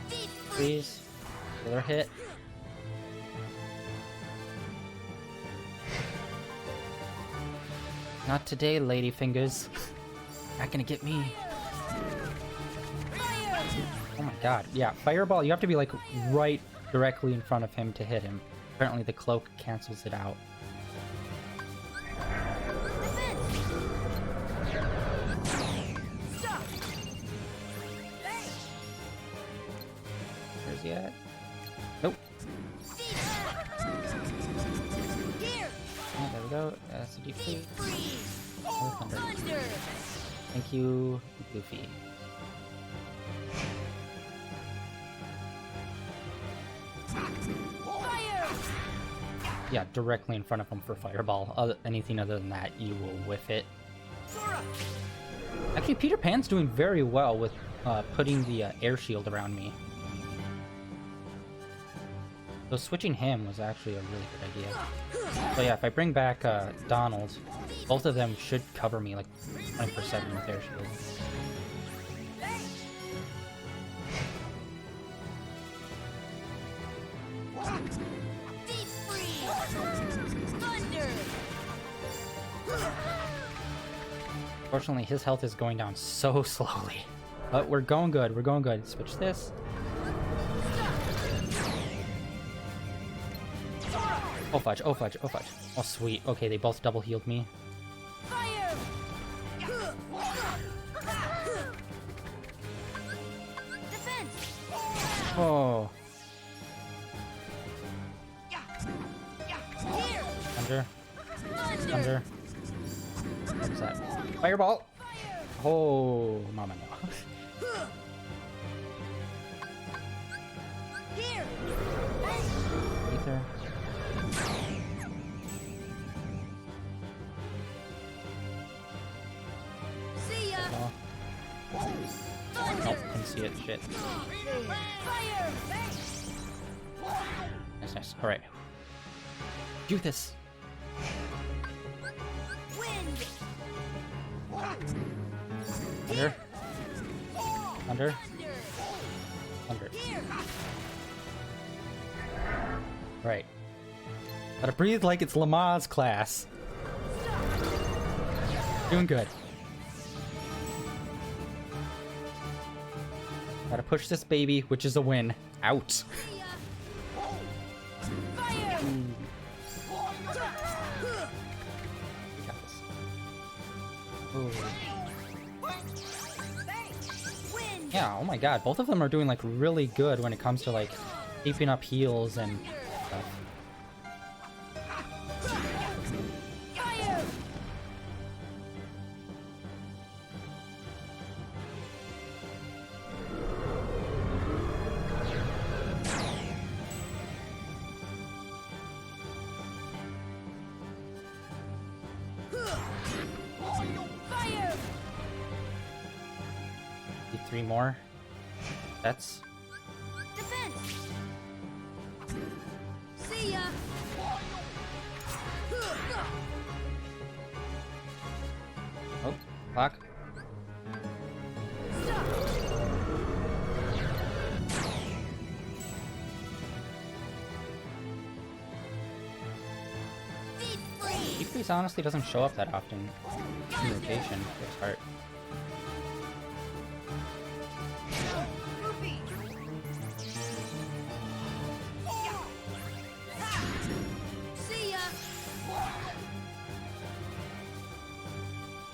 Deep freeze. Please. Another hit. Not today, ladyfingers. Not gonna get me. Fire. Oh my god. Yeah, fireball, you have to be like right directly in front of him to hit him. Apparently the cloak cancels it out. Stop. Where's he at? Nope. Here. Oh, there we go. That's a deep Deep freeze. freeze. Oh, thunder. Thunder. Thank you, Goofy. Fire. Yeah, directly in front of him for fireball. Anything other than that, you will whiff it. Sora. Actually, Peter Pan's doing very well with putting the air shield around me. So switching him was actually a really good idea. So yeah, if I bring back Donald, both of them should cover me like 20% with air shield. Deep freeze. Thunder. Fortunately, his health is going down so slowly. But we're going good, we're going good. Switch this. Oh fudge, oh fudge, oh fudge. Oh sweet, okay, they both double healed me. Fire. Defense. Oh, Here. thunder, Thunder. thunder. What's that? Fireball! Fire. Oh, mama no. can see it. Shit. Fire! Nice, nice. Alright. Do this. Wind! Under. Under. Thunder! Under. Here! Right. Gotta breathe like it's Lamaze class. Doing good. Gotta push this baby, which is a win. Out. See ya! Fire! We got this. Ooh. Wind! Yeah, oh my god, both of them are doing like really good when it comes to like keeping up heals and stuff. Fire! Fire! Need 3 more. That's Defense! See ya! oh, clock. Stop! Be free! Deep Freeze honestly doesn't show up that often in rotation for this heart. Goofy! See ya!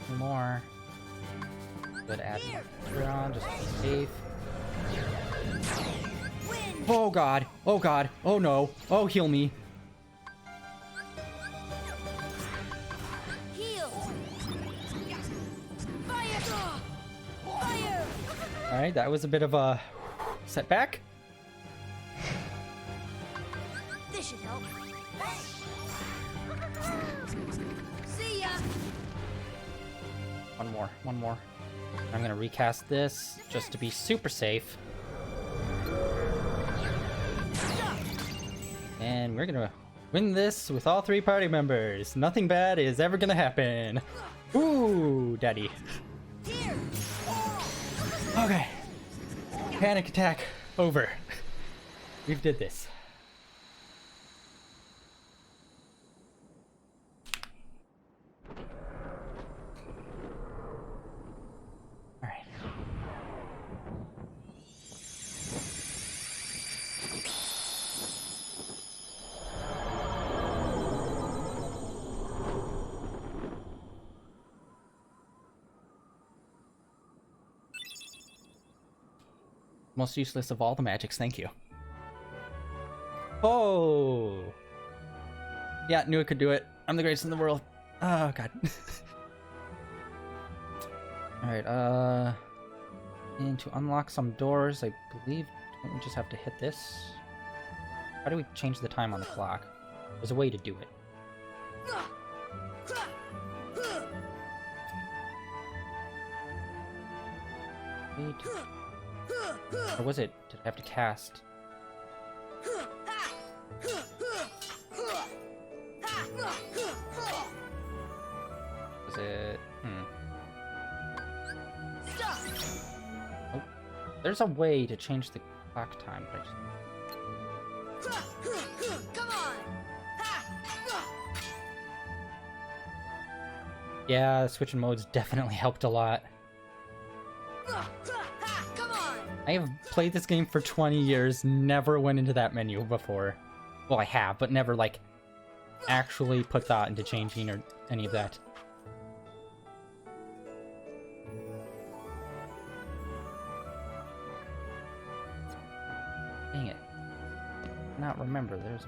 2 more. Good add on, just be safe. Wind! Oh god, oh god, oh no, oh heal me. Heal! Fire! Fire! Alright, that was a bit of a setback. This should help. See ya! One more. I'm gonna recast this just to be super safe. And we're gonna win this with all 3 party members. Nothing bad is ever gonna happen. Ooh, daddy. Here! Okay. Panic attack over. We've did this. Alright. Most useless of all the magics, thank you. Oh! Yeah, knew it could do it. I'm the greatest in the world. Oh, God. Alright, and to unlock some doors, I believe, don't we just have to hit this? How do we change the time on the clock? There's a way to do it. Wait. Or was it? Did I have to cast? Was it? Stop! Oh. There's a way to change the clock time, but I just... Come on! Yeah, switching modes definitely helped a lot. Come on! I have played this game for 20 years, never went into that menu before. Well, I have, but never, like, actually put thought into changing or any of that. Dang it. Not remember, there's...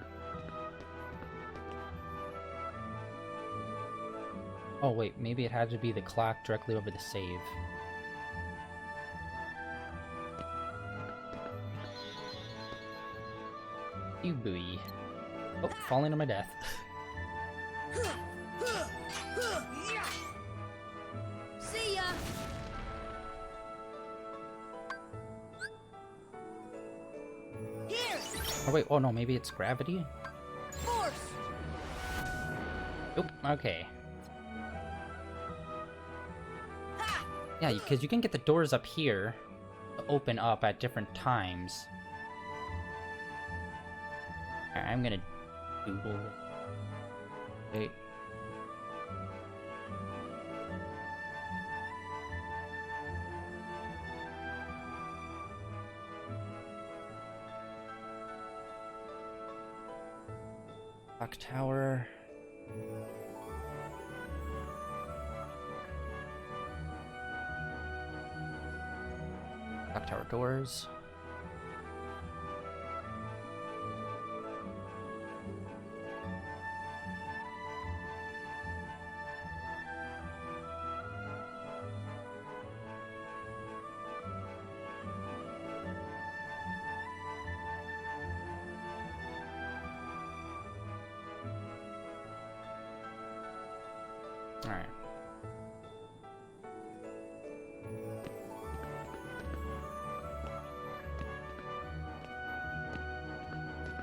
Oh, wait, maybe it had to be the clock directly over the save. You buoy. Oh, falling to my death. See ya! Oh wait, oh no, maybe it's gravity? Force. Oop, okay. Ha! Yeah, because you can get the doors up here to open up at different times. Alright, I'm gonna Google. Wait. Clock tower. Clock tower doors. Alright.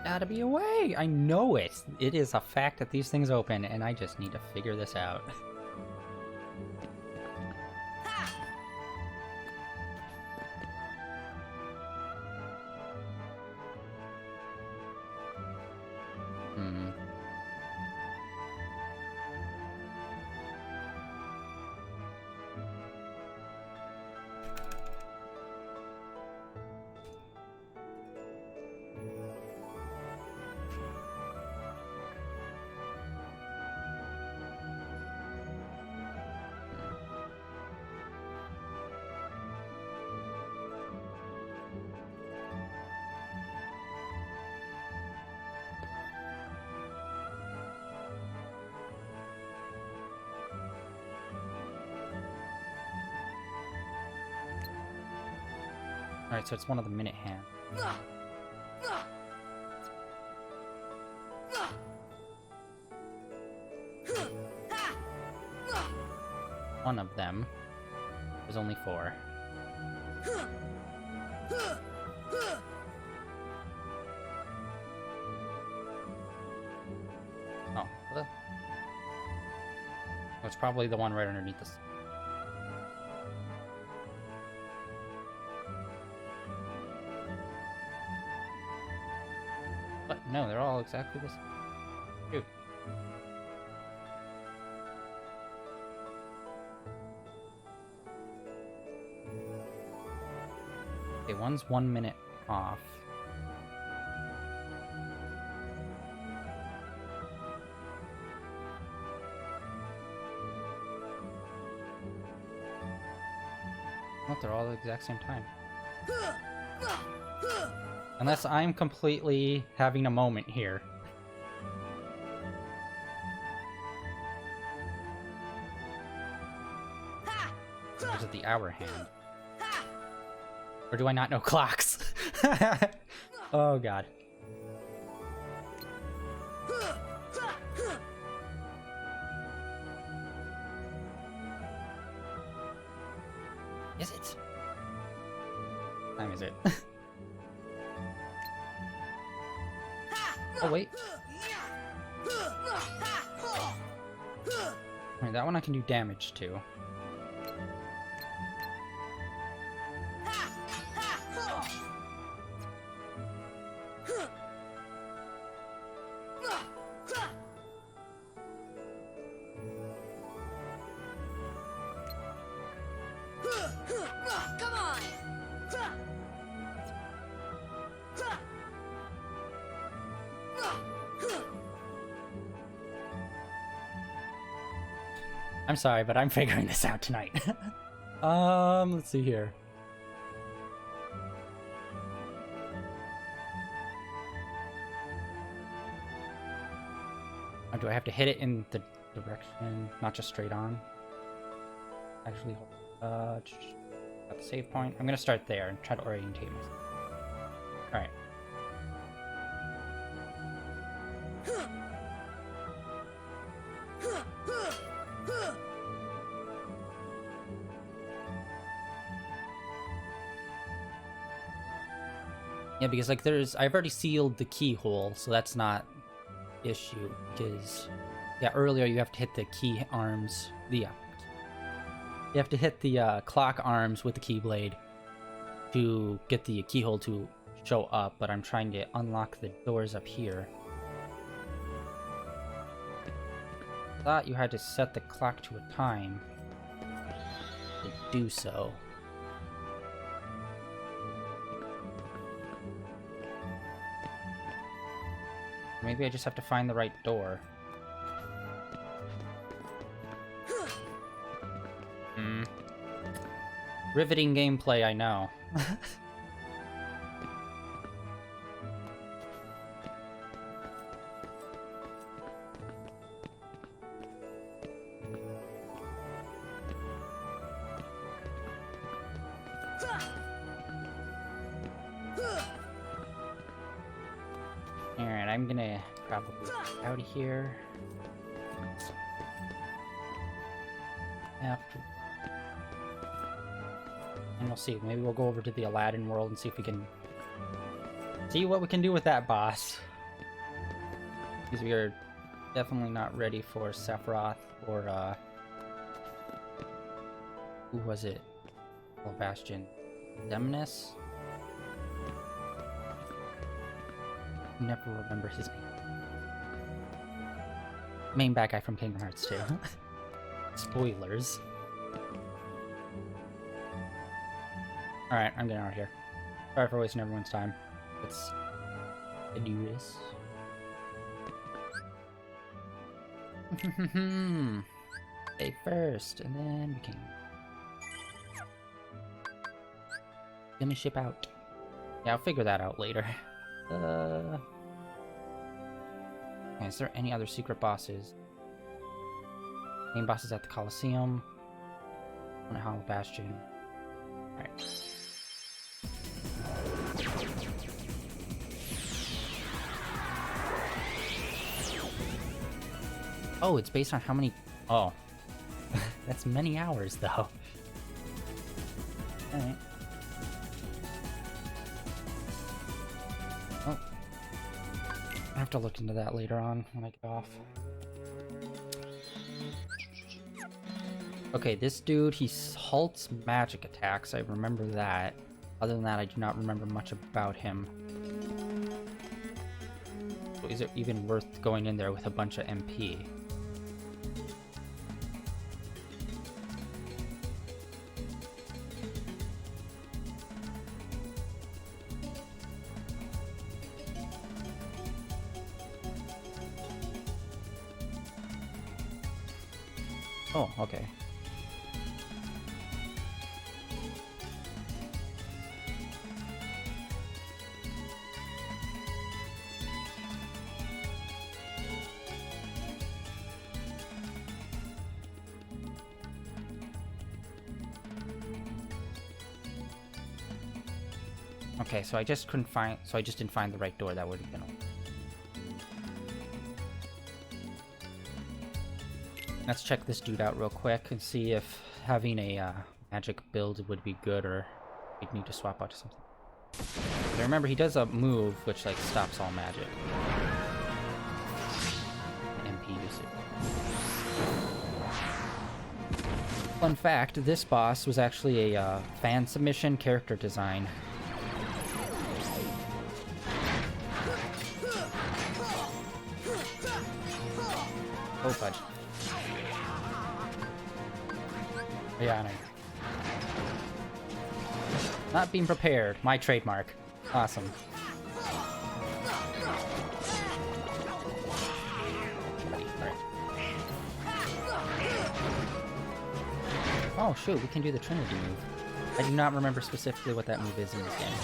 Gotta be a way! I know it! It is a fact that these things open, and I just need to figure this out. Ha! Hmm. Alright, so it's one of the minute hands. One of them. There's only 4. Oh. It's probably the one right underneath this. But no, they're all exactly the same. Shoot. Okay, one's 1 minute off. What, they're all the exact same time. Unless I'm completely having a moment here. Ha! Or is it the hour hand? Ha! Or do I not know clocks? Oh god. Is it? What time is it? Oh wait. Wait, that one I can do damage to. Come on! I'm sorry, but I'm figuring this out tonight. Let's see here. Or do I have to hit it in the direction, not just straight on? Actually, got the save point. I'm gonna start there and try to orientate myself. Alright. Yeah, because like I've already sealed the keyhole, so that's not issue. Because yeah, earlier you have to hit the key arms. You have to hit the clock arms with the keyblade to get the keyhole to show up. But I'm trying to unlock the doors up here. Thought you had to set the clock to a time to do so. Maybe I just have to find the right door. Riveting gameplay, I know. Alright, I'm gonna probably get out of here. After. And we'll see. Maybe we'll go over to the Aladdin world and see if we can see what we can do with that boss. Because we are definitely not ready for Sephiroth or, who was it? Oh, Bastion. Demnis? Never remember his name. Main bad guy from Kingdom Hearts 2. Spoilers. Alright, I'm getting out of here. Sorry for wasting everyone's time. Let's do this. Stay first, and then we can... Let me ship out. Yeah, I'll figure that out later. Okay, is there any other secret bosses? Main bosses at the Colosseum. On a Hollow Bastion. Alright. Oh, it's based on how many... Oh. That's many hours, though. Alright. Oh. I have to look into that later on when I get off. Okay, this dude, he halts magic attacks. I remember that. Other than that, I do not remember much about him. So is it even worth going in there with a bunch of MP? Oh, okay. Okay, so I just couldn't find, so I just didn't find the right door. That would have been all. Let's check this dude out real quick and see if having a magic build would be good or we'd need to swap out to something. But remember, he does a move which like stops all magic. MP usage. Fun fact, this boss was actually a fan submission character design. Oh, fudge. Yeah, I know. Not being prepared. My trademark. Awesome. Oh shoot, we can do the Trinity move. I do not remember specifically what that move is in this game.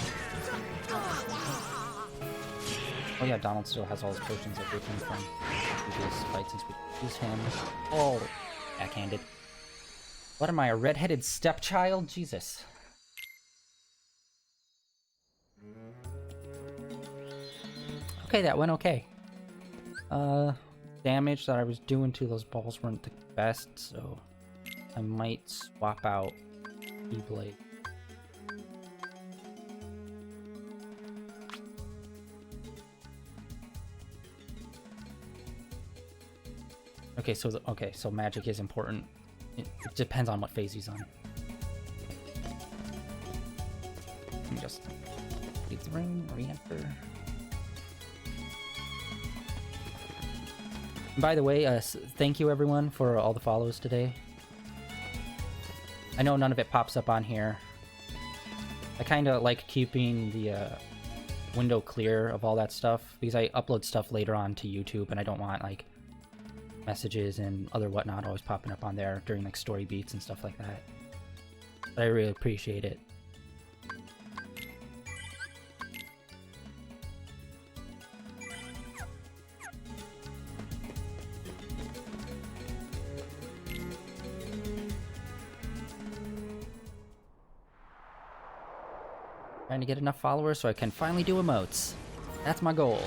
Oh yeah, Donald still has all his potions, everything from previous fights since we used him. Oh, backhanded. What am I, a red-headed stepchild? Jesus. Okay, that went okay. Damage that I was doing to those balls weren't the best, so I might swap out Keyblade. Okay, so so magic is important. It depends on what phase he's on. Let me just leave the room, re-enter. By the way, thank you everyone for all the follows today. I know none of it pops up on here. I kind of like keeping the window clear of all that stuff because I upload stuff later on to YouTube and I don't want like messages and other whatnot always popping up on there during like story beats and stuff like that. But I really appreciate it. Trying to get enough followers so I can finally do emotes. That's my goal.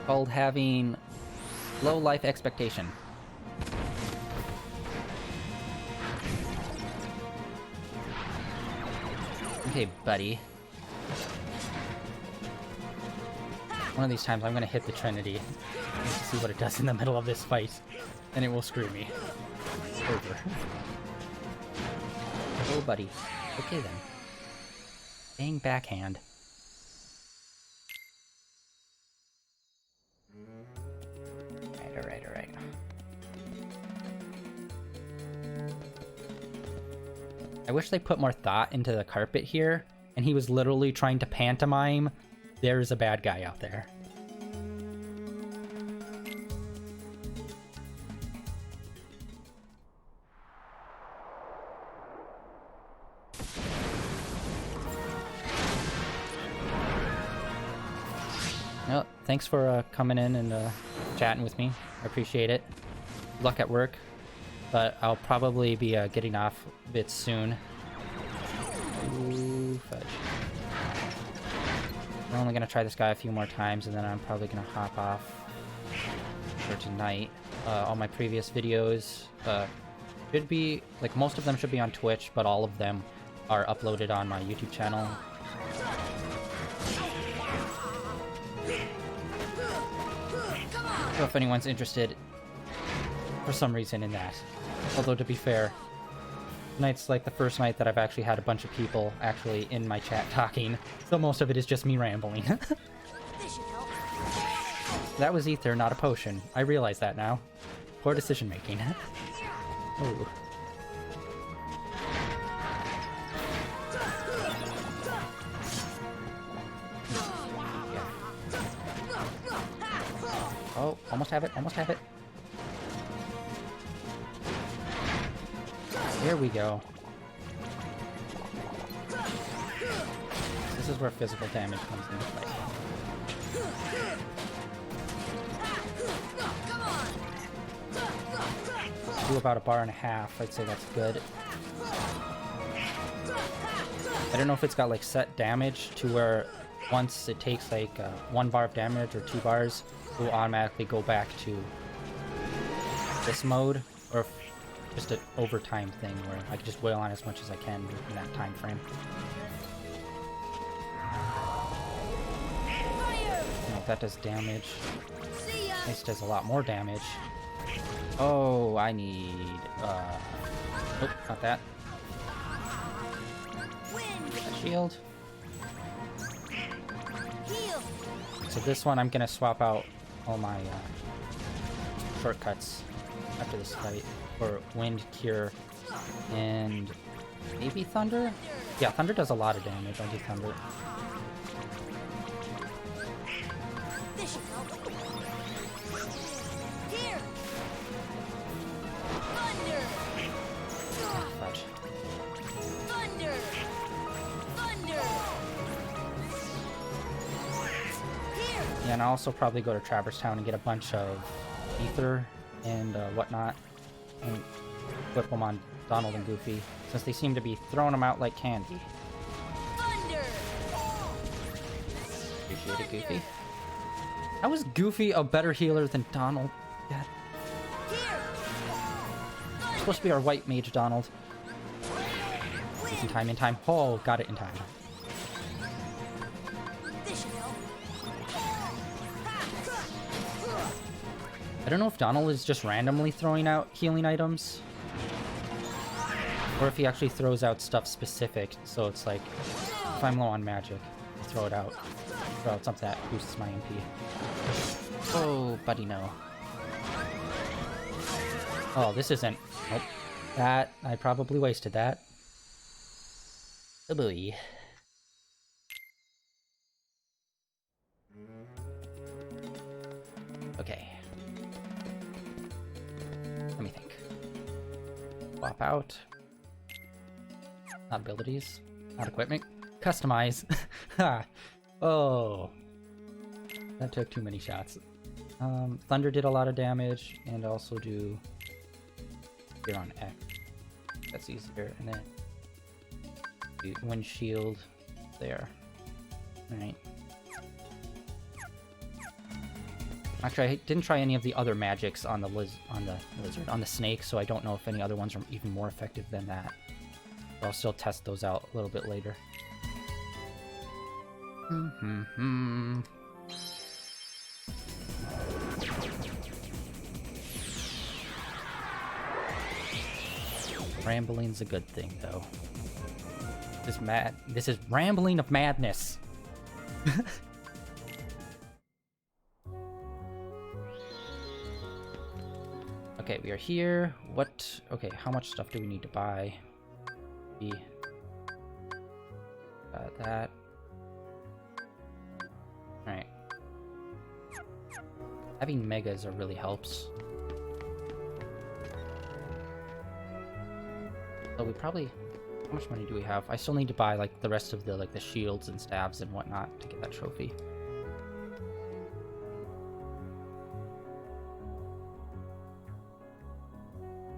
Called having low life expectation. Okay, buddy. One of these times I'm gonna hit the Trinity to see what it does in the middle of this fight, and it will screw me over. Oh, buddy. Okay, then. Bang backhand. Alright. I wish they put more thought into the carpet here, and he was literally trying to pantomime, there's a bad guy out there. Well, thanks for coming in and chatting with me. I appreciate it. Good luck at work, but I'll probably be getting off a bit soon. Ooh, fudge. I'm only gonna try this guy a few more times, and then I'm probably gonna hop off for tonight. All my previous videos should be, like, most of them should be on Twitch, but all of them are uploaded on my YouTube channel. So if anyone's interested for some reason in that. Although to be fair, tonight's like the first night that I've actually had a bunch of people actually in my chat talking, so most of it is just me rambling. That was ether, not a potion. I realize that now. Poor decision making. Ooh. Oh, almost have it, almost have it. There we go. This is where physical damage comes into play. Do about 1.5 bars. I'd say that's good. I don't know if it's got like set damage to where once it takes like 1 bar of damage or 2 bars, it will automatically go back to this mode, or if just an overtime thing where I can just wail on as much as I can in that time frame. No, that does damage. This does a lot more damage. Oh, I need nope, not that. A shield. So this one I'm gonna swap out all my shortcuts after this fight for Wind, Cure, and maybe Thunder? Yeah, Thunder does a lot of damage. I'll do Thunder. Fudge. Yeah, and I'll also probably go to Traverse Town and get a bunch of ether and whatnot, and whip them on Donald and Goofy, since they seem to be throwing them out like candy. Appreciate it, Goofy. How is Goofy a better healer than Donald? God. It's supposed to be our white mage Donald. In time, in time. Oh, got it in time. I don't know if Donald is just randomly throwing out healing items, or if he actually throws out stuff specific. So it's like, if I'm low on magic, I throw it out. Throw out something that boosts my MP. Oh, buddy, no. Oh, this isn't... Nope. That... I probably wasted that. Oh boy. Okay. Let me think. Swap out. Not abilities. Not equipment. Customize. Ha! Oh. That took too many shots. Thunder did a lot of damage, and also do... Here on X. That's easier, and then... do wind shield there. Alright. Actually, I didn't try any of the other magics on the on the snake, so I don't know if any other ones are even more effective than that. But I'll still test those out a little bit later. Rambling's a good thing, though. This is rambling of madness. Okay, we are here. What? Okay, how much stuff do we need to buy? That. Alright. Having megas really helps. So we probably... How much money do we have? I still need to buy like the rest of the shields and staves and whatnot to get that trophy.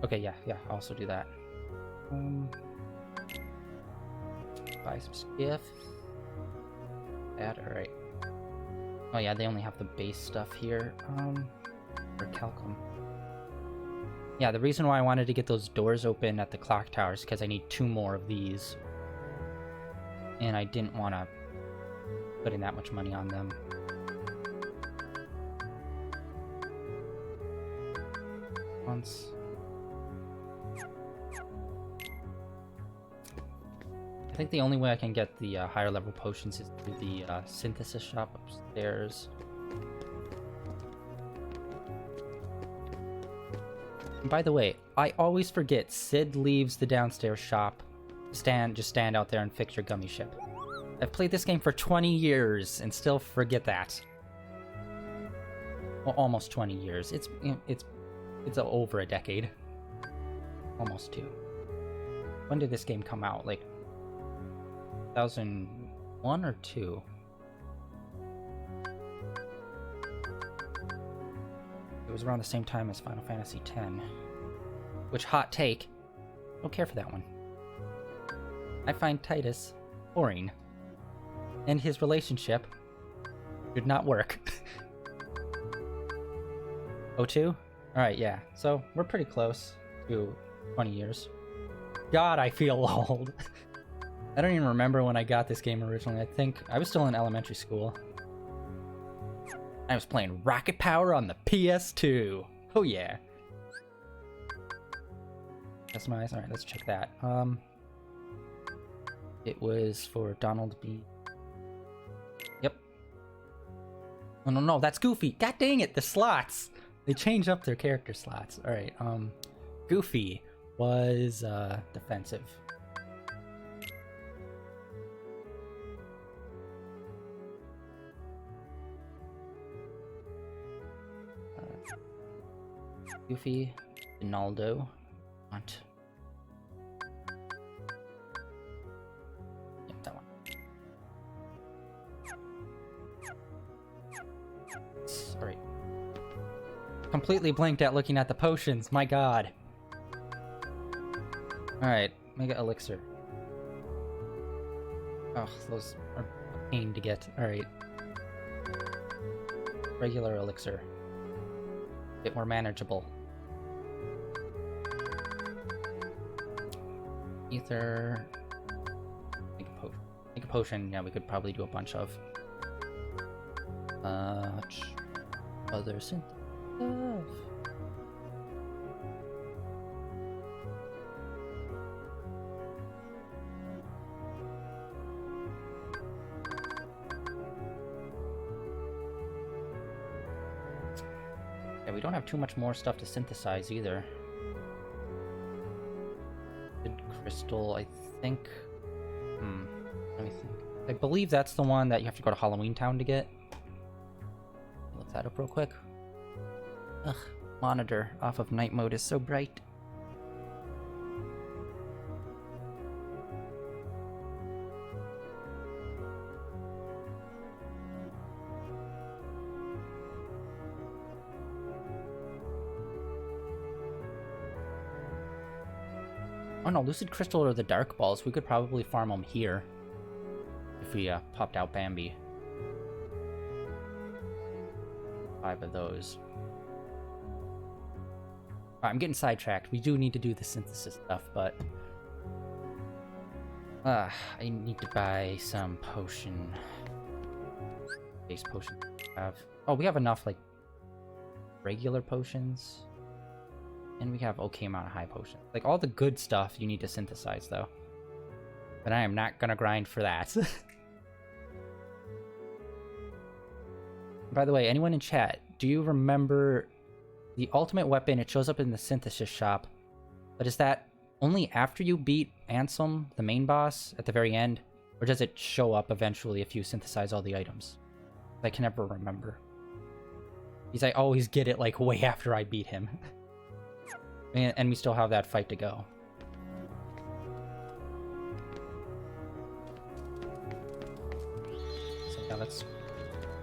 Okay, yeah, I'll also do that. Buy some stuff. That, alright. Oh yeah, they only have the base stuff here. For Calcum. Yeah, the reason why I wanted to get those doors open at the clock tower is because I need 2 more of these. And I didn't want to put in that much money on them. Once. I think the only way I can get the higher level potions is through the synthesis shop upstairs. And by the way, I always forget Sid leaves the downstairs shop. Just stand out there and fix your gummy ship. I've played this game for 20 years and still forget that. Well, almost 20 years. It's over a decade. Almost 2. When did this game come out? Like 2001 or 2? It was around the same time as Final Fantasy X. Which, hot take, don't care for that one. I find Titus boring. And his relationship did not work. 02? Alright, yeah. So, we're pretty close to 20 years. God, I feel old. I don't even remember when I got this game originally. I think I was still in elementary school. I was playing Rocket Power on the PS2. Oh yeah. Customize. Alright, let's check that. It was for Donald B. Yep. Oh no, that's Goofy. God dang it, the slots. They changed up their character slots. Alright, Goofy was defensive. Goofy, Ronaldo, want. Yep, that one. Sorry. Completely blinked at looking at the potions, my god. Alright, Mega Elixir. Oh, those are a pain to get. Alright. Regular Elixir. Bit more manageable. Ether. Make a potion. Make a potion, yeah, we could probably do a bunch of. Other synthesis. stuff. Yeah, we don't have too much more stuff to synthesize either. Good crystal, I think. Let me think. I believe that's the one that you have to go to Halloween Town to get. Look that up real quick. Ugh, monitor off of night mode is so bright. Oh no, Lucid Crystal or the Dark Balls, we could probably farm them here. If we popped out Bambi. 5 of those. I'm getting sidetracked. We do need to do the synthesis stuff, but... I need to buy some potion. Base potion. Oh, we have enough, like, regular potions. And we have okay amount of high potions. Like, all the good stuff you need to synthesize, though. But I am not gonna grind for that. By the way, anyone in chat, do you remember the ultimate weapon? It shows up in the synthesis shop. But is that only after you beat Ansem, the main boss, at the very end? Or does it show up eventually if you synthesize all the items? I can never remember. Because I always get it, like, way after I beat him. And we still have that fight to go. So yeah, let's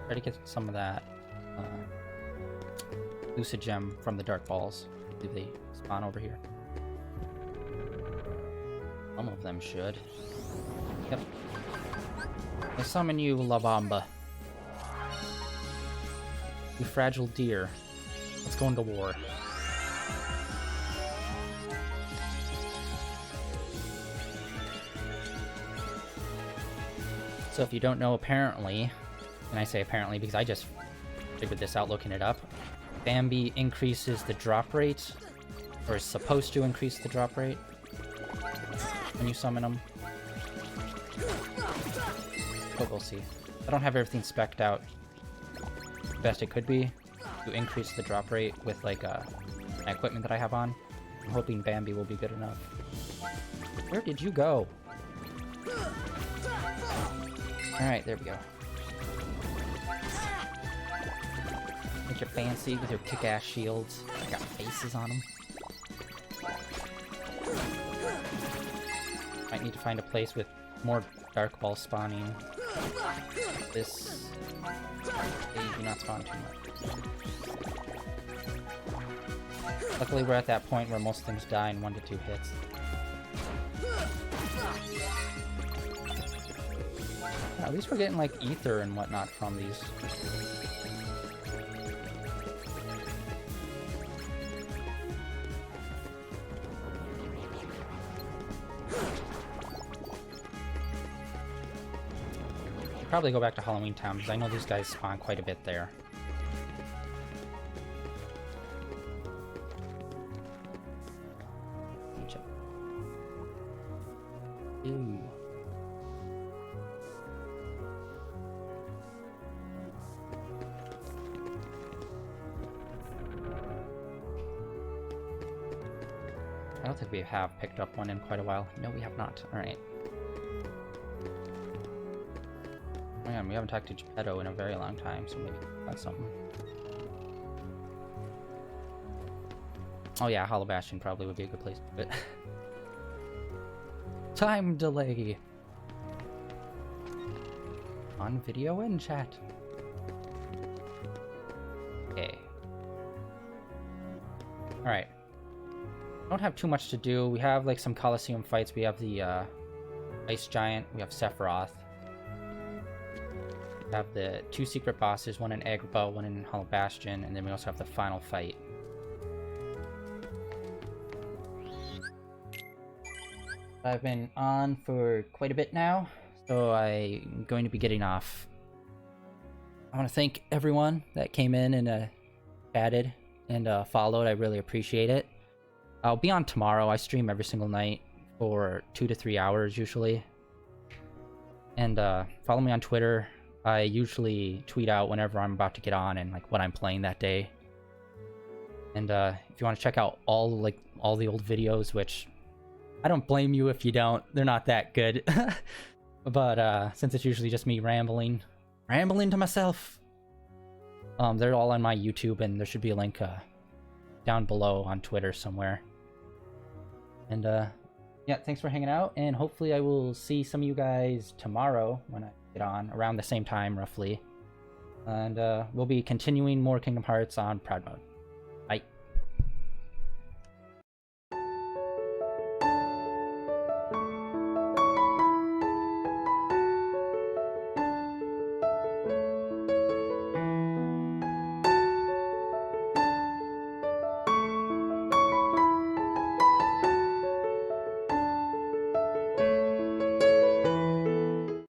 try to get some of that Lucid Gem from the Dark Balls. I believe they spawn over here. Some of them should. Yep. I summon you, La Bamba. You fragile deer. Let's go into war. So if you don't know, apparently, and I say apparently because I just figured this out looking it up, Bambi increases the drop rate, or is supposed to increase the drop rate when you summon them. But we'll see. I don't have everything spec'd out best it could be to increase the drop rate with like my equipment that I have on. I'm hoping Bambi will be good enough. Where did you go? Alright, there we go. Make it fancy with your kick-ass shields. I got faces on them. Might need to find a place with more Dark Ball spawning. This... They do not spawn too much. Luckily we're at that point where most things die in 1 to 2 hits. At least we're getting like ether and whatnot from these. Probably go back to Halloween Town because I know these guys spawn quite a bit there. Ooh. I don't think we have picked up one in quite a while. No, we have not. Alright. Oh yeah, we haven't talked to Geppetto in a very long time, so maybe that's something. Oh yeah, Hollow Bastion probably would be a good place to put it. Time delay! On video and chat. Okay. Alright. Don't have too much to do. We have like some Colosseum fights. We have the Ice Giant. We have Sephiroth. We have the 2 secret bosses, one in Agrabah, one in Hollow Bastion, and then we also have the final fight. I've been on for quite a bit now, so I'm going to be getting off. I want to thank everyone that came in and chatted and followed. I really appreciate it. I'll be on tomorrow. I stream every single night for 2 to 3 hours usually. And follow me on Twitter. I usually tweet out whenever I'm about to get on and like what I'm playing that day. And if you want to check out all the old videos, which I don't blame you if you don't. They're not that good. But since it's usually just me rambling to myself, they're all on my YouTube, and there should be a link down below on Twitter somewhere. And yeah, thanks for hanging out, and hopefully I will see some of you guys tomorrow when I get on, around the same time roughly. And we'll be continuing more Kingdom Hearts on Proud Mode.